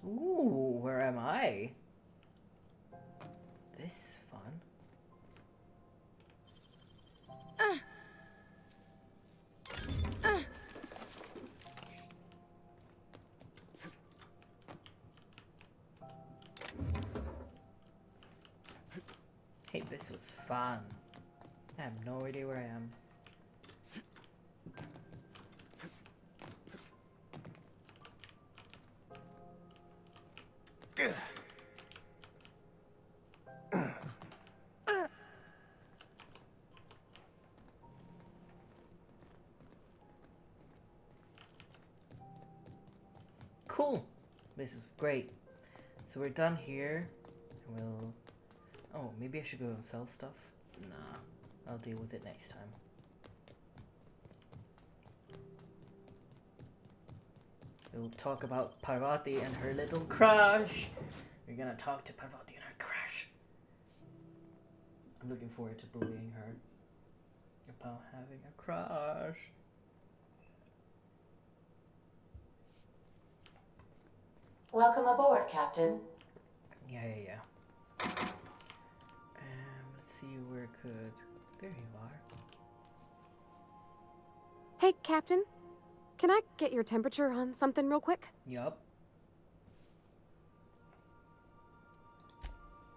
Ooh, where am I? This is fun. Hey, this was fun. I have no idea where I am. Cool. This is great. So we're done here. We'll... Oh, maybe I should go and sell stuff? Nah, I'll deal with it next time. We'll talk about Parvati and her little crush. We're gonna talk to Parvati and her crush. I'm looking forward to bullying her about having a crush. Welcome aboard, Captain. Yeah. Let's see where could... There you are. Hey, Captain. Can I get your temperature on something real quick? Yup.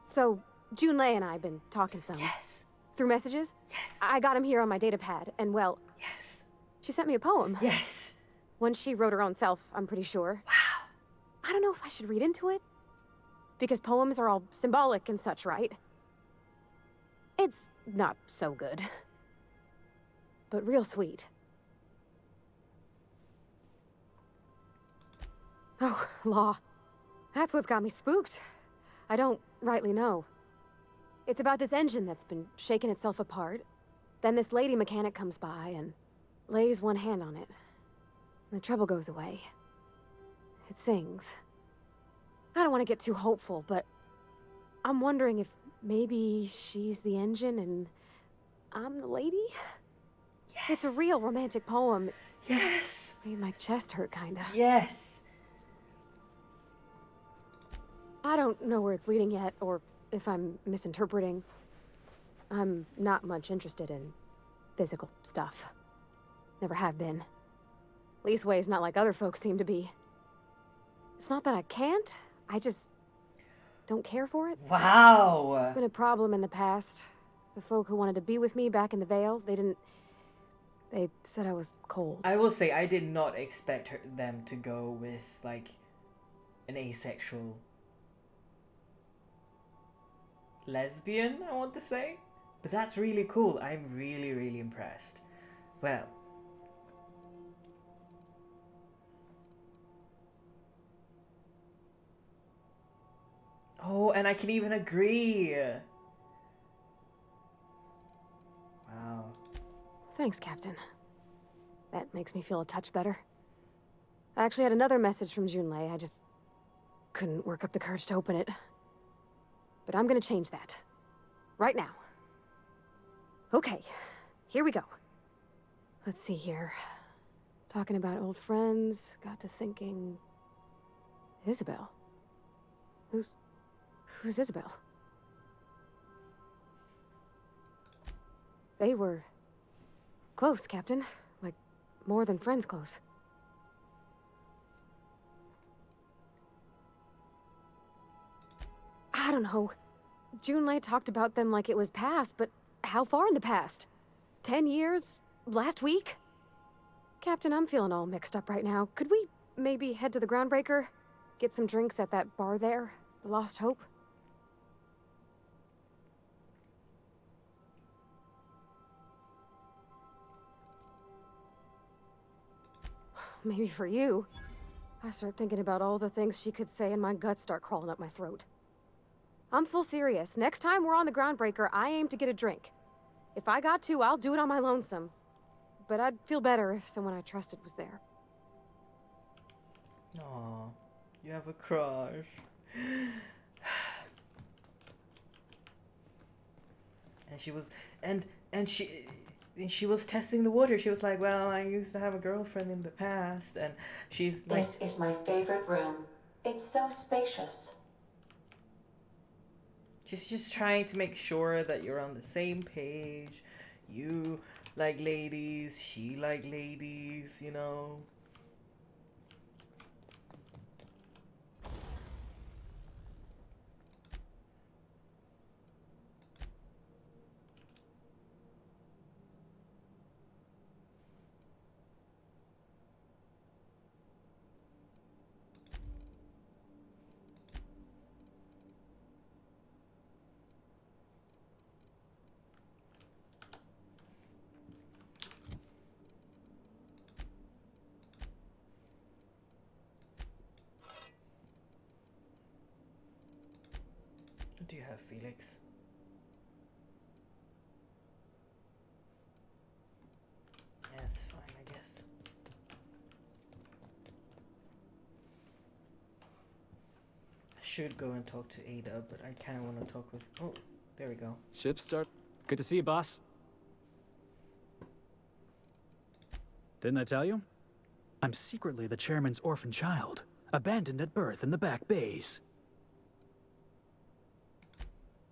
So, Junlei and I have been talking some. Yes. Through messages? Yes. I got him here on my data pad, and well... Yes. She sent me a poem. Yes. One she wrote her own self, I'm pretty sure. Wow. I don't know if I should read into it. Because poems are all symbolic and such, right? It's not so good. But real sweet. Oh, law. That's what's got me spooked. I don't rightly know. It's about this engine that's been shaking itself apart. Then this lady mechanic comes by and lays one hand on it. And the trouble goes away. It sings. I don't want to get too hopeful, but I'm wondering if maybe she's the engine and I'm the lady? Yes. It's a real romantic poem. Yes. Made my chest hurt, kinda. Yes. I don't know where it's leading yet, or if I'm misinterpreting. I'm not much interested in physical stuff. Never have been. Leastways, not like other folks seem to be. It's not that I can't, I just don't care for it. Wow! It's been a problem in the past. The folk who wanted to be with me back in the Vale, they said I was cold. I will say, I did not expect them to go with, like, an asexual lesbian, I want to say. But that's really cool. I'm really, really impressed. Well. Oh, and I can even agree. Wow. Thanks, Captain. That makes me feel a touch better. I actually had another message from Junlei. I just couldn't work up the courage to open it. But I'm gonna change that. Right now. Okay, here we go. Let's see here. Talking about old friends, got to thinking... Isabel? Who's Isabel? They were... close, Captain. Like, more than friends close. I don't know. Junlei talked about them like it was past, but how far in the past? 10 years? Last week? Captain, I'm feeling all mixed up right now. Could we maybe head to the Groundbreaker? Get some drinks at that bar there? The Lost Hope? Maybe for you. I start thinking about all the things she could say and my guts start crawling up my throat. I'm full serious. Next time we're on the Groundbreaker, I aim to get a drink. If I got to, I'll do it on my lonesome. But I'd feel better if someone I trusted was there. Aw, you have a crush. And she was, and she was testing the water. She was like, well, I used to have a girlfriend in the past, and she's like... This is my favorite room. It's so spacious. She's just trying to make sure that you're on the same page. You like ladies, she like ladies, you know. What do you have, Felix? Yeah, it's fine, I guess. I should go and talk to Ada, but I kind of want to talk with... Oh, there we go. Ship start. Good to see you, boss. Didn't I tell you? I'm secretly the chairman's orphan child, abandoned at birth in the back bays.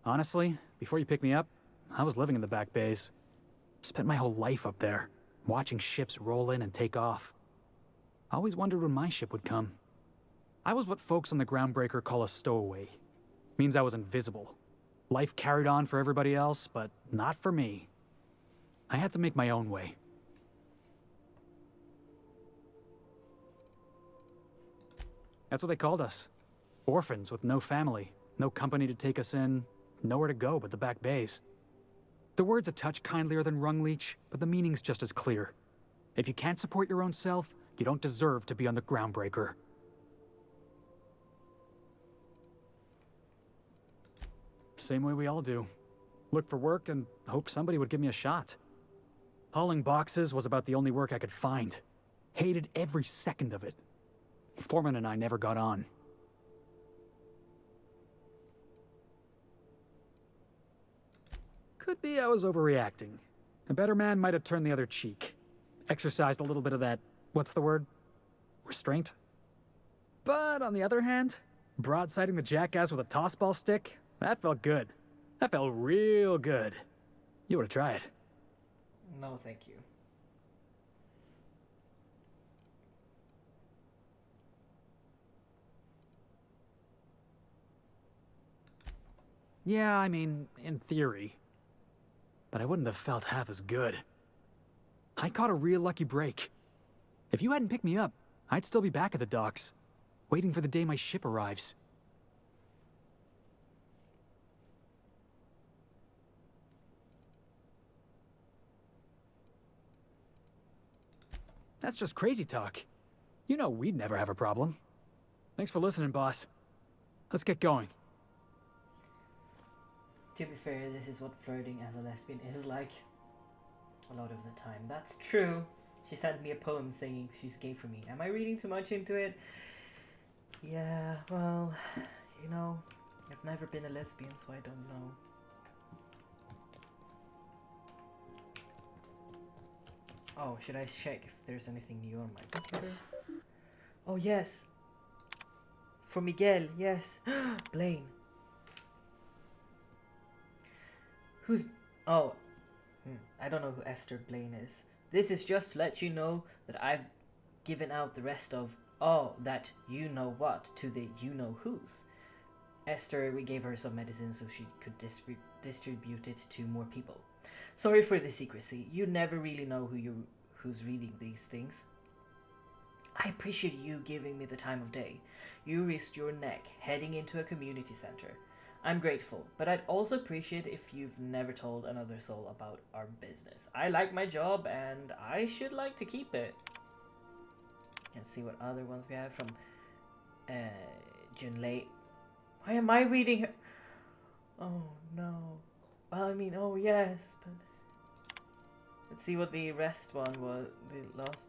Honestly, before you picked me up, I was living in the back bays. Spent my whole life up there, watching ships roll in and take off. I always wondered when my ship would come. I was what folks on the Groundbreaker call a stowaway. Means I was invisible. Life carried on for everybody else, but not for me. I had to make my own way. That's what they called us. Orphans with no family, no company to take us in, nowhere to go but the back bays. The word's a touch kindlier than Rungleech, but the meaning's just as clear. If you can't support your own self, you don't deserve to be on the Groundbreaker. Same way we all do. Look for work and hope somebody would give me a shot. Hauling boxes was about the only work I could find. Hated every second of it. Foreman and I never got on. Could be I was overreacting. A better man might have turned the other cheek. Exercised a little bit of that, what's the word? Restraint? But on the other hand, broadsiding the jackass with a tossball stick, That felt good. That felt real good. You ought to try it. No, thank you. Yeah, I mean, in theory. But I wouldn't have felt half as good. I caught a real lucky break. If you hadn't picked me up, I'd still be back at the docks, waiting for the day my ship arrives. That's just crazy talk. You know we'd never have a problem. Thanks for listening, boss. Let's get going. To be fair, this is what flirting as a lesbian is like. A lot of the time. That's true. She sent me a poem saying she's gay for me. Am I reading too much into it? Yeah, well, you know, I've never been a lesbian, so I don't know. Oh, should I check if there's anything new on my computer? Oh, yes. For Miguel, yes. Blaine. Who's... Oh. I don't know who Esther Blaine is. This is just to let you know that I've given out the rest of that you know what to the you know who's. Esther, we gave her some medicine so she could distribute it to more people. Sorry for the secrecy. You never really know who's reading these things. I appreciate you giving me the time of day. You risked your neck heading into a community center. I'm grateful, but I'd also appreciate if you've never told another soul about our business. I like my job, and I should like to keep it. Let's see what other ones we have from Junlei. Why am I reading her? Oh, no. Well, I mean, oh, yes, but... Let's see what the rest one was. The last...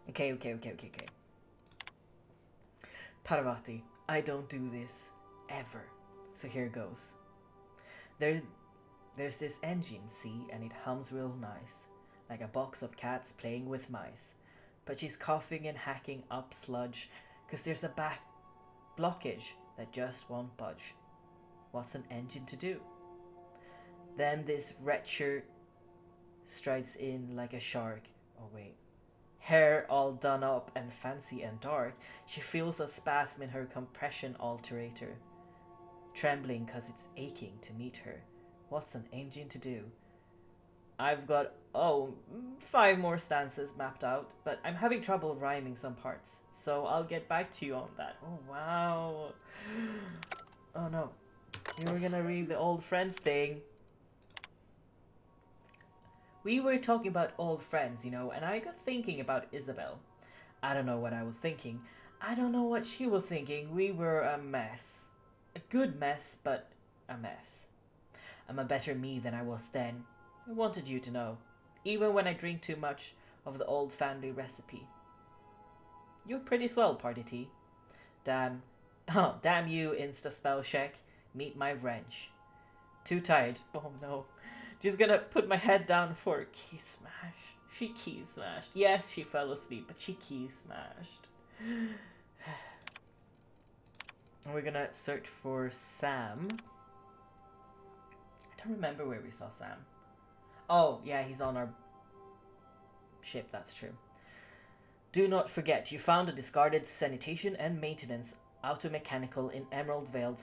Okay. Parvati, I don't do this ever. So here goes. There's this engine, see, and it hums real nice, like a box of cats playing with mice. But she's coughing and hacking up sludge, 'cause there's a back blockage that just won't budge. What's an engine to do? Then this wretcher strides in like a shark. Oh wait. Hair all done up and fancy and dark, she feels a spasm in her compression alterator, trembling 'cause it's aching to meet her. What's an engine to do? I've got, 5 more stanzas mapped out, but I'm having trouble rhyming some parts, so I'll get back to you on that. Oh, wow. Oh, no. You were gonna read the old friends thing. We were talking about old friends, you know, and I got thinking about Isabel. I don't know what I was thinking. I don't know what she was thinking. We were a mess. A good mess, but a mess. I'm a better me than I was then. I wanted you to know. Even when I drink too much of the old family recipe. You're pretty swell, Party T. Damn you, Insta spell check. Meet my wrench. Too tired. Oh no. Just gonna put my head down for a key smash. She key smashed. Yes, she fell asleep, but she key smashed. And we're gonna search for Sam. I don't remember where we saw Sam. Oh, yeah, he's on our ship, that's true. Do not forget, you found a discarded sanitation and maintenance automechanical in Emerald Vale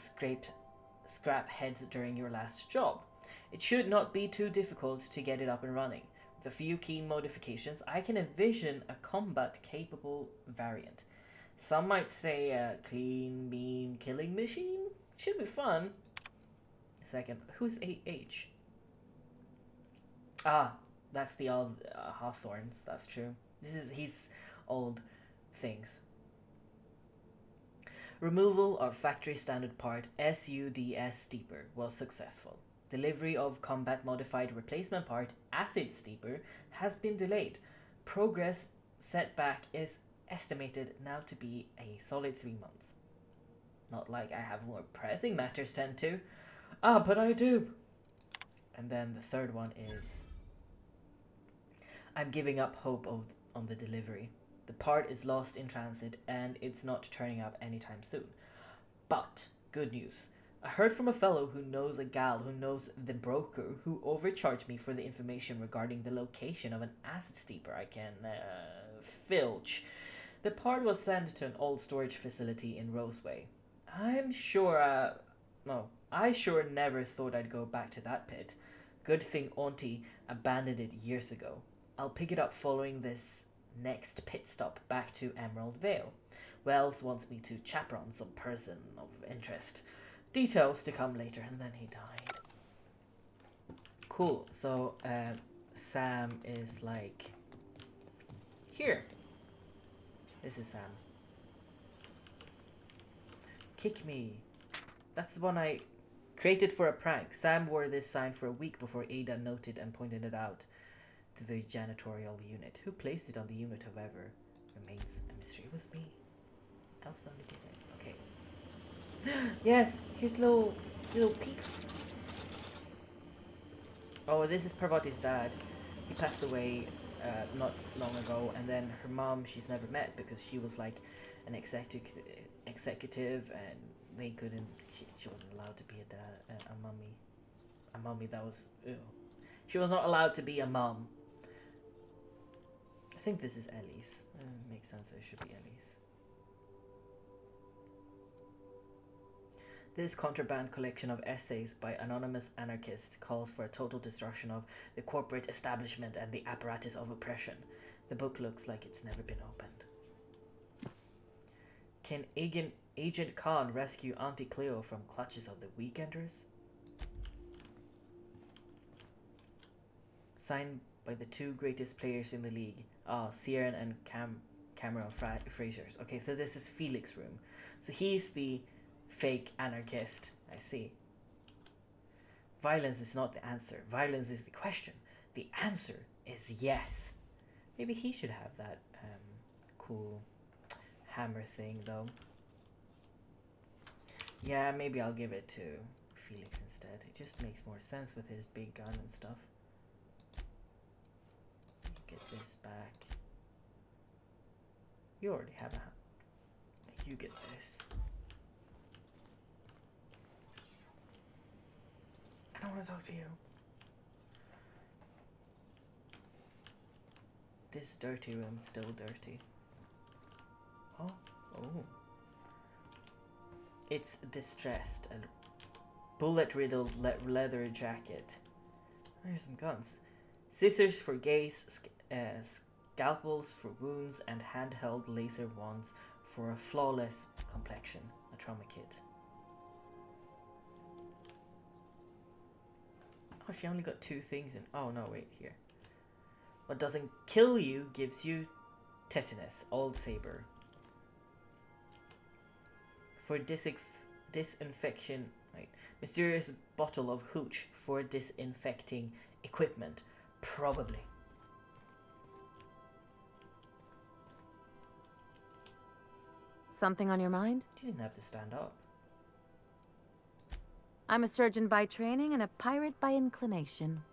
scrap heads during your last job. It should not be too difficult to get it up and running. With a few key modifications, I can envision a combat-capable variant. Some might say a clean, mean killing machine? Should be fun. Second, who's AH? Ah, that's the old Hawthorns, that's true. He's old things. Removal of factory standard part SUDS Steeper was successful. Delivery of combat modified replacement part Acid Steeper has been delayed. Progress setback is estimated now to be a solid 3 months. Not like I have more pressing matters to tend to. Ah, but I do. And then the third one is I'm giving up hope on the delivery. The part is lost in transit and it's not turning up anytime soon. But, good news. I heard from a fellow who knows a gal who knows the broker who overcharged me for the information regarding the location of an acid steeper I can filch. The part was sent to an old storage facility in Roseway. I sure never thought I'd go back to that pit. Good thing Auntie abandoned it years ago. I'll pick it up following this next pit stop back to Emerald Vale. Wells wants me to chaperone some person of interest. Details to come later, and then he died. Cool, so Sam is like here. This is Sam. Kick me. That's the one I created for a prank. Sam wore this sign for a week before Ada noted and pointed it out to the janitorial unit. Who placed it on the unit, however, remains a mystery. It was me. Else only did it. Okay. Yes, here's little peek. Oh, this is Parvati's dad. He passed away not long ago, and then her mom she's never met because she was like an executive and they couldn't, she wasn't allowed to be a mummy that was, ew. She was not allowed to be a mom. I think this is Ellie's. Makes sense that it should be Ellie's. This contraband collection of essays by anonymous anarchists calls for a total destruction of the corporate establishment and the apparatus of oppression. The book looks like it's never been opened. Can Agent Khan rescue Auntie Cleo from clutches of the Weekenders? Signed by the two greatest players in the league. Sieran and Cameron Frasers. Okay, so this is Felix's room. So he's the fake anarchist. I see. Violence is not the answer. Violence is the question. The answer is yes. Maybe he should have that cool hammer thing though. Yeah, maybe I'll give it to Felix instead. It just makes more sense with his big gun and stuff. Get this back. You already have a... You get this. I don't want to talk to you. This dirty room's still dirty. Oh. It's distressed. A bullet-riddled leather jacket. There's some guns. Scissors for gaze, scalpels for wounds, and handheld laser wands for a flawless complexion. A trauma kit. Oh, she only got 2 things in. Oh no, wait, here. What doesn't kill you gives you tetanus. Old Saber. For disinfection, right? Mysterious bottle of hooch for disinfecting equipment. Probably. Something on your mind? You didn't have to stand up. I'm a surgeon by training and a pirate by inclination.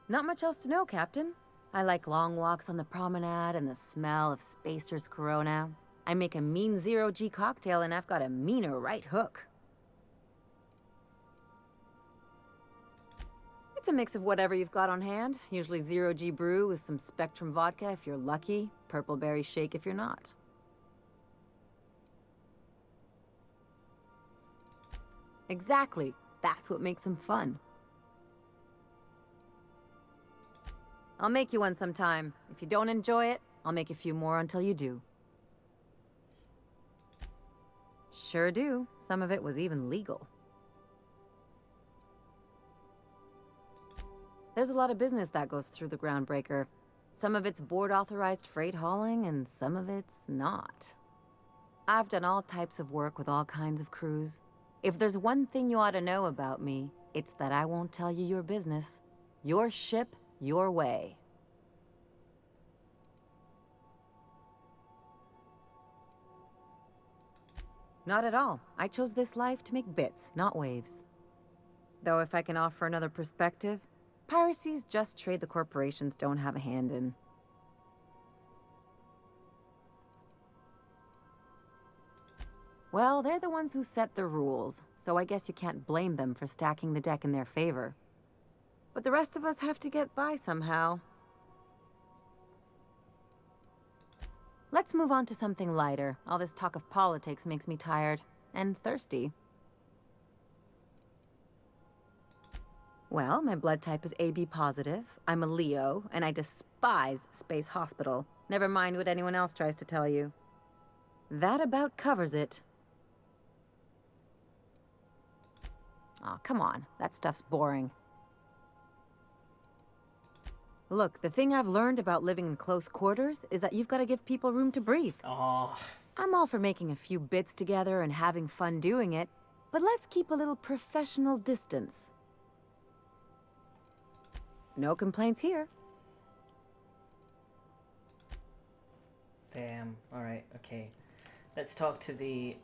Not much else to know, Captain. I like long walks on the promenade and the smell of Spacer's Corona. I make a mean 0G cocktail and I've got a meaner right hook. It's a mix of whatever you've got on hand. Usually 0G brew with some Spectrum vodka if you're lucky, purple berry shake if you're not. Exactly. That's what makes them fun. I'll make you one sometime. If you don't enjoy it, I'll make a few more until you do. Sure do. Some of it was even legal. There's a lot of business that goes through the Groundbreaker. Some of it's board-authorized freight hauling, and some of it's not. I've done all types of work with all kinds of crews. If there's one thing you ought to know about me, it's that I won't tell you your business. Your ship, your way. Not at all. I chose this life to make bits, not waves. Though if I can offer another perspective, piracy's just trade the corporations don't have a hand in. Well, they're the ones who set the rules, so I guess you can't blame them for stacking the deck in their favor. But the rest of us have to get by somehow. Let's move on to something lighter. All this talk of politics makes me tired and thirsty. Well, my blood type is AB positive, I'm a Leo, and I despise Space Hospital. Never mind what anyone else tries to tell you. That about covers it. Aw, come on. That stuff's boring. Look, the thing I've learned about living in close quarters is that you've got to give people room to breathe. Oh. I'm all for making a few bits together and having fun doing it, but let's keep a little professional distance. No complaints here. Damn. Alright, okay. Let's talk to the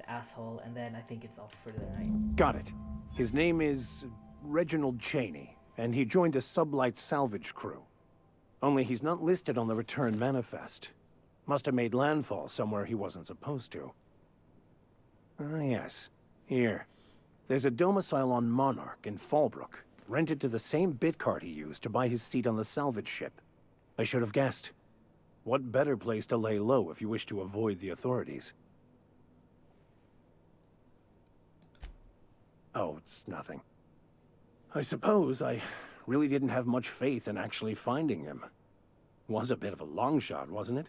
asshole, and then I think it's off for the night. Got it. His name is Reginald Cheney, and he joined a sublight salvage crew. Only he's not listed on the return manifest. Must have made landfall somewhere he wasn't supposed to. Ah, yes. Here. There's a domicile on Monarch in Fallbrook, rented to the same bit card he used to buy his seat on the salvage ship. I should have guessed. What better place to lay low if you wish to avoid the authorities? Oh, it's nothing. I suppose I really didn't have much faith in actually finding him. Was a bit of a long shot, wasn't it?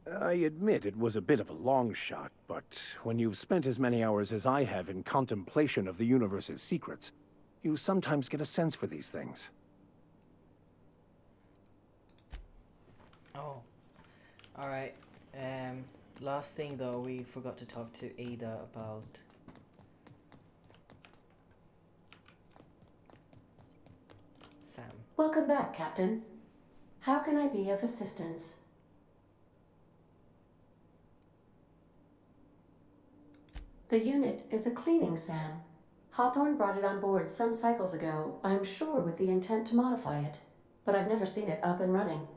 I admit it was a bit of a long shot, but when you've spent as many hours as I have in contemplation of the universe's secrets, you sometimes get a sense for these things. Oh. Alright. Last thing though, we forgot to talk to Ada about Sam. Welcome back, Captain. How can I be of assistance? The unit is a cleaning SAM. Hawthorne brought it on board some cycles ago, I'm sure with the intent to modify it, but I've never seen it up and running.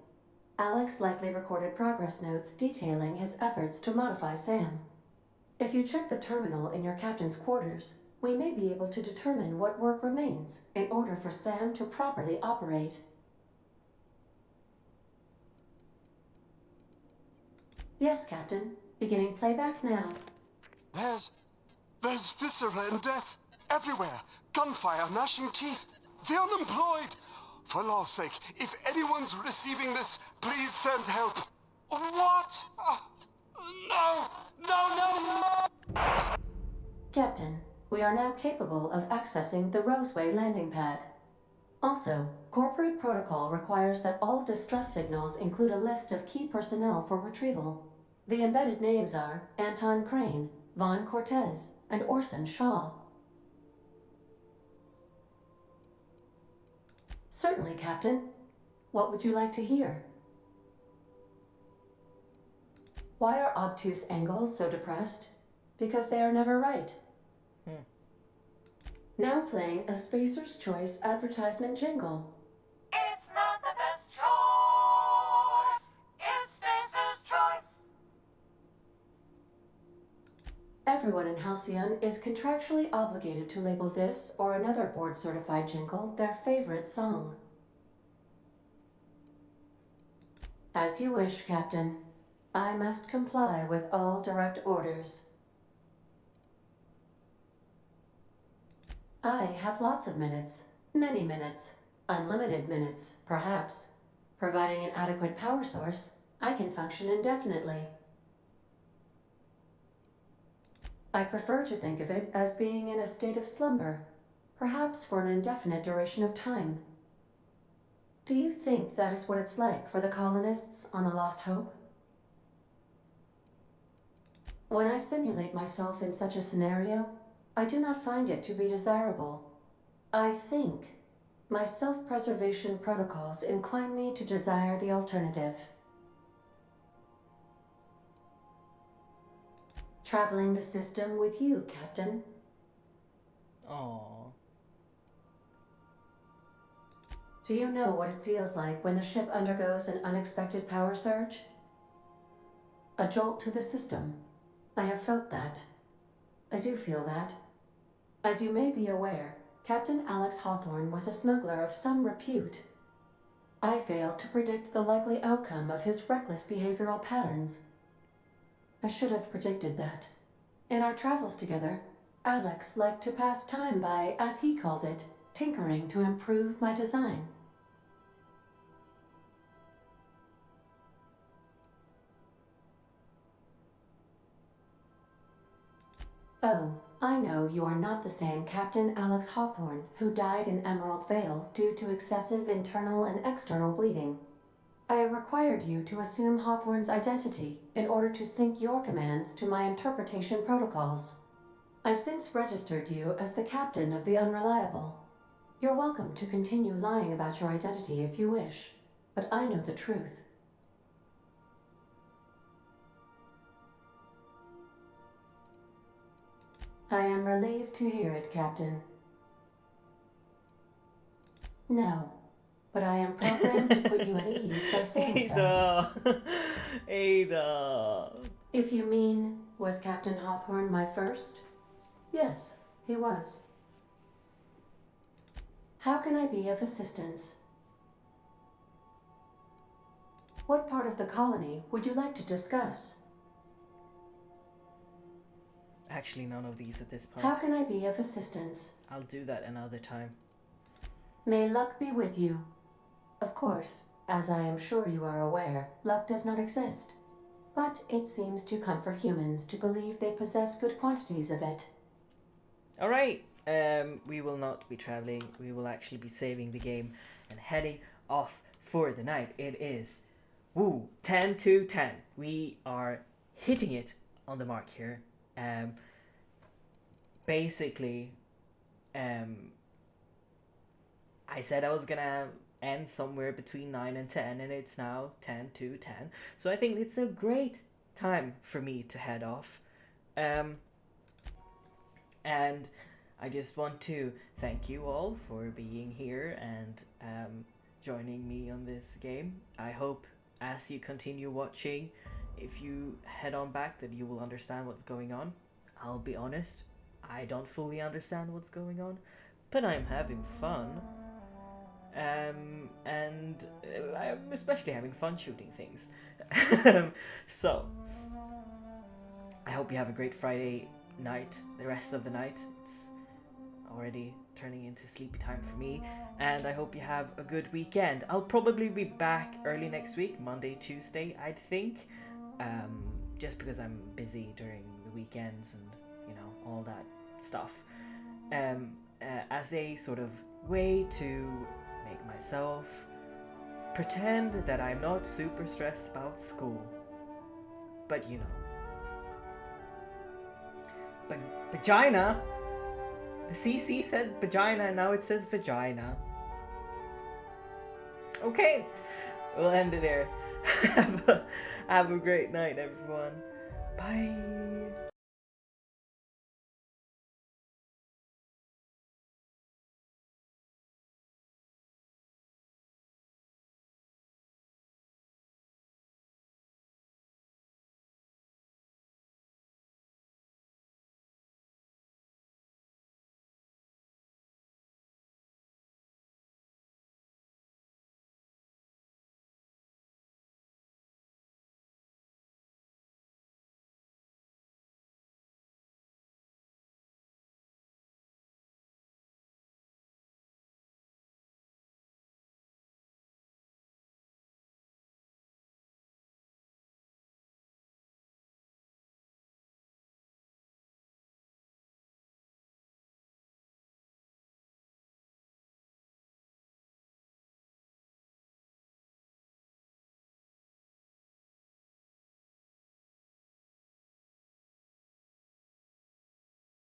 Alex likely recorded progress notes detailing his efforts to modify SAM. If you check the terminal in your captain's quarters, we may be able to determine what work remains in order for SAM to properly operate. Yes, Captain. Beginning playback now. There's viscera and death everywhere. Gunfire, gnashing teeth. The unemployed. For law's sake, if anyone's receiving this, please send help. What? No! Captain, we are now capable of accessing the Roseway landing pad. Also, corporate protocol requires that all distress signals include a list of key personnel for retrieval. The embedded names are Anton Crane, Vaughn Cortez, and Orson Shaw. Certainly, Captain. What would you like to hear? Why are obtuse angles so depressed? Because they are never right. Now playing a Spacer's Choice advertisement jingle. It's not the best choice. It's Spacer's Choice. Everyone in Halcyon is contractually obligated to label this or another board-certified jingle their favorite song. As you wish, Captain. I must comply with all direct orders. I have lots of minutes. Many minutes. Unlimited minutes, perhaps. Providing an adequate power source, I can function indefinitely. I prefer to think of it as being in a state of slumber, perhaps for an indefinite duration of time. Do you think that is what it's like for the colonists on the Lost Hope? When I simulate myself in such a scenario, I do not find it to be desirable. I think my self-preservation protocols incline me to desire the alternative. Traveling the system with you, Captain. Aww. Do you know what it feels like when the ship undergoes an unexpected power surge? A jolt to the system. I have felt that. I do feel that. As you may be aware, Captain Alex Hawthorne was a smuggler of some repute. I failed to predict the likely outcome of his reckless behavioral patterns. I should have predicted that. In our travels together, Alex liked to pass time by, as he called it, tinkering to improve my design. Oh, I know you are not the same Captain Alex Hawthorne who died in Emerald Vale due to excessive internal and external bleeding. I required you to assume Hawthorne's identity in order to sync your commands to my interpretation protocols. I've since registered you as the captain of the Unreliable. You're welcome to continue lying about your identity if you wish, but I know the truth. I am relieved to hear it, Captain. No, but I am programmed to put you at ease by saying so. Ada! Ada! If you mean, was Captain Hawthorne my first? Yes, he was. How can I be of assistance? What part of the colony would you like to discuss? Actually, none of these at this point. How can I be of assistance? I'll do that another time. May luck be with you. Of course, as I am sure you are aware, luck does not exist. But it seems to comfort humans to believe they possess good quantities of it. Alright, we will not be traveling. We will actually be saving the game and heading off for the night. It is, 10 to 10. We are hitting it on the mark here. Basically, I said I was gonna end somewhere between 9 and 10, and it's now 10 to 10. So I think it's a great time for me to head off. And I just want to thank you all for being here and joining me on this game. I hope as you continue watching, if you head on back, that you will understand what's going on. I'll be honest, I don't fully understand what's going on, but I'm having fun. And I'm especially having fun shooting things. So, I hope you have a great Friday night, the rest of the night. It's already turning into sleepy time for me, and I hope you have a good weekend. I'll probably be back early next week, Monday, Tuesday, I'd think, just because I'm busy during the weekends and, you know, all that stuff, as a sort of way to make myself pretend that I'm not super stressed about school, but you know. But vagina, the CC said vagina and now it says vagina. Okay, we'll end it there. Have a great night, everyone. Bye.